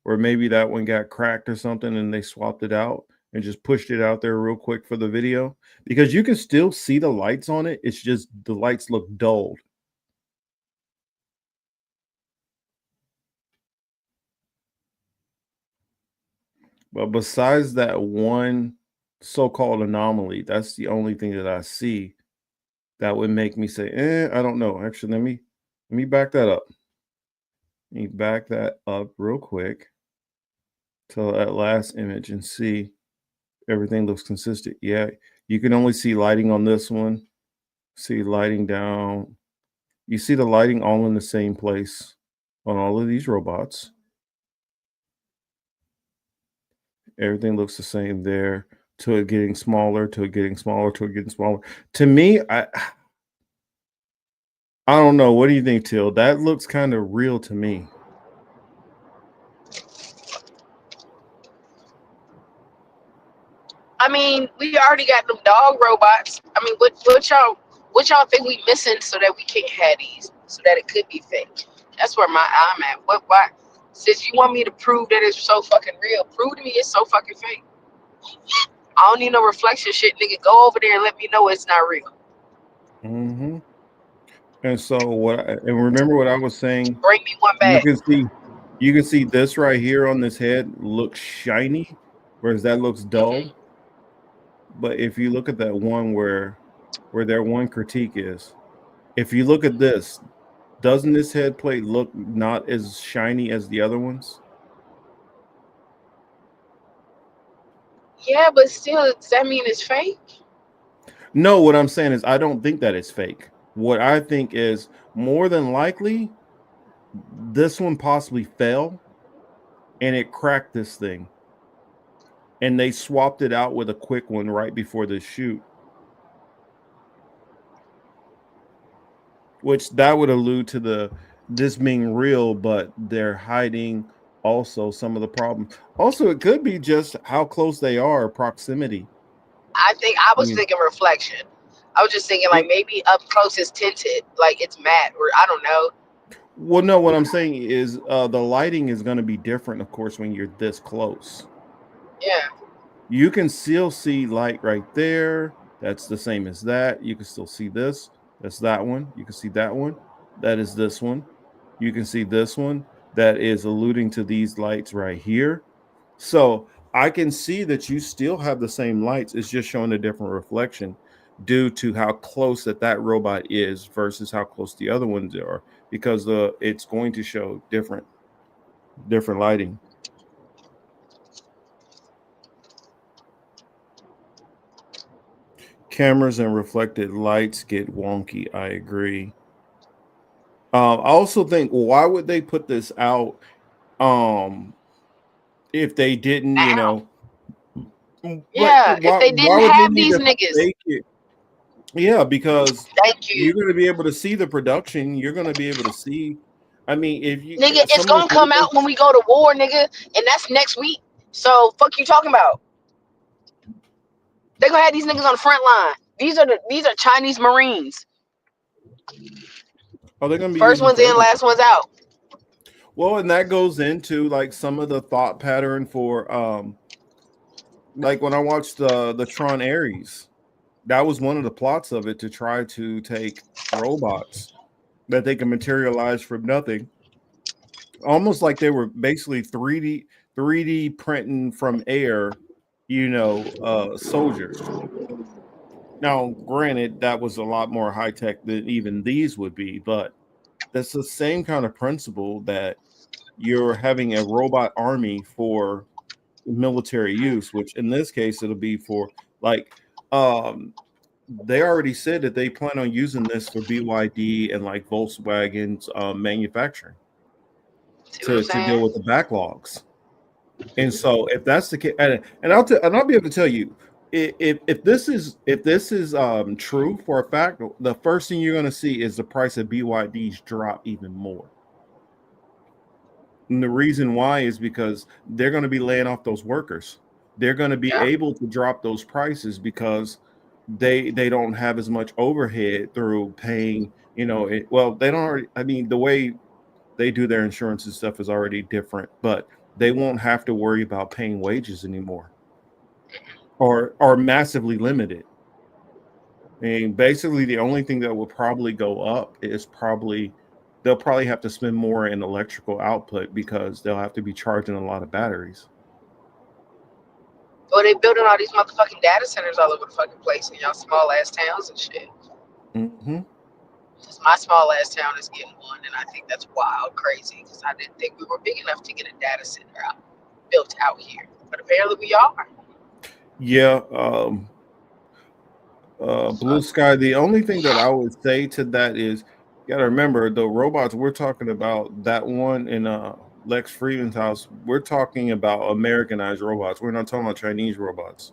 or maybe that one got cracked or something and they swapped it out and just pushed it out there real quick for the video, because you can still see the lights on it. It's just the lights look dulled. But besides that one so-called anomaly, that's the only thing that I see that would make me say, I don't know. Actually, let me back that up. Let me back that up real quick to that last image and see everything looks consistent. Yeah, you can only see lighting on this one. See lighting down. You see the lighting all in the same place on all of these robots. Everything looks the same there, to it getting smaller, to it getting smaller, to it getting smaller. To me, I don't know. What do you think, Till? That looks kind of real to me. I mean, we already got them dog robots. I mean, what y'all think we missing so that we can't have these, so that it could be fake? That's where I'm at. Why? Since you want me to prove that it's so fucking real, prove to me it's so fucking fake. I don't need no reflection shit, nigga. Go over there and let me know it's not real. Mm-hmm. And so and remember what I was saying. Bring me one You back. can see this right here on this head looks shiny, whereas that looks dull. But if you look at that one where their one critique is, if you look at this, doesn't this head plate look not as shiny as the other ones? Yeah, but still, does that mean it's fake? No, what I'm saying is I don't think that it's fake. What I think is more than likely this one possibly fell and it cracked this thing. And they swapped it out with a quick one right before the shoot. Which that would allude to this being real, but they're hiding also some of the problem. Also, it could be just how close they are, proximity. I was thinking reflection. I was just thinking like maybe up close is tinted, like it's matte, or I don't know. Well, no, what I'm saying is the lighting is going to be different, of course, when you're this close. Yeah. You can still see light right there. That's the same as that. You can still see this. That's that one. You can see that one. That is this one. You can see this one. That is alluding to these lights right here. So I can see that you still have the same lights. It's just showing a different reflection due to how close that robot is versus how close the other ones are, because it's going to show different lighting. Cameras and reflected lights get wonky. I agree. I also think, why would they put this out if they didn't, Yeah, if they didn't why would they have need these to niggas. fake it? Yeah, because Thank you. you're going to be able to see the production. You're going to be able to see. I mean, if you Nigga, it's some of gonna come out when we go to war, nigga, and that's next week. So fuck you talking about? They gonna have these niggas on the front line. These are Chinese Marines. they're going to be First using one's for in, last one's out. Well, and that goes into like some of the thought pattern for like when I watched the Tron Ares, that was one of the plots of it, to try to take robots that they can materialize from nothing, almost like they were basically 3D printing from air, soldiers. Now, granted, that was a lot more high tech than even these would be, but that's the same kind of principle, that you're having a robot army for military use, which in this case it'll be for like they already said that they plan on using this for BYD and like Volkswagen's manufacturing to deal with the backlogs. And so if that's the case, and I'll be able to tell you, if this is true for a fact, the first thing you're going to see is the price of BYDs drop even more. And the reason why is because they're going to be laying off those workers. They're going to be able to drop those prices because they don't have as much overhead through paying, they don't already, I mean, the way they do their insurance and stuff is already different, but they won't have to worry about paying wages anymore or massively limited. I mean, basically the only thing that will probably go up is they'll probably have to spend more in electrical output because they'll have to be charging a lot of batteries. Well, they building all these motherfucking data centers all over the fucking place in y'all small ass towns and shit. Mm-hmm. Because my small ass town is getting one, and I think that's wild, crazy. Because I didn't think we were big enough to get a data center built out here, but apparently we are. Yeah. Blue Sky. The only thing that I would say to that is, you gotta remember the robots we're talking about. That one in Lex Friedman's house, we're talking about Americanized robots. We're not talking about Chinese robots.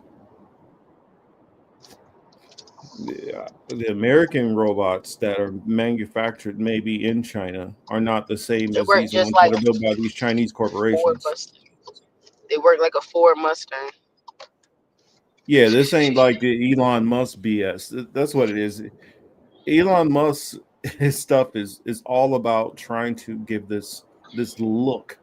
the American robots that are manufactured maybe in China are not the same They as work these just ones that like are built by these Chinese Ford corporations. Mustang. They work like a Ford Mustang. Yeah, this ain't like the Elon Musk BS. That's what it is. Elon Musk, his stuff is all about trying to give this look.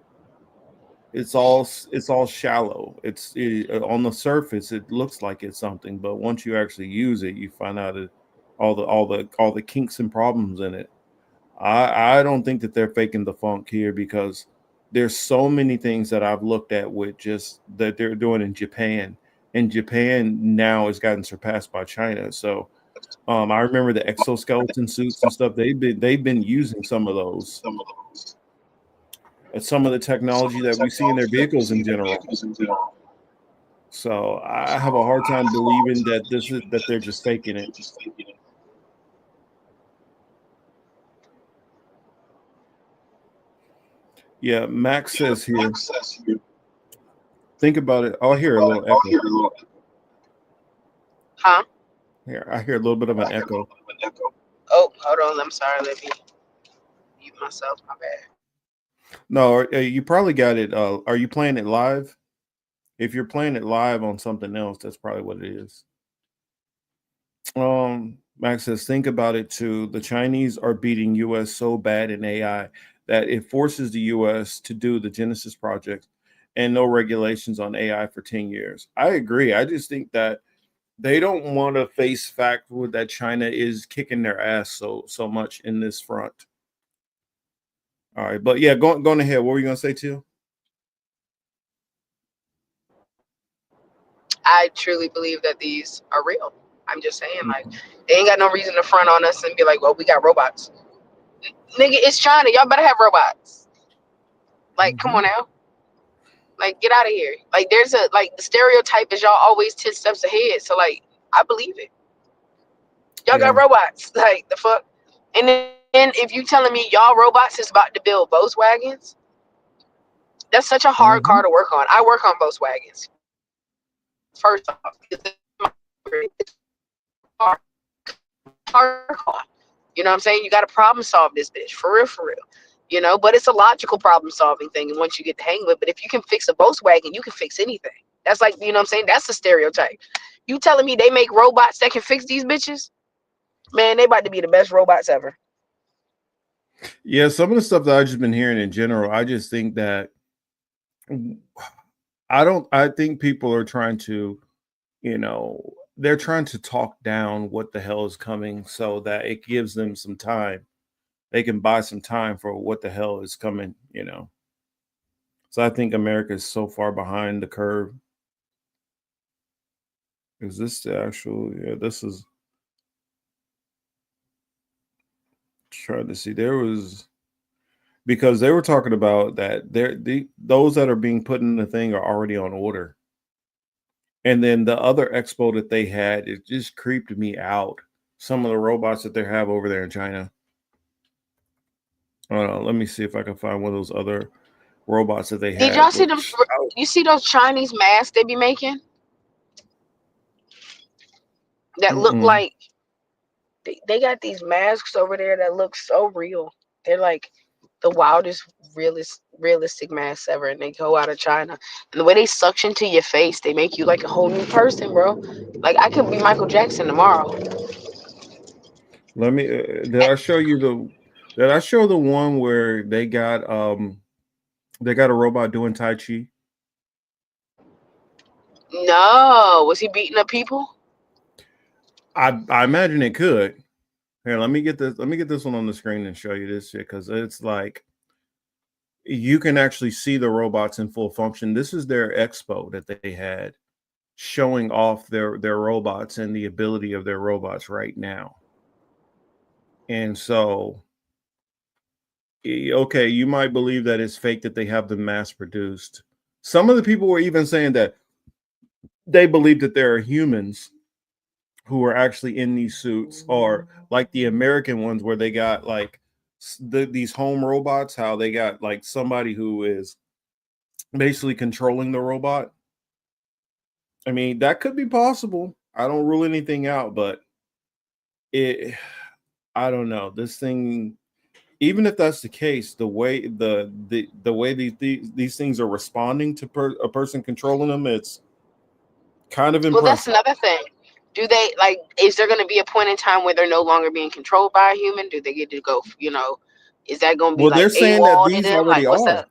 It's all shallow. On the surface it looks like it's something, but once you actually use it, you find out all the kinks and problems in it. I don't think that they're faking the funk here because there's so many things that I've looked at with just that they're doing in Japan. And Japan now has gotten surpassed by China. So I remember the exoskeleton suits and stuff. They've been using some of those. And some of the technology that we see in their vehicles in general. So I have a hard time believing that they're just faking it. Yeah, Max says here. Think about it. I'll hear a little echo. Huh? Here, I hear a little bit of an echo. Oh, hold on. I'm sorry. Let me mute myself. My bad. No, you probably got it. Are you playing it live? If you're playing it live on something else, that's probably what it is. Max says, think about it too. The Chinese are beating US so bad in AI that it forces the US to do the Genesis project and no regulations on AI for 10 years. I agree. I just think that they don't want to face fact that China is kicking their ass so much in this front. All right, but yeah, going ahead. What were you gonna say, too? I truly believe that these are real. I'm just saying, like, they ain't got no reason to front on us and be like, well, we got robots. Nigga, it's China. Y'all better have robots. Like, come on now. Like, get out of here. Like, there's the stereotype is y'all always 10 steps ahead. So, like, I believe it. Y'all got robots. Like, the fuck? And then if you telling me y'all robots is about to build Volkswagens, that's such a hard car to work on. I work on Volkswagens. First off, it's hard car. You know what I'm saying? You got to problem solve this bitch. For real, for real. You know, but it's a logical problem solving thing. And once you get the hang of it, but if you can fix a Volkswagen, you can fix anything. That's like, you know what I'm saying? That's the stereotype. You telling me they make robots that can fix these bitches? Man, they about to be the best robots ever. Yeah, some of the stuff that I've just been hearing in general, I just think that I think people are trying to, they're trying to talk down what the hell is coming so that it gives them some time. They can buy some time for what the hell is coming, So I think America is so far behind the curve. Is this the actual? Yeah, this is. Trying to see. There was because they were talking about that those that are being put in the thing are already on order. And then the other expo that they had, it just creeped me out. Some of the robots that they have over there in China. Let me see if I can find one of those other robots that they had. Did y'all see them? You see those Chinese masks they be making? That look like they got these masks over there that look so real. They're like the wildest, realistic masks ever, and they go out of China. And the way they suction to your face, they make you like a whole new person, bro. Like I could be Michael Jackson tomorrow. Let me. Did I show you the? Did I show the one where they got a robot doing Tai Chi? No, was he beating up people? I imagine it could. Here, let me get this. Let me get this one on the screen and show you this shit because it's like you can actually see the robots in full function. This is their expo that they had showing off their robots and the ability of their robots right now. And so, okay, you might believe that it's fake that they have them mass produced. Some of the people were even saying that they believe that there are humans who are actually in these suits, or like the American ones where they got like these home robots, how they got like somebody who is basically controlling the robot. I mean, that could be possible. I don't rule anything out, but I don't know. This thing, even if that's the case, the way the way these things are responding to a person controlling them, it's kind of Well, that's impressive. another thing. Do they like? Is there going to be a point in time where they're no longer being controlled by a human? Do they get to go? Is that going to be Well, like they're saying that AWOL to these them? already Like, what's are. up?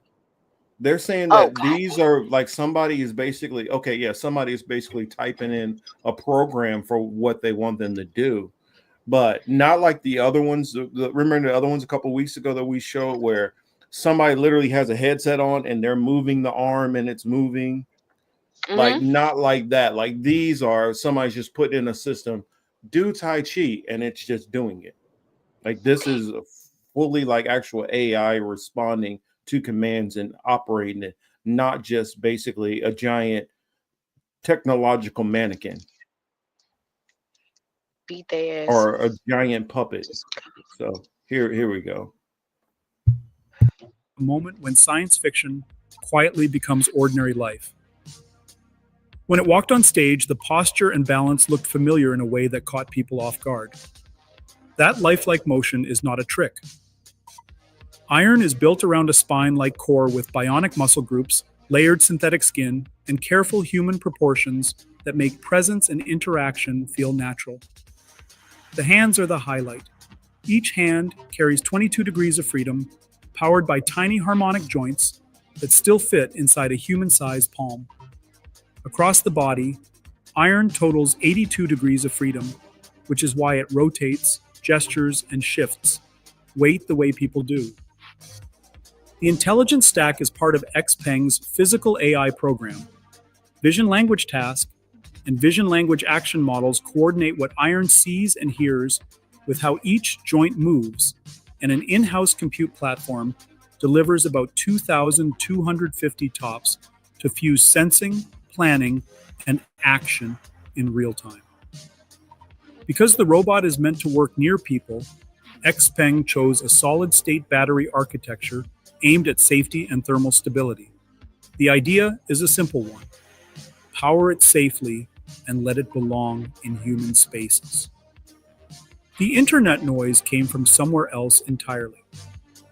They're saying Oh, that these are like somebody is basically somebody is basically typing in a program for what they want them to do, but not like the other ones. Remember the other ones a couple of weeks ago that we showed where somebody literally has a headset on and they're moving the arm and it's moving. Like not like that. Like these are somebody's just put in a system, do Tai Chi, and it's just doing it. Like this is fully like actual AI responding to commands and operating it, not just basically a giant technological mannequin beat their ass. or a giant puppet. So here we go. A moment when science fiction quietly becomes ordinary life. When it walked on stage, the posture and balance looked familiar in a way that caught people off guard. That lifelike motion is not a trick. Iron is built around a spine-like core with bionic muscle groups, layered synthetic skin, and careful human proportions that make presence and interaction feel natural. The hands are the highlight. Each hand carries 22 degrees of freedom, powered by tiny harmonic joints that still fit inside a human-sized palm. Across the body, Iron totals 82 degrees of freedom, which is why it rotates, gestures, and shifts, weight the way people do. The intelligence stack is part of XPeng's physical AI program. Vision language task and vision language action models coordinate what Iron sees and hears with how each joint moves, and an in-house compute platform delivers about 2,250 TOPS to fuse sensing, planning, and action in real time. Because the robot is meant to work near people, XPeng chose a solid-state battery architecture aimed at safety and thermal stability. The idea is a simple one: power it safely and let it belong in human spaces. The internet noise came from somewhere else entirely.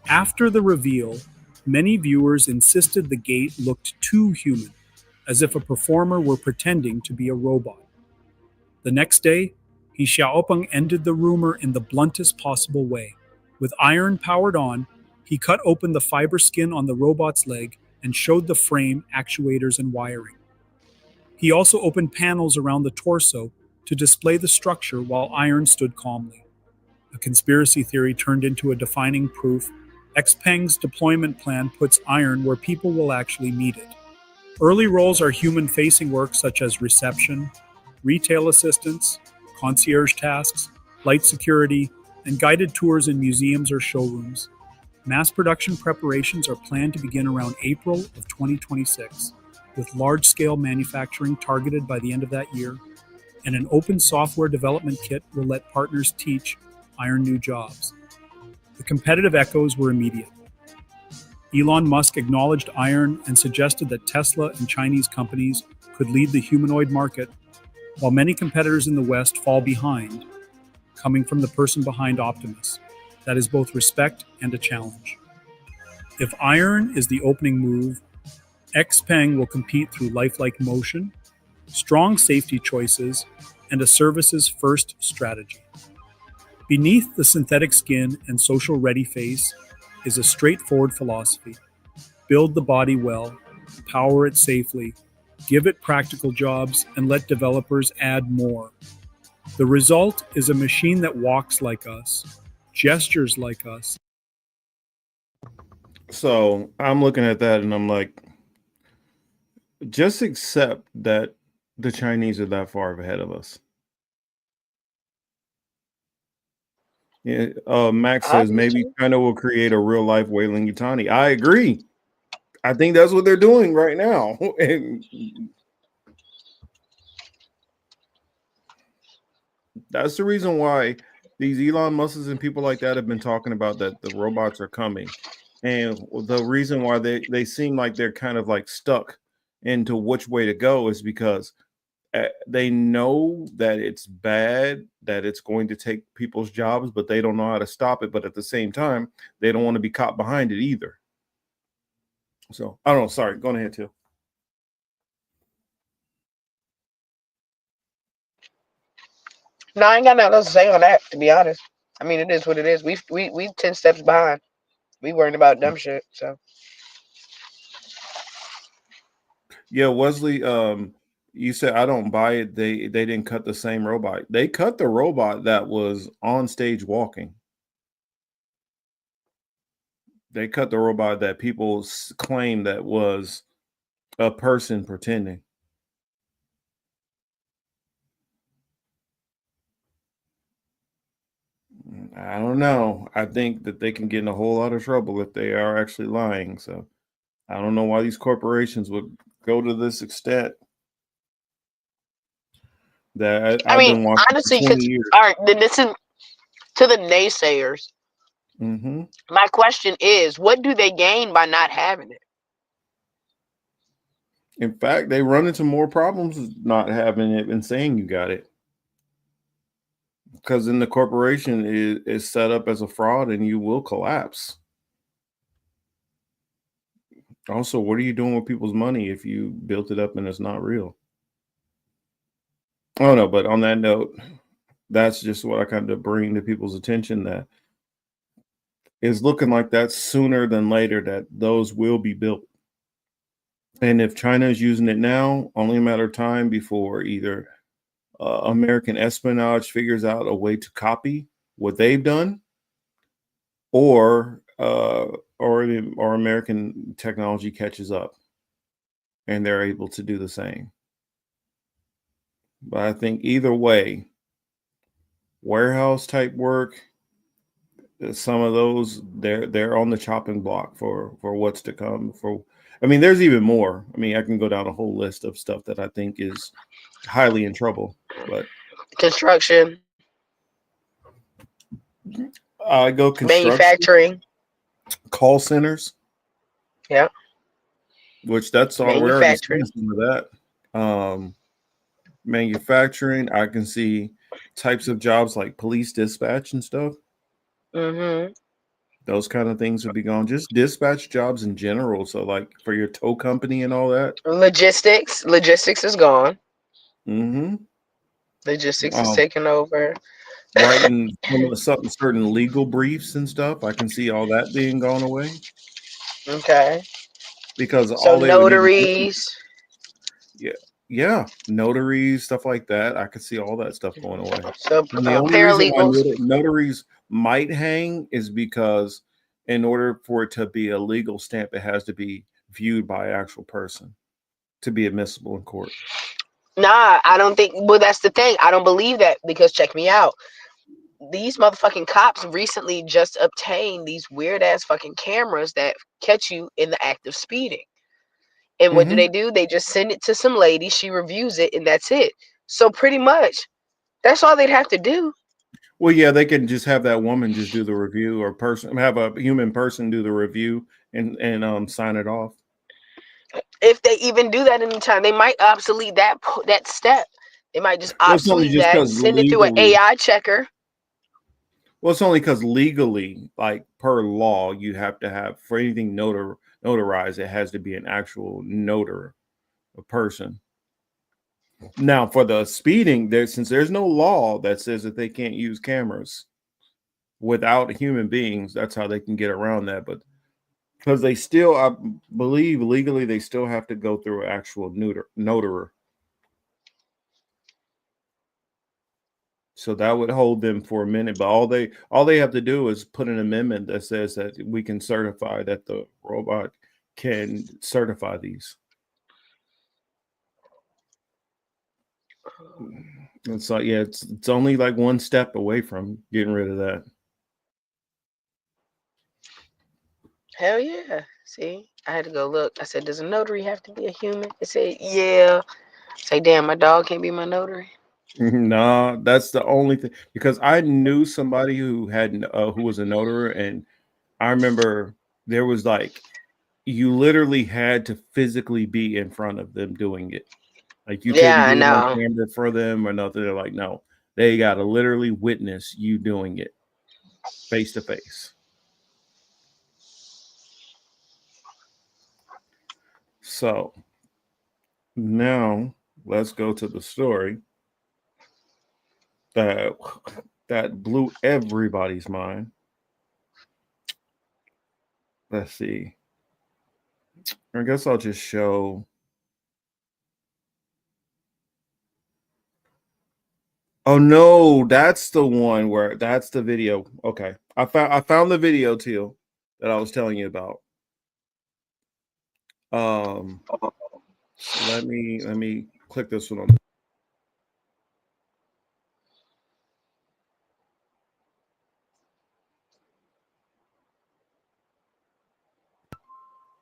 After the reveal, many viewers insisted the gate looked too human, as if a performer were pretending to be a robot. The next day, He Xiaopeng ended the rumor in the bluntest possible way. With Iron powered on, he cut open the fiber skin on the robot's leg and showed the frame, actuators, and wiring. He also opened panels around the torso to display the structure while Iron stood calmly. A conspiracy theory turned into a defining proof. XPeng's deployment plan puts Iron where people will actually need it. Early roles are human-facing work such as reception, retail assistance, concierge tasks, light security, and guided tours in museums or showrooms. Mass production preparations are planned to begin around April of 2026, with large-scale manufacturing targeted by the end of that year, and an open software development kit will let partners teach Iron new jobs. The competitive echoes were immediate. Elon Musk acknowledged Iron and suggested that Tesla and Chinese companies could lead the humanoid market, while many competitors in the West fall behind, coming from the person behind Optimus. That is both respect and a challenge. If Iron is the opening move, XPeng will compete through lifelike motion, strong safety choices, and a services-first strategy. Beneath the synthetic skin and social-ready face is a straightforward philosophy. Build the body well, power it safely, give it practical jobs, and let developers add more. The result is a machine that walks like us, gestures like us. So I'm looking at that and I'm like, just accept that the Chinese are that far ahead of us. Yeah, Max says maybe China will create a real life Wailing Yutani. I agree. I think that's what they're doing right now. And that's the reason why these Elon Musks and people like that have been talking about that the robots are coming. And the reason why they seem like they're kind of like stuck into which way to go is because they know that it's bad, that it's going to take people's jobs, but they don't know how to stop it. But at the same time, they don't want to be caught behind it either. So I don't know. Sorry, go ahead too. No, I ain't got nothing else to say on that, to be honest. I mean, it is what it is. We 10 steps behind. We worrying about dumb shit. So Yeah, Wesley, you said I don't buy it. They didn't cut the same robot. They cut the robot that was on stage walking. They cut the robot that people claim that was a person pretending. I don't know. I think that they can get in a whole lot of trouble if they are actually lying. So I don't know why these corporations would go to this extent. That I I've mean, been watching for honestly, 20 because years. all right, then listen to the naysayers. Mm-hmm. My question is, what do they gain by not having it? In fact, they run into more problems not having it and saying you got it. Because then the corporation is set up as a fraud and you will collapse. Also, what are you doing with people's money if you built it up and it's not real? Oh no, but on that note, that's just what I kind of bring to people's attention, that it's looking like that sooner than later that those will be built. And if China is using it now, only a matter of time before either American espionage figures out a way to copy what they've done, or American technology catches up and they're able to do the same. But I think either way, warehouse type work, some of those they're on the chopping block for what's to come. I mean, there's even more. I mean, I can go down a whole list of stuff that I think is highly in trouble. But Construction, I go construction, manufacturing. call centers. Yeah. Which that's all we're already seeing Manufacturing. some of that. Manufacturing, I can see types of jobs like police dispatch and stuff. Mm-hmm. Those kind of things would be gone. Just dispatch jobs in general. So like for your tow company and all that. Logistics is gone. Mm-hmm. Logistics is taking over. Writing certain legal briefs and stuff. I can see all that being gone away. Okay. Because So all they would need to do, notaries. yeah, notaries, stuff like that. I could see all that stuff going away. So And the only reason why paralegals. notaries might hang is because in order for it to be a legal stamp, it has to be viewed by an actual person to be admissible in court. Nah, I don't think. Well, that's the thing. I don't believe that, because check me out. These motherfucking cops recently just obtained these weird ass fucking cameras that catch you in the act of speeding. And what do? They just send it to some lady. She reviews it, and that's it. So pretty much, that's all they'd have to do. Well, yeah, they can just have that woman just do the review, or have a human person do the review and sign it off. If they even do that anytime, they might obsolete that step. They might just obsolete that, send it to an AI checker. Well, it's only because legally, like per law, you have to have, for anything notarized, it has to be an actual notary, a person. Now, for the speeding, since there's no law that says that they can't use cameras without human beings, that's how they can get around that. But because they still, I believe legally, they still have to go through an actual notary. So that would hold them for a minute, but all they have to do is put an amendment that says that we can certify that the robot can certify these. And so yeah, it's only like one step away from getting rid of that. Hell yeah. See, I had to go look. I said, does a notary have to be a human? It said, yeah. I say, damn, my dog can't be my notary. No, that's the only thing, because I knew somebody who was a notary, and I remember there was like, you literally had to physically be in front of them doing it. Like you Yeah, I couldn't do it on know. camera for them or nothing. They're like, no, they got to literally witness you doing it face to face. So now let's go to the story that blew everybody's mind. Let's see. I guess I'll just show. Oh no, that's the one where that's the video. Okay. I found the video too that I was telling you about. Let me click this one on.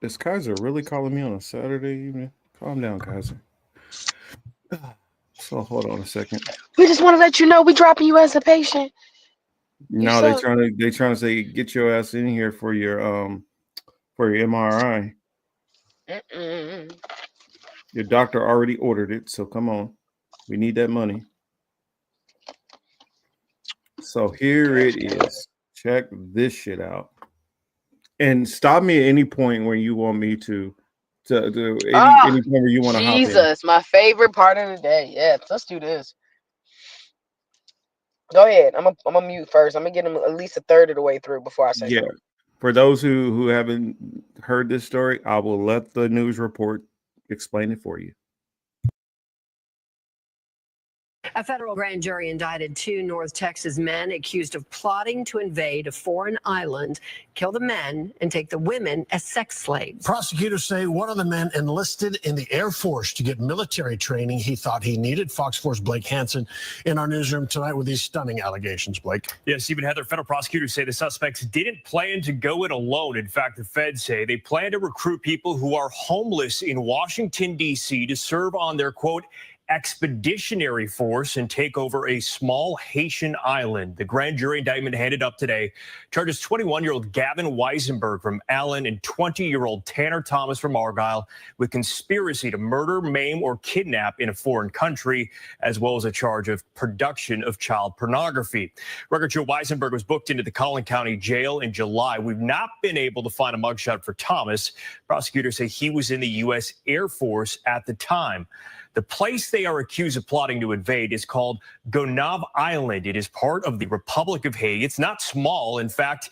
Is Kaiser really calling me on a Saturday evening? Calm down, Kaiser. So hold on a second. We just want to let you know we dropping you as a patient. No, they're trying to say get your ass in here for your MRI. Mm-mm. Your doctor already ordered it, so come on. We need that money. So here it is. Check this shit out. And stop me at any point when you want me to do any point where you want to hop in. Jesus, my favorite part of the day. Yeah, let's do this. Go ahead. I'm gonna mute first. I'm gonna get him at least a third of the way through before I say Yeah. something. For those who haven't heard this story, I will let the news report explain it for you. A federal grand jury indicted 2 North Texas men accused of plotting to invade a foreign island, kill the men, and take the women as sex slaves. Prosecutors say one of the men enlisted in the Air Force to get military training he thought he needed. Fox 4's Blake Hansen in our newsroom tonight with these stunning allegations. Blake. Yeah, Stephen Heather, federal prosecutors say the suspects didn't plan to go it alone. In fact, the feds say they plan to recruit people who are homeless in Washington, D.C. to serve on their, quote, expeditionary force and take over a small Haitian island. The grand jury indictment handed up today charges 21-year-old Gavin Weisenberg from Allen and 20-year-old Tanner Thomas from Argyle with conspiracy to murder, maim, or kidnap in a foreign country, as well as a charge of production of child pornography. Record show Weisenberg was booked into the Collin County Jail in July. We've not been able to find a mugshot for Thomas. Prosecutors say he was in the U.S. Air Force at the time. The place they are accused of plotting to invade is called Gonave Island. It is part of the Republic of Haiti. It's not small. In fact,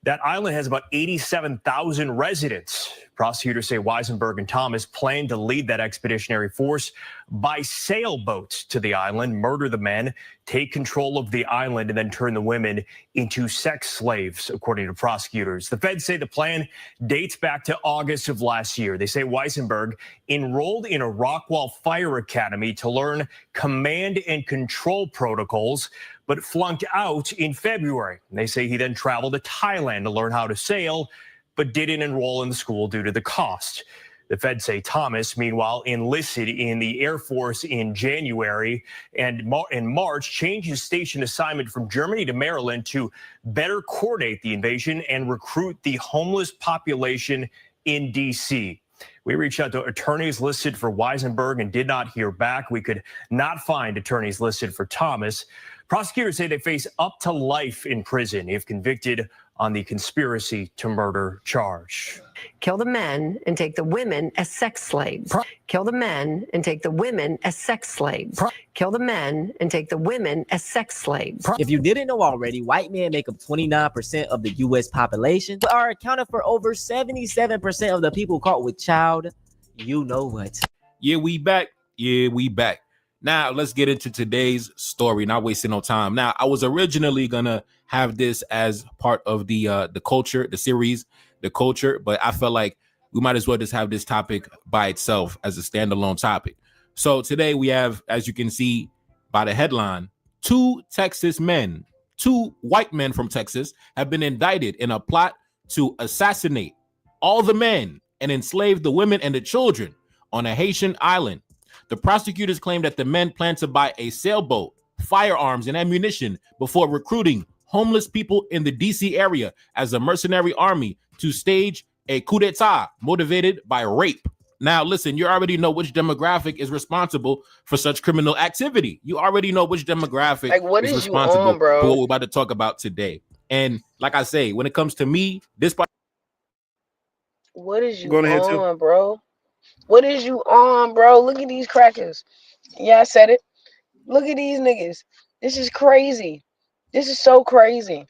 that island has about 87,000 residents. Prosecutors say Weisenberg and Thomas plan to lead that expeditionary force by sailboat to the island, murder the men, take control of the island, and then turn the women into sex slaves, according to prosecutors. The feds say the plan dates back to August of last year. They say Weisenberg enrolled in a Rockwall Fire Academy to learn command and control protocols, but flunked out in February. And they say he then traveled to Thailand to learn how to sail, but didn't enroll in the school due to the cost. The feds say Thomas, meanwhile, enlisted in the Air Force in January and in March, changed his station assignment from Germany to Maryland to better coordinate the invasion and recruit the homeless population in D.C. We reached out to attorneys listed for Weisenberg and did not hear back. We could not find attorneys listed for Thomas. Prosecutors say they face up to life in prison if convicted on the conspiracy to murder charge. Kill the men and take the women as sex slaves. Kill the men and take the women as sex slaves. Kill the men and take the women as sex slaves. If you didn't know already, white men make up 29% of the U.S. population, but are accounted for over 77% of the people caught with child. You know what? Yeah, we back. Yeah, we back. Now, let's get into today's story, not wasting no time. Now, I was originally going to have this as part of the culture, the series, the culture, but I felt like we might as well just have this topic by itself as a standalone topic. So today we have, as you can see by the headline, 2 Texas men, 2 white men from Texas have been indicted in a plot to assassinate all the men and enslave the women and the children on a Haitian island. The prosecutors claim that the men plan to buy a sailboat, firearms, and ammunition before recruiting homeless people in the D.C. area as a mercenary army to stage a coup d'etat motivated by rape. Now, listen, you already know which demographic is responsible for such criminal activity. You already know which demographic Like, what is is you responsible on, bro? for what we're about to talk about today. And like I say, when it comes to me, this part. What is you Go ahead, too. on, bro? What is you on, bro? Look at these crackers. Yeah, I said it. Look at these niggas. This is crazy. This is so crazy.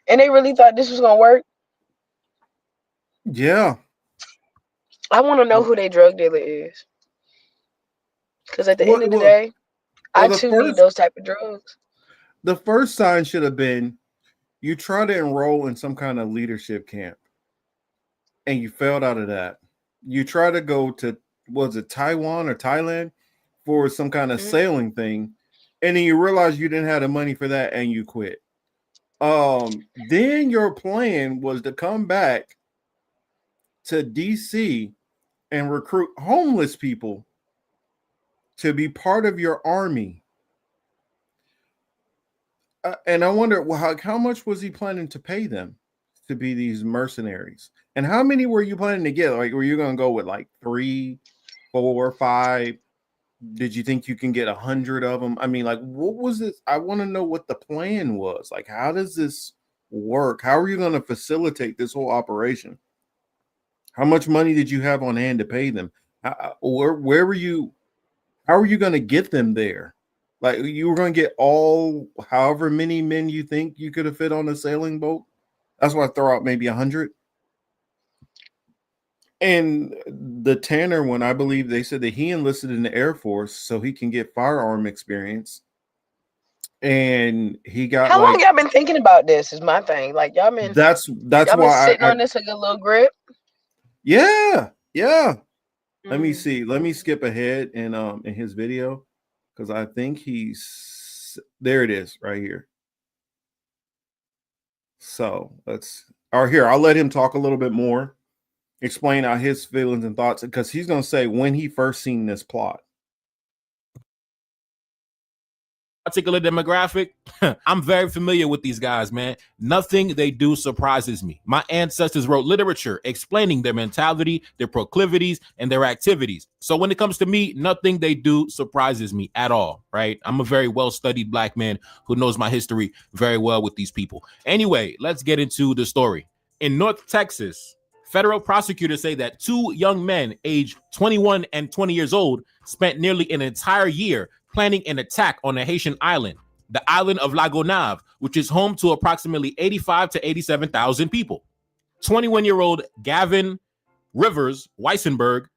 And they really thought this was gonna work. Yeah. I want to know who their drug dealer is. Because at the end of the day, I too need those type of drugs. The first sign should have been you try to enroll in some kind of leadership camp and you failed out of that. You try to go to, was it Taiwan or Thailand for some kind of sailing thing, and then you realize you didn't have the money for that and you quit. Then your plan was to come back to DC and recruit homeless people to be part of your army. And I wonder, well, how much was he planning to pay them to be these mercenaries? And how many were you planning to get? Like, were you going to go with like 3, 4, 5? Did you think you can get 100 of them? I mean, like, what was this? I want to know what the plan was. Like, how does this work? How are you going to facilitate this whole operation? How much money did you have on hand to pay them? Where were you? How are you going to get them there? Like, you were going to get all, however many men you think you could have fit on a sailing boat? That's why I throw out maybe 100. And the Tanner one, I believe they said that he enlisted in the Air Force so he can get firearm experience. And he got How long y'all been thinking about this is my thing. Like, y'all been that's y'all why been sitting on this like a little grip. Yeah. Let me see. Let me skip ahead in his video, because I think he's there. It is right here. So here. I'll let him talk a little bit more, explain out his feelings and thoughts, because he's going to say when he first seen this plot. Particular demographic, I'm very familiar with these guys, man. Nothing they do surprises me. My ancestors wrote literature explaining their mentality, their proclivities, and their activities. So when it comes to me, nothing they do surprises me at all, right? I'm a very well-studied black man who knows my history very well with these people. Anyway, let's get into the story. In North Texas, federal prosecutors say that 2 young men aged 21 and 20 years old spent nearly an entire year planning an attack on a Haitian island, the island of La Gonave, which is home to approximately 85 to 87,000 people. 21-year-old Gavin Rivers Weissenberg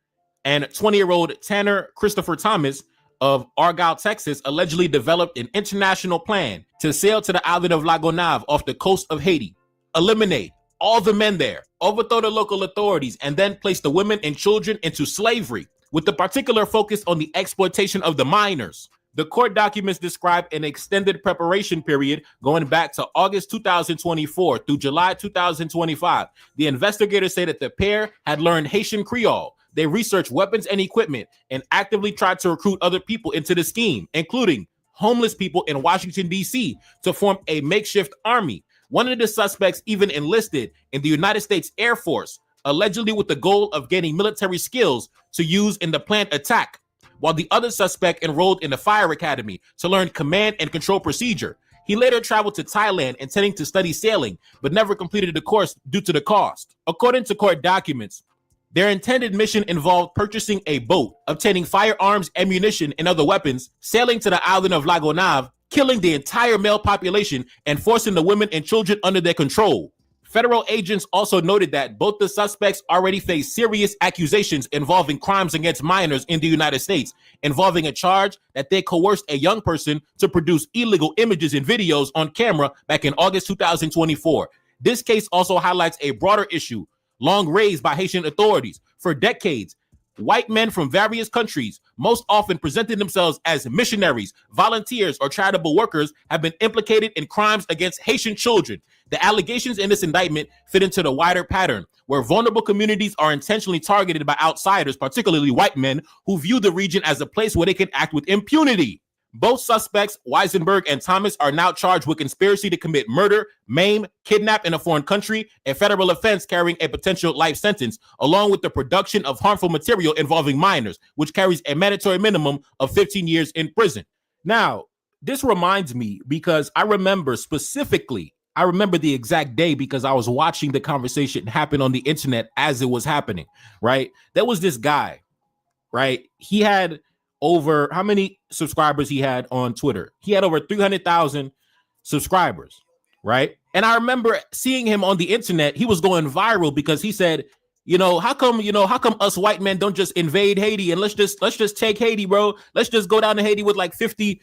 and 20-year-old Tanner Christopher Thomas of Argyle, Texas, allegedly developed an international plan to sail to the island of La Gonave off the coast of Haiti, eliminate all the men there, overthrow the local authorities, and then place the women and children into slavery, with the particular focus on the exploitation of the minors. The court documents describe an extended preparation period going back to August 2024 through July 2025. The investigators say that the pair had learned Haitian Creole. They researched weapons and equipment and actively tried to recruit other people into the scheme, including homeless people in Washington, D.C., to form a makeshift army. One of the suspects even enlisted in the United States Air Force, allegedly with the goal of gaining military skills to use in the planned attack, while the other suspect enrolled in the fire academy to learn command and control procedure. He later traveled to Thailand intending to study sailing, but never completed the course due to the cost. According to court documents, their intended mission involved purchasing a boat, obtaining firearms, ammunition, and other weapons, sailing to the island of La Gonave, killing the entire male population, and forcing the women and children under their control. Federal agents also noted that both the suspects already face serious accusations involving crimes against minors in the United States, involving a charge that they coerced a young person to produce illegal images and videos on camera back in August 2024. This case also highlights a broader issue long raised by Haitian authorities. For decades, white men from various countries, most often presenting themselves as missionaries, volunteers, or charitable workers, have been implicated in crimes against Haitian children. The allegations in this indictment fit into the wider pattern, where vulnerable communities are intentionally targeted by outsiders, particularly white men, who view the region as a place where they can act with impunity. Both suspects, Weisenberg and Thomas, are now charged with conspiracy to commit murder, maim, kidnap in a foreign country, a federal offense carrying a potential life sentence, along with the production of harmful material involving minors, which carries a mandatory minimum of 15 years in prison. Now, this reminds me because I remember the exact day because I was watching the conversation happen on the internet as it was happening, right? There was this guy, right? He had over how many subscribers he had on Twitter? He had over 300,000 subscribers, right? And I remember seeing him on the internet. He was going viral because he said, how come us white men don't just invade Haiti and let's just take Haiti, bro. Let's just go down to Haiti with like 50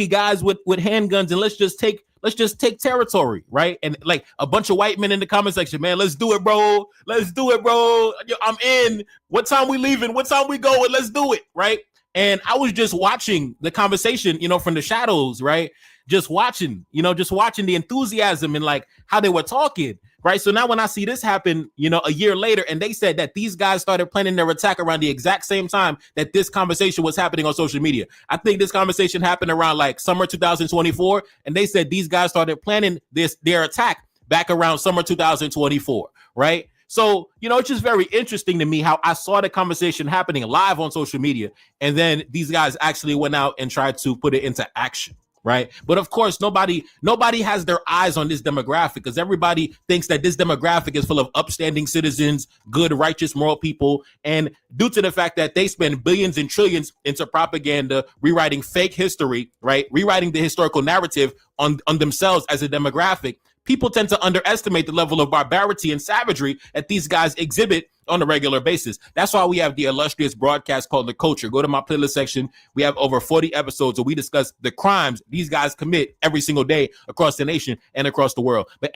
guys with handguns and let's just take territory, right? And like a bunch of white men in the comment section, man, let's do it, bro. Let's do it, bro. I'm in. What time we leaving? What time we going? Let's do it, right? And I was just watching the conversation, from the shadows, right? Just watching the enthusiasm and like how they were talking, right? So now when I see this happen, a year later, and they said that these guys started planning their attack around the exact same time that this conversation was happening on social media. I think this conversation happened around like summer 2024, and they said these guys started planning their attack back around summer 2024, right? So, it's just very interesting to me how I saw the conversation happening live on social media, and then these guys actually went out and tried to put it into action. Right. But of course, nobody has their eyes on this demographic because everybody thinks that this demographic is full of upstanding citizens, good, righteous, moral people. And due to the fact that they spend billions and trillions into propaganda, rewriting fake history, right, rewriting the historical narrative on themselves as a demographic, people tend to underestimate the level of barbarity and savagery that these guys exhibit on a regular basis. That's why we have the illustrious broadcast called The Culture. Go to my playlist section. We have over 40 episodes where we discuss the crimes these guys commit every single day across the nation and across the world. But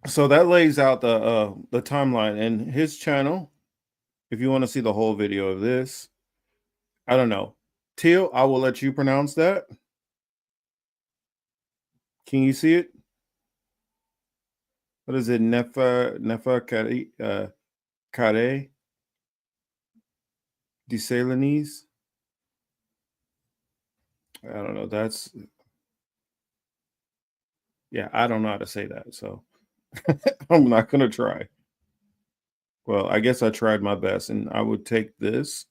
so that lays out the timeline and his channel. If you want to see the whole video of this, I don't know. Teal, I will let you pronounce that. Can you see it? What is it? Nefa Kare Desalinese? I don't know. I don't know how to say that. So I'm not going to try. Well, I guess I tried my best, and I would take this,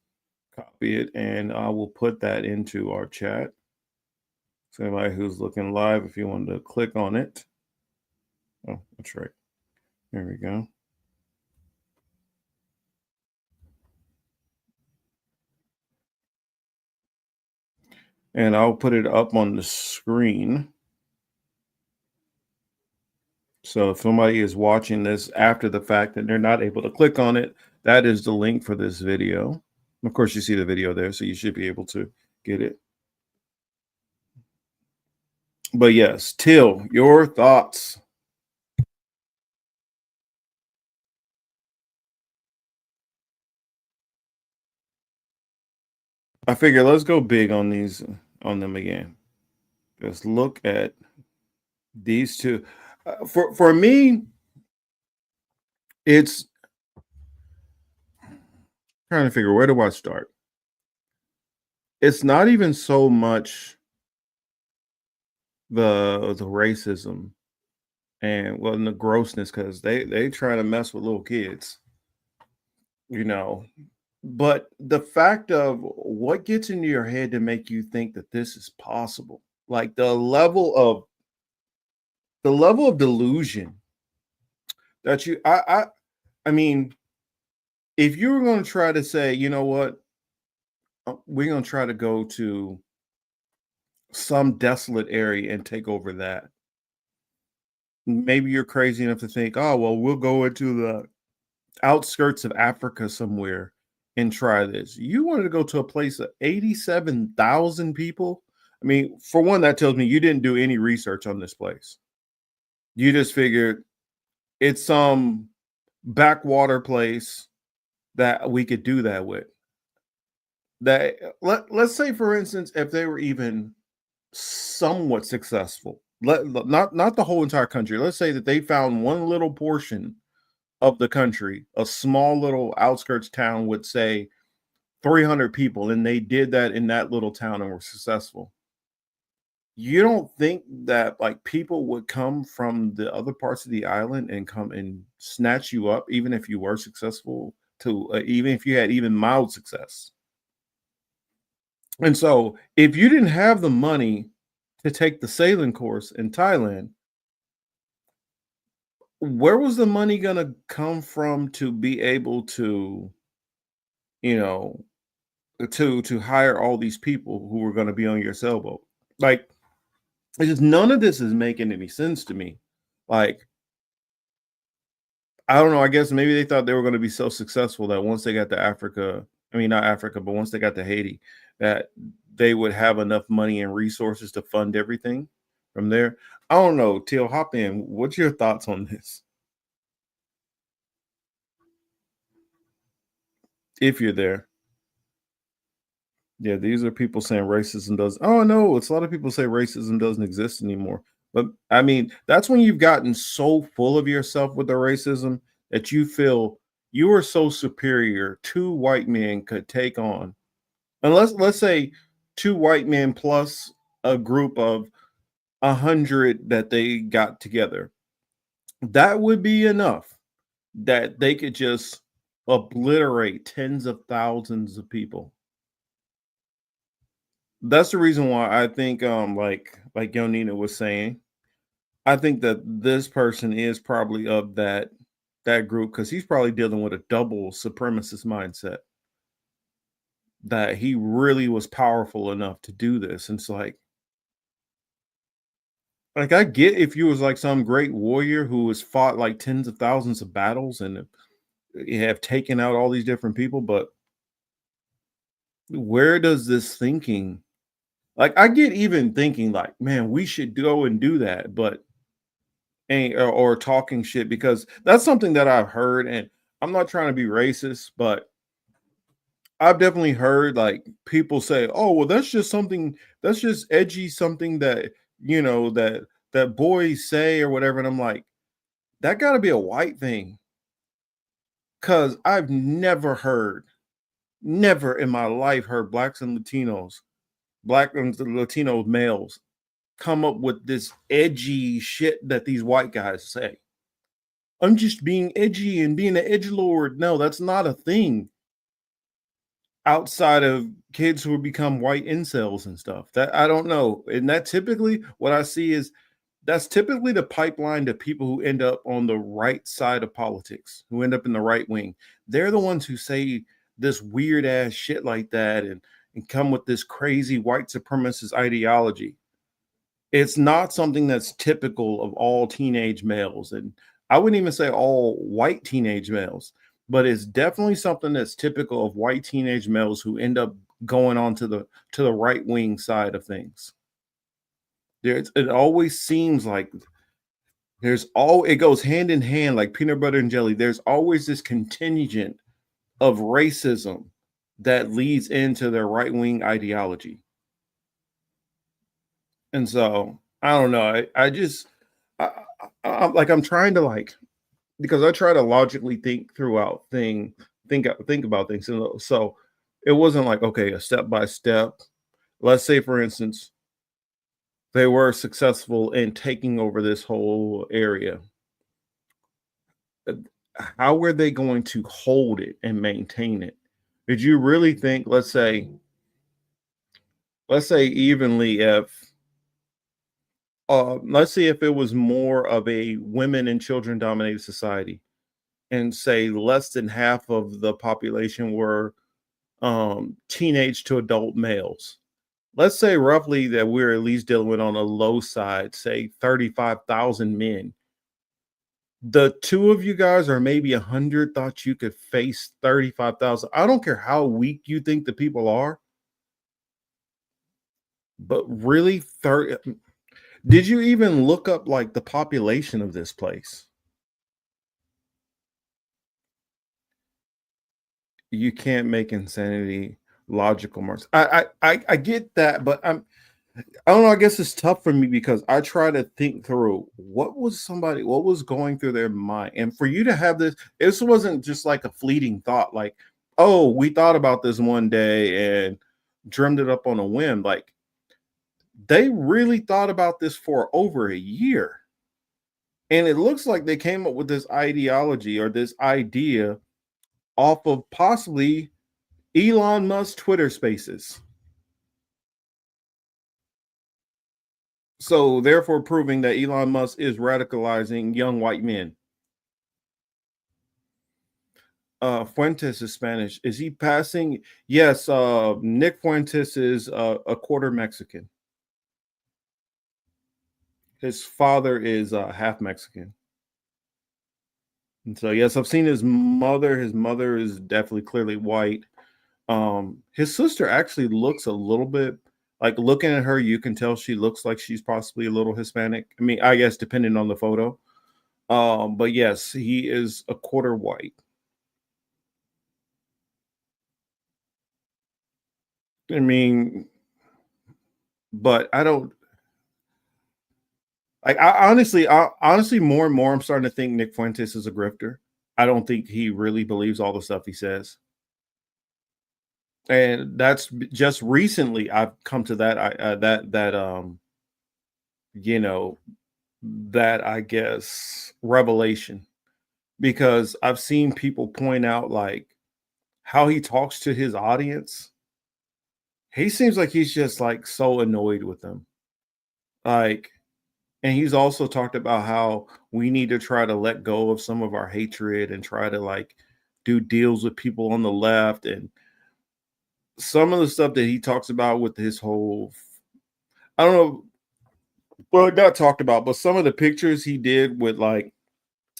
copy it, and I will put that into our chat. So anybody who's looking live, if you wanted to click on it. Oh, that's right. There we go. And I'll put it up on the screen. So if somebody is watching this after the fact and they're not able to click on it, that is the link for this video. Of course, you see the video there, so you should be able to get it. But yes, Till, your thoughts. I figure let's go big on them again. Just look at these two. For me, it's trying to figure where do I start. It's not even so much the racism and the grossness, because they try to mess with little kids, but the fact of what gets into your head to make you think that this is possible, like the level of delusion that I mean, if you were going to try to say, you know what, we're going to try to go to some desolate area and take over that. Maybe you're crazy enough to think, oh, well, we'll go into the outskirts of Africa somewhere and try this. You wanted to go to a place of 87,000 people. I mean, for one, that tells me you didn't do any research on this place. You just figured it's some backwater place that we could do that with. That let's say, for instance, if they were even somewhat successful, not the whole entire country. Let's say that they found one little portion of the country, a small little outskirts town with, say, 300 people, and they did that in that little town and were successful. You don't think that like people would come from the other parts of the island and come and snatch you up, even if you were successful, to even if you had even mild success? And so, if you didn't have the money to take the sailing course in Thailand, where was the money going to come from to be able to, you know, to hire all these people who were going to be on your sailboat? Like, it's just none of this is making any sense to me. Like, I don't know. I guess maybe they thought they were going to be so successful that once they got to Africa, I mean, not Africa, but once they got to Haiti, that they would have enough money and resources to fund everything from there. I don't know. Teal, hop in. What's your thoughts on this? If you're there. Yeah, these are people saying racism does. Oh no, it's a lot of people say racism doesn't exist anymore. But I mean, that's when you've gotten so full of yourself with the racism that you feel you are so superior. Two white men could take on, unless let's say two white men plus a group of 100 that they got together. That would be enough that they could just obliterate tens of thousands of people. That's the reason why I think like Yonina was saying, I think that this person is probably of that group, because he's probably dealing with a double supremacist mindset, that he really was powerful enough to do this. And it's like I get if you was like some great warrior who has fought like tens of thousands of battles and have taken out all these different people, but where does this thinking, like, I get even thinking like, man, we should go and do that, but or talking shit, because that's something that I've heard, and I'm not trying to be racist, but I've definitely heard like people say, "Oh, well, that's just something that's just edgy, something that that boys say or whatever." And I'm like, that got to be a white thing, because I've never in my life heard blacks and Latinos, black and Latino males come up with this edgy shit that these white guys say. I'm just being edgy and being an edgelord. No, that's not a thing. Outside of kids who become white incels and stuff, that I don't know. And that typically what I see is that's typically the pipeline to people who end up on the right side of politics, who end up in the right wing. They're the ones who say this weird ass shit like that and come with this crazy white supremacist ideology. It's not something that's typical of all teenage males. And I wouldn't even say all white teenage males, but it's definitely something that's typical of white teenage males who end up going on to the right wing side of things. It always seems like it goes hand in hand like peanut butter and jelly. There's always this contingent of racism that leads into their right wing ideology. And so I don't know. I'm trying to like, because I try to logically think about things. So it wasn't like, okay, a step by step. Let's say, for instance, they were successful in taking over this whole area. How were they going to hold it and maintain it? Did you really think, let's say evenly, if let's say if it was more of a women and children dominated society, and say less than half of the population were teenage to adult males. Let's say roughly that we're at least dealing with, on a low side, say 35,000 men. The two of you guys, or maybe 100, thought you could face 35,000. I don't care how weak you think the people are, but really 30. Did you even look up like the population of this place? You can't make insanity logical marks. I get that, but I don't know. I guess it's tough for me because I try to think through what was going through their mind, and for you to have this wasn't just like a fleeting thought, like, oh, we thought about this one day and dreamed it up on a whim. Like, they really thought about this for over a year. And it looks like they came up with this ideology or this idea off of possibly Elon Musk's Twitter Spaces. So therefore proving that Elon Musk is radicalizing young white men. Fuentes is Spanish. Is he passing? Yes. Nick Fuentes is a quarter Mexican. His father is half Mexican. And so, yes, I've seen his mother. His mother is definitely clearly white. His sister actually looks a little bit like, looking at her, you can tell she looks like she's possibly a little Hispanic. I mean, I guess depending on the photo. But yes, he is a quarter white. I mean, but I don't like. I honestly, more and more, I'm starting to think Nick Fuentes is a grifter. I don't think he really believes all the stuff he says. And that's just recently I've come to that you know, that I guess revelation, because I've seen people point out like how he talks to his audience. He seems like he's just like so annoyed with them. Like, and he's also talked about how we need to try to let go of some of our hatred and try to like do deals with people on the left. And some of the stuff that he talks about with his whole, I don't know, well, not talked about, but some of the pictures he did with like,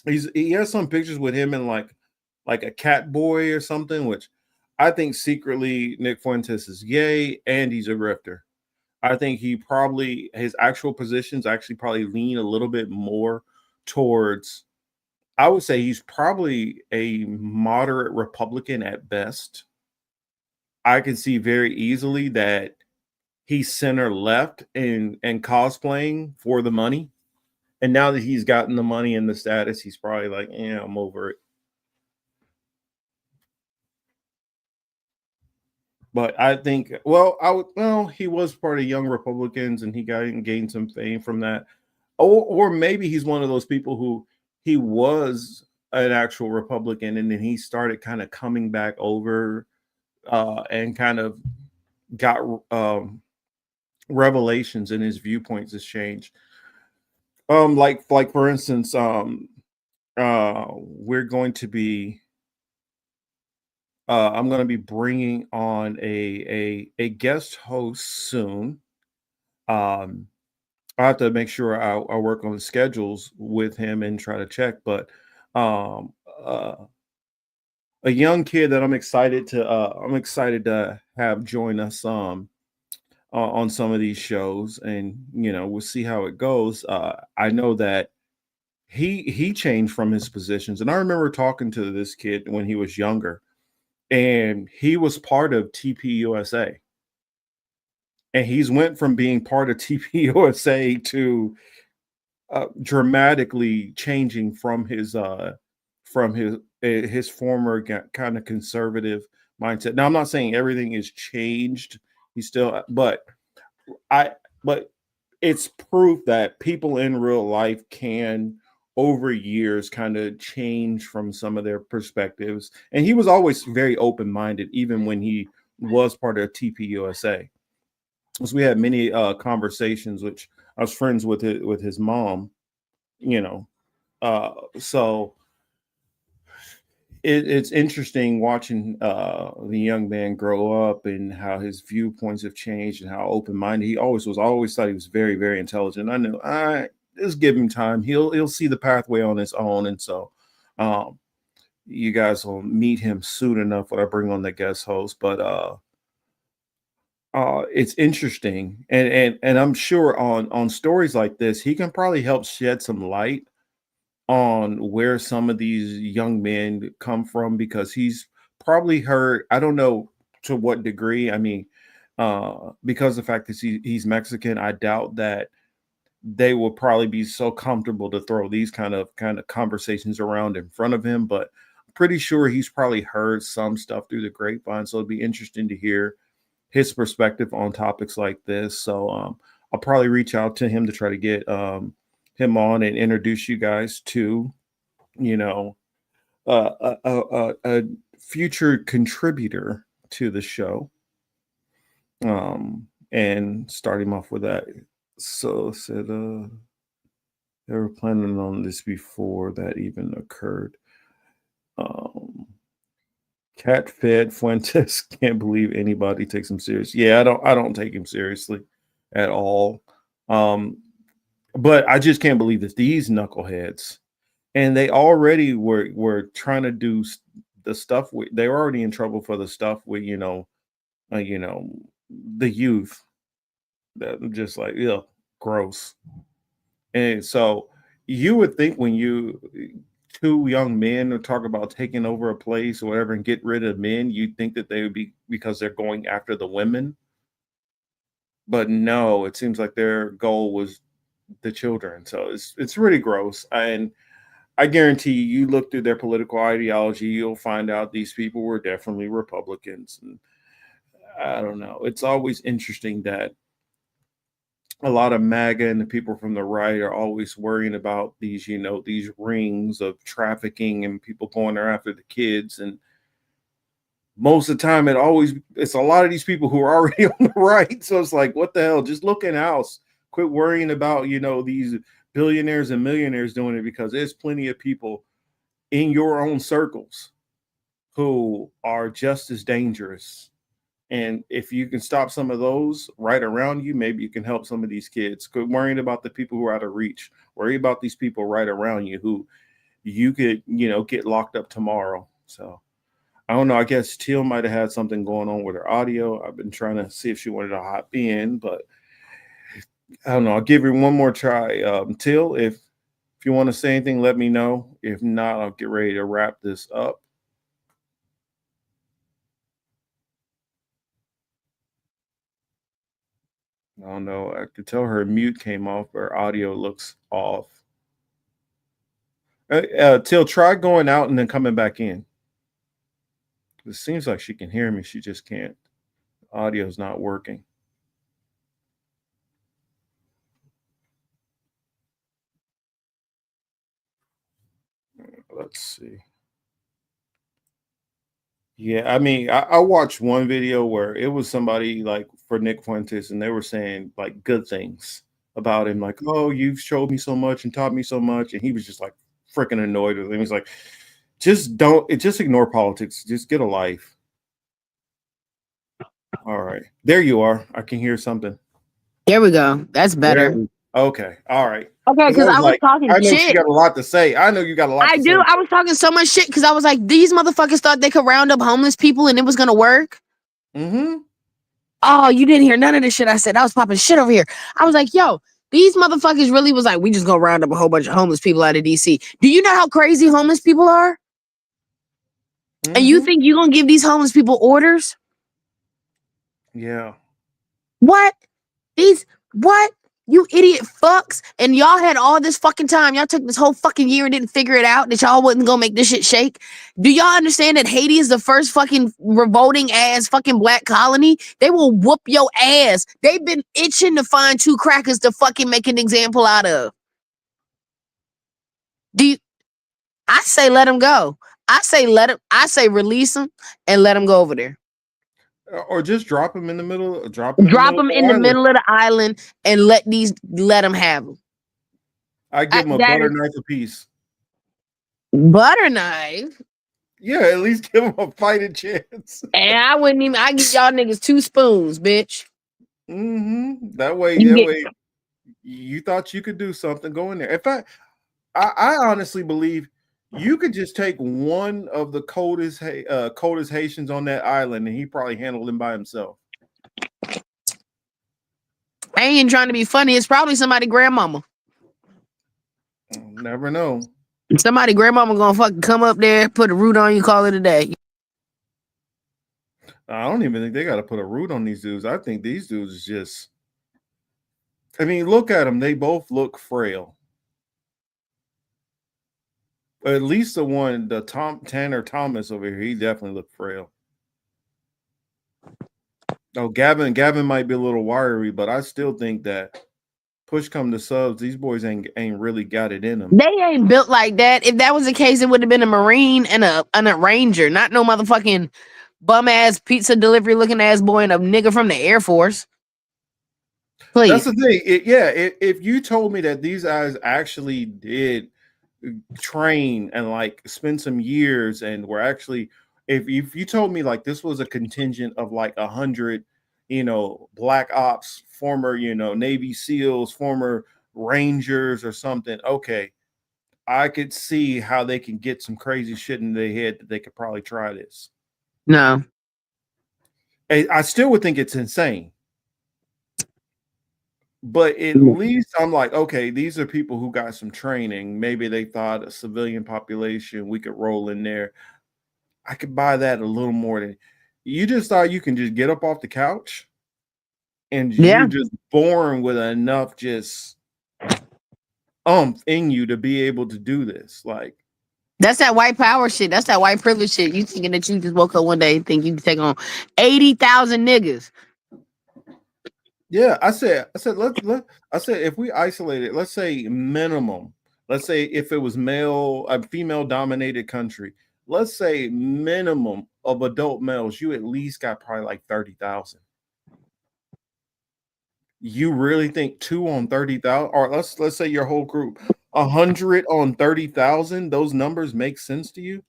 he has some pictures with him and like a cat boy or something, which I think secretly Nick Fuentes is gay and he's a grifter. I think he probably, his actual positions actually probably lean a little bit more towards, I would say he's probably a moderate Republican at best. I can see very easily that he's center left and cosplaying for the money. And now that he's gotten the money and the status, he's probably like, yeah, I'm over it. But I think, well, he was part of Young Republicans and he gained some fame from that. Or maybe he's one of those people who he was an actual Republican and then he started kind of coming back over and kind of got revelations and his viewpoints has changed. Like for instance, we're going to be I'm going to be bringing on a guest host soon. I have to make sure I work on the schedules with him and try to check. But a young kid that I'm excited to have join us on some of these shows, and we'll see how it goes. I know that he changed from his positions, and I remember talking to this kid when he was younger. And he was part of TPUSA. And he's went from being part of TPUSA to dramatically changing from his former kind of conservative mindset. Now, I'm not saying everything is changed. He's still, but it's proof that people in real life can over years kind of change from some of their perspectives. And he was always very open-minded, even when he was part of TPUSA. So we had many conversations, which I was friends with his mom, so it's interesting watching the young man grow up and how his viewpoints have changed and how open-minded he always was. I always thought he was very, very intelligent. I knew just give him time. He'll see the pathway on his own. And so you guys will meet him soon enough when I bring on the guest host. But it's interesting. And I'm sure on stories like this, he can probably help shed some light on where some of these young men come from, because he's probably heard, I don't know to what degree. I mean, because of the fact that he's Mexican, I doubt that they will probably be so comfortable to throw these kind of conversations around in front of him. But pretty sure he's probably heard some stuff through the grapevine. So it'd be interesting to hear his perspective on topics like this. So I'll probably reach out to him to try to get him on and introduce you guys to, a future contributor to the show. And start him off with that. So said they were planning on this before that even occurred. Cat fed Fuentes can't believe anybody takes him serious. Yeah, I don't take him seriously at all. But I just can't believe that these knuckleheads, and they already were trying to do the stuff they were already in trouble for the stuff with the youth. That I'm just like, yeah, gross. And so you would think when two young men talk about taking over a place or whatever and get rid of men, you'd think that they would be because they're going after the women. But no, it seems like their goal was the children. So it's really gross. And I guarantee you look through their political ideology, you'll find out these people were definitely Republicans. And I don't know. It's always interesting that a lot of MAGA and the people from the right are always worrying about these, these rings of trafficking and people going there after the kids. And most of the time it's a lot of these people who are already on the right. So it's like, what the hell? Just look in house. Quit worrying about, these billionaires and millionaires doing it, because there's plenty of people in your own circles who are just as dangerous. And if you can stop some of those right around you, maybe you can help some of these kids. Quit worrying about the people who are out of reach. Worry about these people right around you who you could, get locked up tomorrow. So I don't know. I guess Teal might have had something going on with her audio. I've been trying to see if she wanted to hop in, but I don't know. I'll give her one more try. Teal, if you want to say anything, let me know. If not, I'll get ready to wrap this up. I don't know. I could tell her mute came off, but her audio looks off. Till try going out and then coming back in. It seems like she can hear me. She just can't. Audio's not working. Let's see. Yeah, I mean, I watched one video where it was somebody like for Nick Fuentes, and they were saying like good things about him, like, "Oh, you've showed me so much and taught me so much," and he was just like freaking annoyed with him. He's like, just ignore politics. Just get a life. All right, there you are. I can hear something. There we go. That's better. Okay, all right. Okay, because I was talking I know shit. she got a lot to say. I know you got a lot. I do. I was talking so much shit because I was like, these motherfuckers thought they could round up homeless people and it was gonna work. Mm-hmm. Oh, you didn't hear none of this shit I said. I was popping shit over here. I was like, yo, these motherfuckers really was like, we just gonna round up a whole bunch of homeless people out of DC. Do you know how crazy homeless people are? Mm-hmm. And you think you gonna give these homeless people orders? Yeah. What? What? You idiot fucks. And y'all had all this fucking time. Y'all took this whole fucking year and didn't figure it out that y'all wasn't gonna make this shit shake. Do y'all understand that Haiti is the first fucking revolting ass fucking black colony? They will whoop your ass. They've been itching to find two crackers to fucking make an example out of. I say let them go. I say release them and let them go over there. Or just drop them in the middle. Drop them in the middle of the island and let them have them. I give them a butter knife apiece. Butter knife? Yeah, at least give them a fighting chance. And I give y'all niggas 2 spoons, bitch. Mm-hmm. That way, you thought you could do something. Go in there. In fact, I honestly believe you could just take one of the coldest Haitians on that island, and he probably handled him by himself. I ain't trying to be funny. It's probably somebody grandmama. Never know. Somebody grandmama gonna fucking come up there, put a root on you, call it a day. I don't even think they got to put a root on these dudes. I think these dudes is just. I mean, look at them. They both look frail. At least the Tanner Thomas over here, he definitely looked frail. Oh, Gavin might be a little wiry, but I still think that push come to subs, these boys ain't really got it in them. They ain't built like that. If that was the case, it would have been a Marine and a Ranger, not no motherfucking bum ass pizza delivery looking ass boy and a nigga from the Air Force. Please. That's the thing. If you told me that these guys actually did train and like spend some years and were actually, if you told me like this was a contingent of like 100, Black Ops, former, Navy SEALs, former Rangers or something, okay, I could see how they can get some crazy shit in their head that they could probably try this. No. I still would think it's insane. But at least I'm like, okay, these are people who got some training. Maybe they thought a civilian population, we could roll in there. I could buy that a little more than you just thought you can just get up off the couch and you're just born with enough just in you to be able to do this. Like, that's that white power shit. That's that white privilege shit. You thinking that you just woke up one day and think you can take on 80,000 niggas. Yeah, I said if we isolate it, let's say minimum, let's say if it was a female dominated country, let's say minimum of adult males, you at least got probably like 30,000. You really think 2 on 30,000, or let's say your whole group, 100 on 30,000, those numbers make sense to you?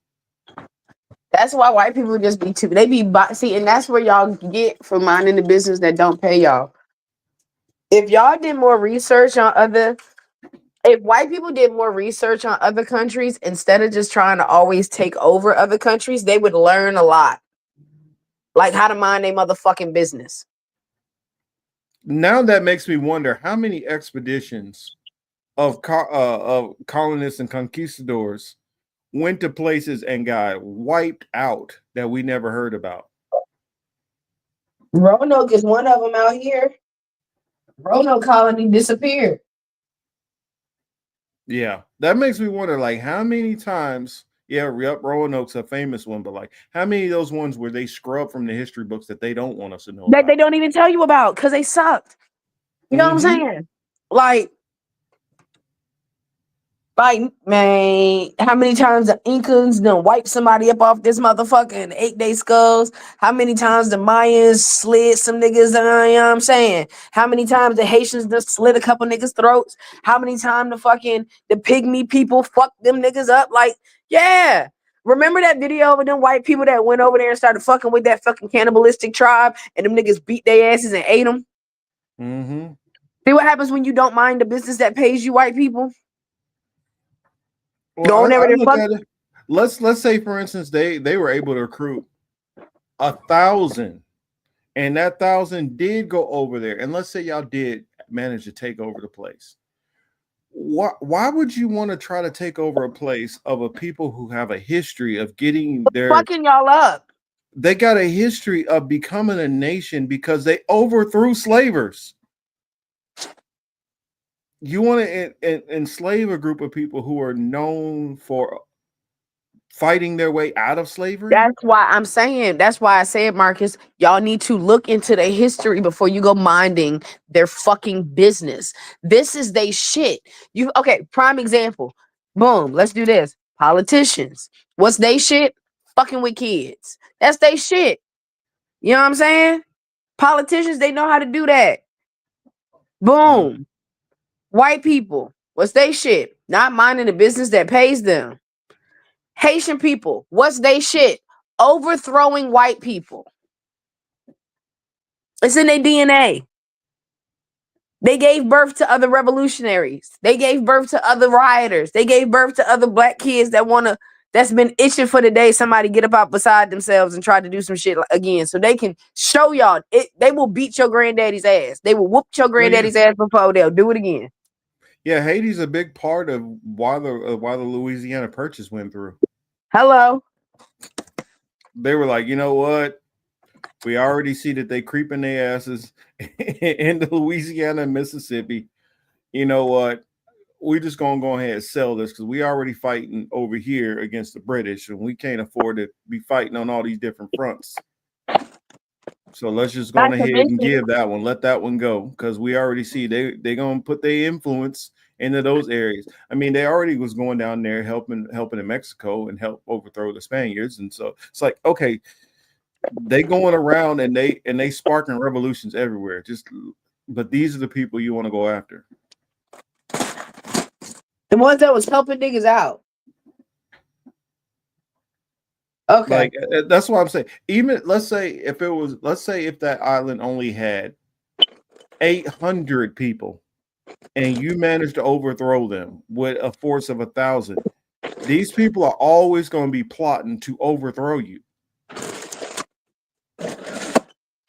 That's why white people just be too. They be see, and that's where y'all get from minding the business that don't pay y'all. If y'all did more research on if white people did more research on other countries instead of just trying to always take over other countries, they would learn a lot. Like how to mind their motherfucking business. Now that makes me wonder how many expeditions of colonists and conquistadors went to places and got wiped out that we never heard about. Roanoke is one of them out here. Roanoke colony disappeared. Yeah, that makes me wonder, like, how many times, Roanoke's a famous one, but like, how many of those ones were they scrubbed from the history books that they don't want us to know That about? they don't even tell you about because they sucked. You know what I'm saying? Like, man, how many times the Incans done wiped somebody up off this motherfucker and ate their skulls? How many times the Mayans slid some niggas, you know what I'm saying? How many times the Haitians just slit a couple niggas' throats? How many times the pygmy people fucked them niggas up? Like, yeah. Remember that video of them white people that went over there and started fucking with that fucking cannibalistic tribe and them niggas beat their asses and ate them? See what happens when you don't mind the business that pays you, white people? Well, I look at it. Let's say, for instance, they were able to recruit 1,000, and that 1,000 did go over there. And let's say y'all did manage to take over the place. Why would you want to try to take over a place of a people who have a history of getting their fucking y'all up? They got a history of becoming a nation because they overthrew slavers. You want to enslave a group of people who are known for fighting their way out of slavery? That's why I said, Marcus, y'all need to look into the history before you go minding their fucking business. This is they shit. Prime example. Boom, let's do this. Politicians. What's they shit? Fucking with kids. That's they shit. You know what I'm saying? Politicians, they know how to do that. Boom. White people, what's they shit? Not minding the business that pays them. Haitian people, what's they shit? Overthrowing white people. It's in their DNA. They gave birth to other revolutionaries. They gave birth to other rioters. They gave birth to other black kids that's been itching for the day somebody get up out beside themselves and try to do some shit again. So they can show y'all they will beat your granddaddy's ass. They will whoop your granddaddy's ass before they'll do it again. Yeah, Haiti's a big part of why the Louisiana Purchase went through. Hello. They were like, you know what? We already see that they creeping their asses into Louisiana and Mississippi. You know what? we just gonna go ahead and sell this because we already fighting over here against the British, and we can't afford to be fighting on all these different fronts. So let's just go Not to ahead and mention, give that one, let that one go, because we already see they gonna put their influence into those areas. I mean, they already was going down there helping in Mexico and help overthrow the Spaniards, and so it's like, okay, they going around and they sparking revolutions everywhere. But these are the people you want to go after. the ones that was helping niggas out. Okay. Like that's what I'm saying. Even let's say if that island only had 800 people, and you managed to overthrow them with a force of 1,000, these people are always going to be plotting to overthrow you. I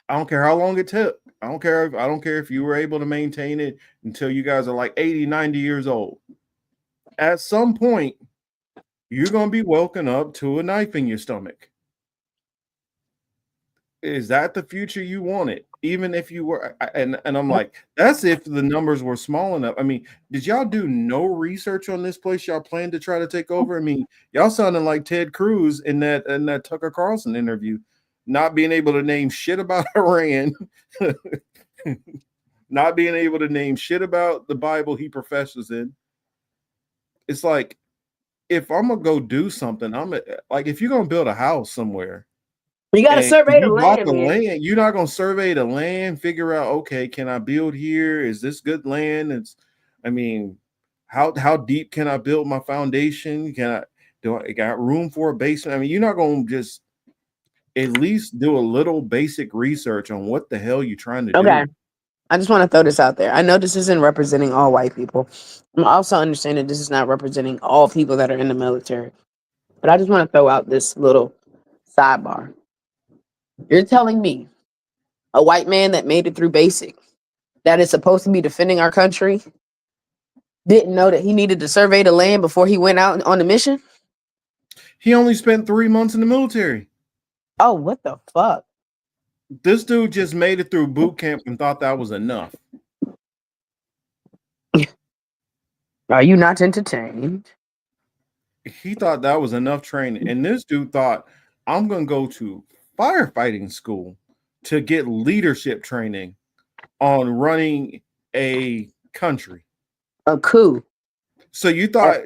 don't care how long it took. I don't care if you were able to maintain it until you guys are like 80, 90 years old. At some point, you're going to be woken up to a knife in your stomach. Is that the future you wanted? Even if you were, and I'm like, that's if the numbers were small enough. I mean, did y'all do no research on this place y'all plan to try to take over? I mean, y'all sounded like Ted Cruz in that Tucker Carlson interview, not being able to name shit about Iran, not being able to name shit about the Bible he professes in. It's like, if I'm gonna go do something, like if you're gonna build a house somewhere, you gotta and survey the you bought land, the man. land, you're not gonna survey the land, figure out, okay, can I build here? Is this good land? I mean, how deep can I build my foundation? Do I got room for a basement? I mean, you're not gonna just at least do a little basic research on what the hell you're trying to do. Okay. I just want to throw this out there. I know this isn't representing all white people. I'm also understanding this is not representing all people that are in the military. But I just want to throw out this little sidebar. You're telling me a white man that made it through basic, that is supposed to be defending our country, didn't know that he needed to survey the land before he went out on the mission? He only spent 3 months in the military. Oh, what the fuck? This dude just made it through boot camp and thought that was enough. Are you not entertained? He thought that was enough training. And this dude thought, I'm going to go to firefighting school to get leadership training on running a country. A coup. So you thought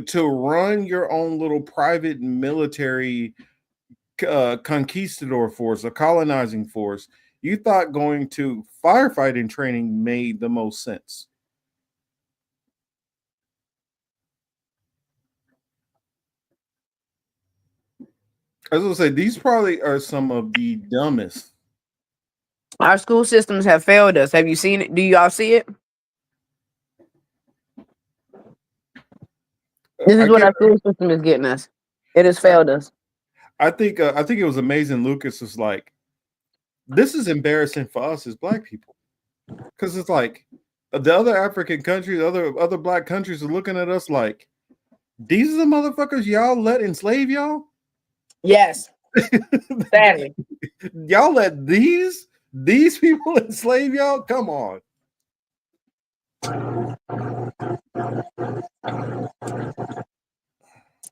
to run your own little private military conquistador force, a colonizing force, you thought going to firefighting training made the most sense. I was gonna say, these probably are some of the dumbest. Our school systems have failed us. Have you seen it? Do y'all see it? This is what our school system is getting us. It has failed us. I think it was amazing. Lucas was like, this is embarrassing for us as black people, because it's like the other African countries, other black countries are looking at us like, these are the motherfuckers y'all let enslave y'all. Yes. Sadly. Y'all let these people enslave y'all? Come on.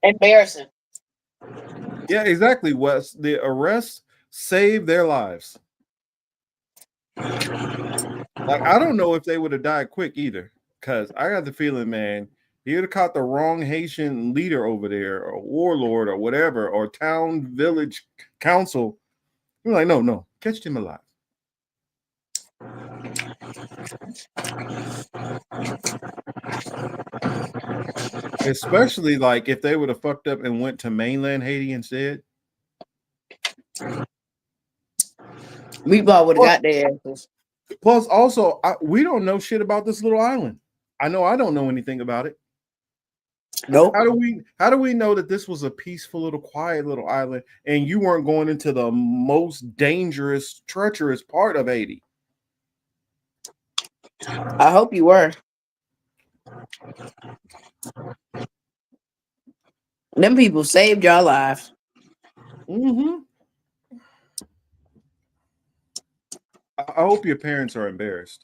Embarrassing. Yeah, exactly, Wes. The arrests saved their lives. Like, I don't know if they would have died quick either, because I got the feeling, man, he would have caught the wrong Haitian leader over there, or warlord, or whatever, or town, village council. You're like, no, catch him alive. Especially like if they would have fucked up and went to mainland Haiti instead. We would have got their asses. Plus, also, we don't know shit about this little island. I know I don't know anything about it. Nope. How do we know that this was a peaceful little, quiet little island, and you weren't going into the most dangerous, treacherous part of Haiti? I hope you were. Them people saved your lives. Mm-hmm. I hope your parents are embarrassed.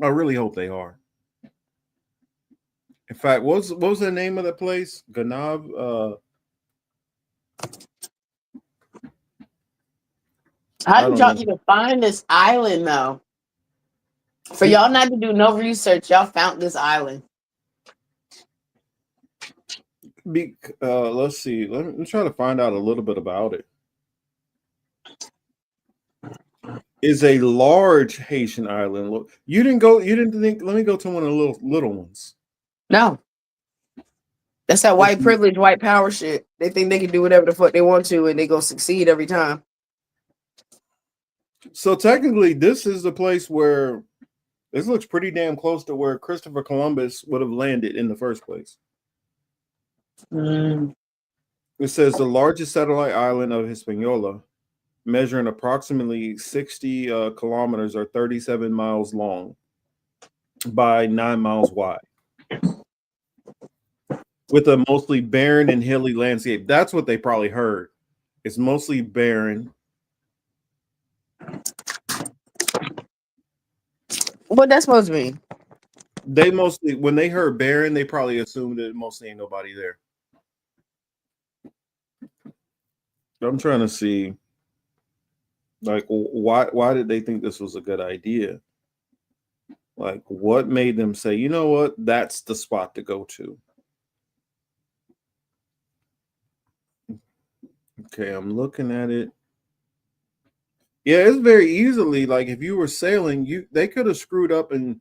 I really hope they are. In fact, what was the name of the place? Ganav. How I did don't y'all know. even find this island though? For y'all not to do no research, y'all found this island. Let's see. Let me try to find out a little bit about it. Is a large Haitian island. Look, you didn't go. You didn't think. Let me go to one of the little ones. No. That's that white privilege, white power shit. They think they can do whatever the fuck they want to and they gonna succeed every time. So technically, this is the place where this looks pretty damn close to where Christopher Columbus would have landed in the first place. Mm. It says the largest satellite island of Hispaniola, measuring approximately 60 kilometers or 37 miles long by 9 miles wide, with a mostly barren and hilly landscape. That's what they probably heard. It's mostly barren. What that's supposed to mean? They mostly, when they heard barren, they probably assumed that mostly ain't nobody there. I'm trying to see, like, why did they think this was a good idea? Like, what made them say, you know what, that's the spot to go to? Okay, I'm looking at it. Yeah, it's very easily, like, if you were sailing, they could have screwed up and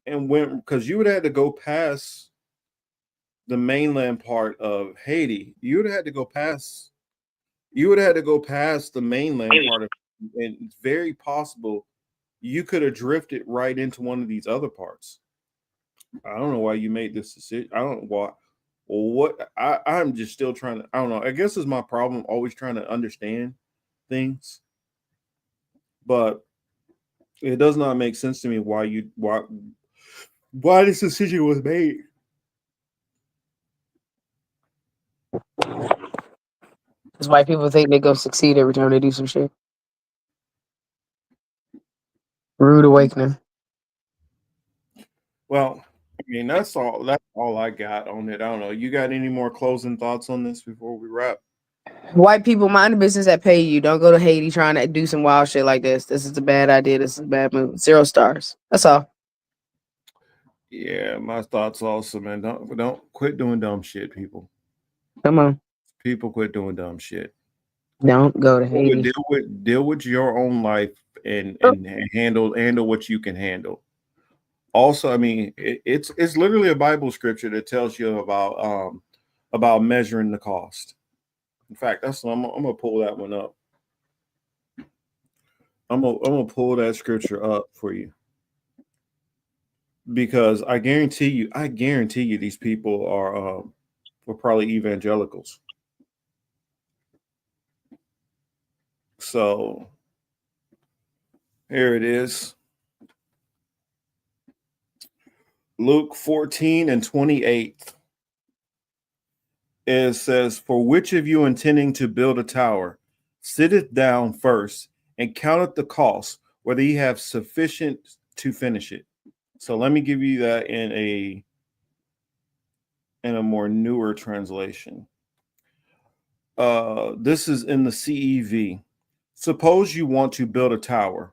went, because you would have had to go past the mainland part of Haiti. You would have had to go past the mainland part of, and it's very possible you could have drifted right into one of these other parts. I don't know why you made this decision. I don't know what I'm just still trying to, I don't know. I guess it's my problem, always trying to understand things. But it does not make sense to me why this decision was made. Because white people think they go succeed every time they do some shit. Rude awakening. Well, I mean, that's all I got on it. I don't know. You got any more closing thoughts on this before we wrap? White people, mind the business that pay you. Don't go to Haiti trying to do some wild shit like this. This is a bad idea. This is a bad move. 0 stars. That's all. Yeah, my thoughts also, man. Don't quit doing dumb shit, people. Come on. People quit doing dumb shit. Don't go to Haiti. Deal with your own life and handle what you can handle. Also, I mean, it's literally a Bible scripture that tells you about measuring the cost. In fact, I'm gonna pull that one up. I'm gonna pull that scripture up for you, because I guarantee you these people were probably evangelicals. So here it is. Luke 14:28. It says, "For which of you intending to build a tower, sitteth down first and counteth the cost, whether ye have sufficient to finish it." So let me give you that in a more newer translation. This is in the CEV. Suppose you want to build a tower.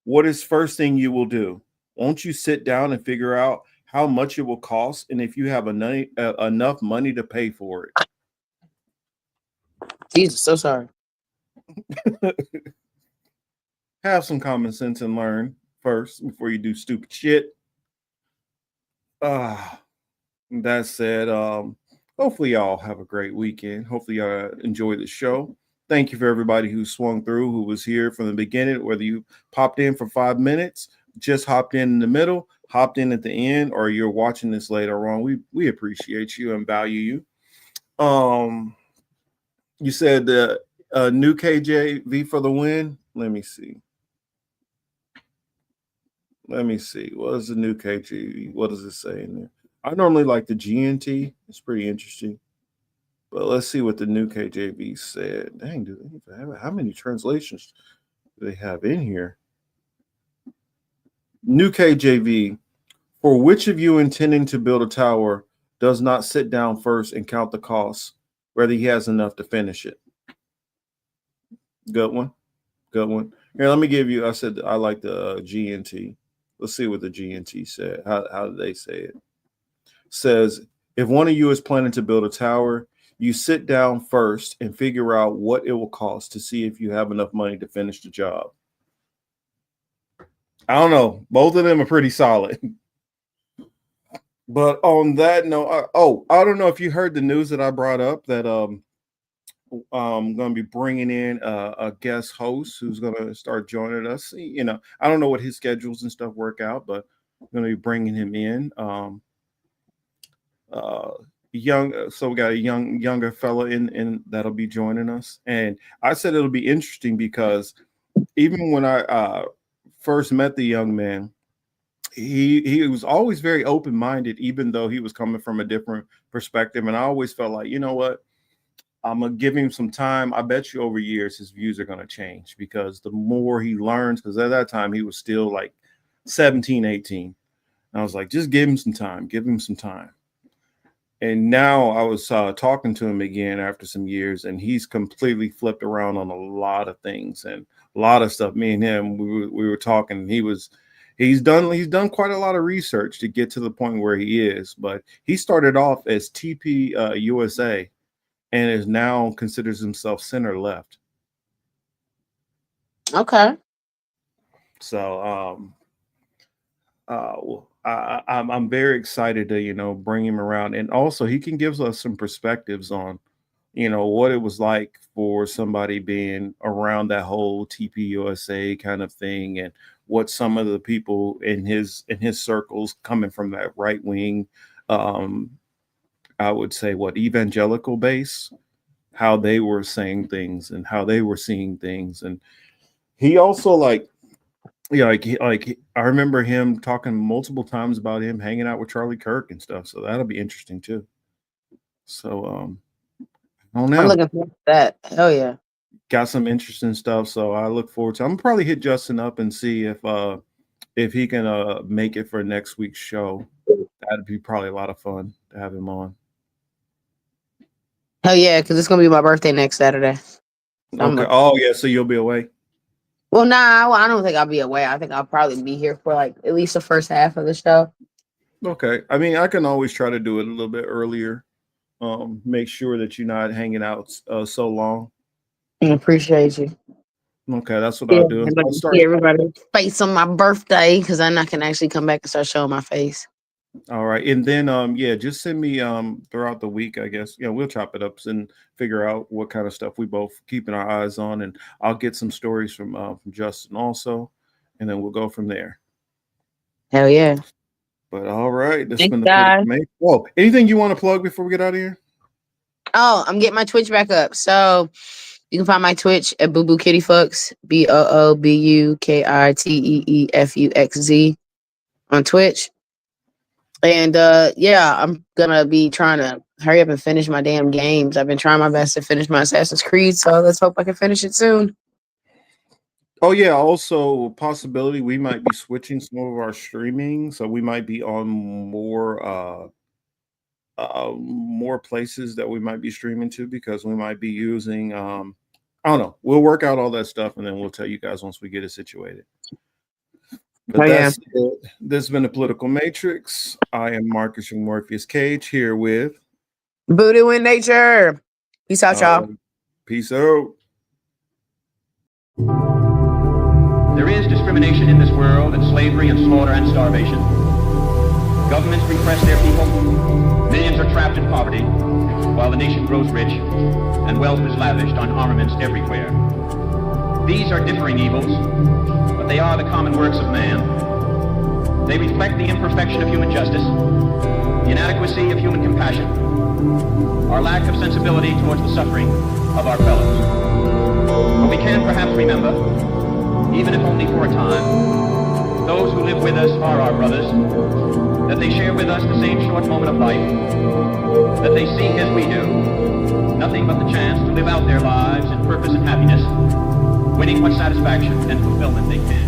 What is first thing you will do? Won't you sit down and figure out how much it will cost and if you have enough money to pay for it? Jesus, so sorry. Have some common sense and learn first before you do stupid shit. That said, hopefully y'all have a great weekend. Hopefully y'all enjoy the show. Thank you for everybody who swung through, who was here from the beginning, whether you popped in for 5 minutes, just hopped in the middle, hopped in at the end, or you're watching this later on. We appreciate you and value you. You said the new KJV for the win. Let me see. What is the new KJV? What does it say in there? I normally like the GNT. It's pretty interesting. But let's see what the new KJV said. Dang, how many translations do they have in here? New KJV, For which of you intending to build a tower does not sit down first and count the costs, whether he has enough to finish it? Good one. Good one. Here, let me give you, I said I like the GNT. Let's see what the GNT said. How did they say it? Says, if one of you is planning to build a tower, you sit down first and figure out what it will cost to see if you have enough money to finish the job. I don't know. Both of them are pretty solid. But on that note, I don't know if you heard the news that I brought up that I'm going to be bringing in a guest host who's going to start joining us. You know, I don't know what his schedules and stuff work out, but I'm going to be bringing him in. So we got a younger fella in that'll be joining us. And I said it'll be interesting because even when I first met the young man, he was always very open-minded, even though he was coming from a different perspective. And I always felt like, you know what, I'm gonna give him some time. I bet you over years his views are gonna change, because the more he learns, because at that time he was still like 17, 18. And I was like, just give him some time, give him some time. And now I was talking to him again after some years, and he's completely flipped around on a lot of things and a lot of stuff. Me and him, we were talking, and he's done quite a lot of research to get to the point where he is. But he started off as TP USA and is now considers himself center left. Okay. So I'm very excited to, bring him around. And also he can give us some perspectives on, what it was like for somebody being around that whole TPUSA kind of thing, and what some of the people in his circles coming from that right wing, I would say evangelical base, how they were saying things and how they were seeing things. And he also I remember him talking multiple times about him hanging out with Charlie Kirk and stuff. So that'll be interesting too. So I don't know. I'm looking forward to that. Hell yeah. Got some interesting stuff. So I look forward to I'm gonna probably hit Justin up and see if he can make it for next week's show. That'd be probably a lot of fun to have him on. Hell yeah, because it's gonna be my birthday next Saturday. Okay. Oh yeah, so you'll be away. Well, nah, I don't think I'll be away. I think I'll probably be here for like at least the first half of the show. Okay. I mean, I can always try to do it a little bit earlier. Make sure that you're not hanging out so long. I appreciate you. Okay, that's what I'll do. I'll See everybody's face on my birthday, because then I can actually come back and start showing my face. All right. And then just send me throughout the week, I guess. We'll chop it up and figure out what kind of stuff we both keeping our eyes on, and I'll get some stories from Justin also, and then we'll go from there. Hell yeah. But all right. This Thanks, been guys. Whoa, anything you want to plug before we get out of here? Oh, I'm getting my Twitch back up. So you can find my Twitch at Boo Boo Kitty Fucks, BOOBUKITEEFUXZ on Twitch. And I'm gonna be trying to hurry up and finish my damn games. I've been trying my best to finish my Assassin's Creed, so let's hope I can finish it soon. Oh yeah, also possibility we might be switching some of our streaming, so we might be on more places that we might be streaming to, because we might be using I don't know. We'll work out all that stuff, and then we'll tell you guys once we get it situated. But that's it. This has been the Political Matrix. I am Marcus from Morpheus Cage, here with Voodoo in Nature. Peace out, y'all. Peace out. There is discrimination in this world, and slavery and slaughter and starvation. Governments repress their people. Millions are trapped in poverty, while the nation grows rich, and wealth is lavished on armaments everywhere. These are differing evils, but they are the common works of man. They reflect the imperfection of human justice, the inadequacy of human compassion, our lack of sensibility towards the suffering of our fellows. But we can perhaps remember, even if only for a time, those who live with us are our brothers, that they share with us the same short moment of life, that they seek as we do, nothing but the chance to live out their lives in purpose and happiness, winning what satisfaction and fulfillment they can.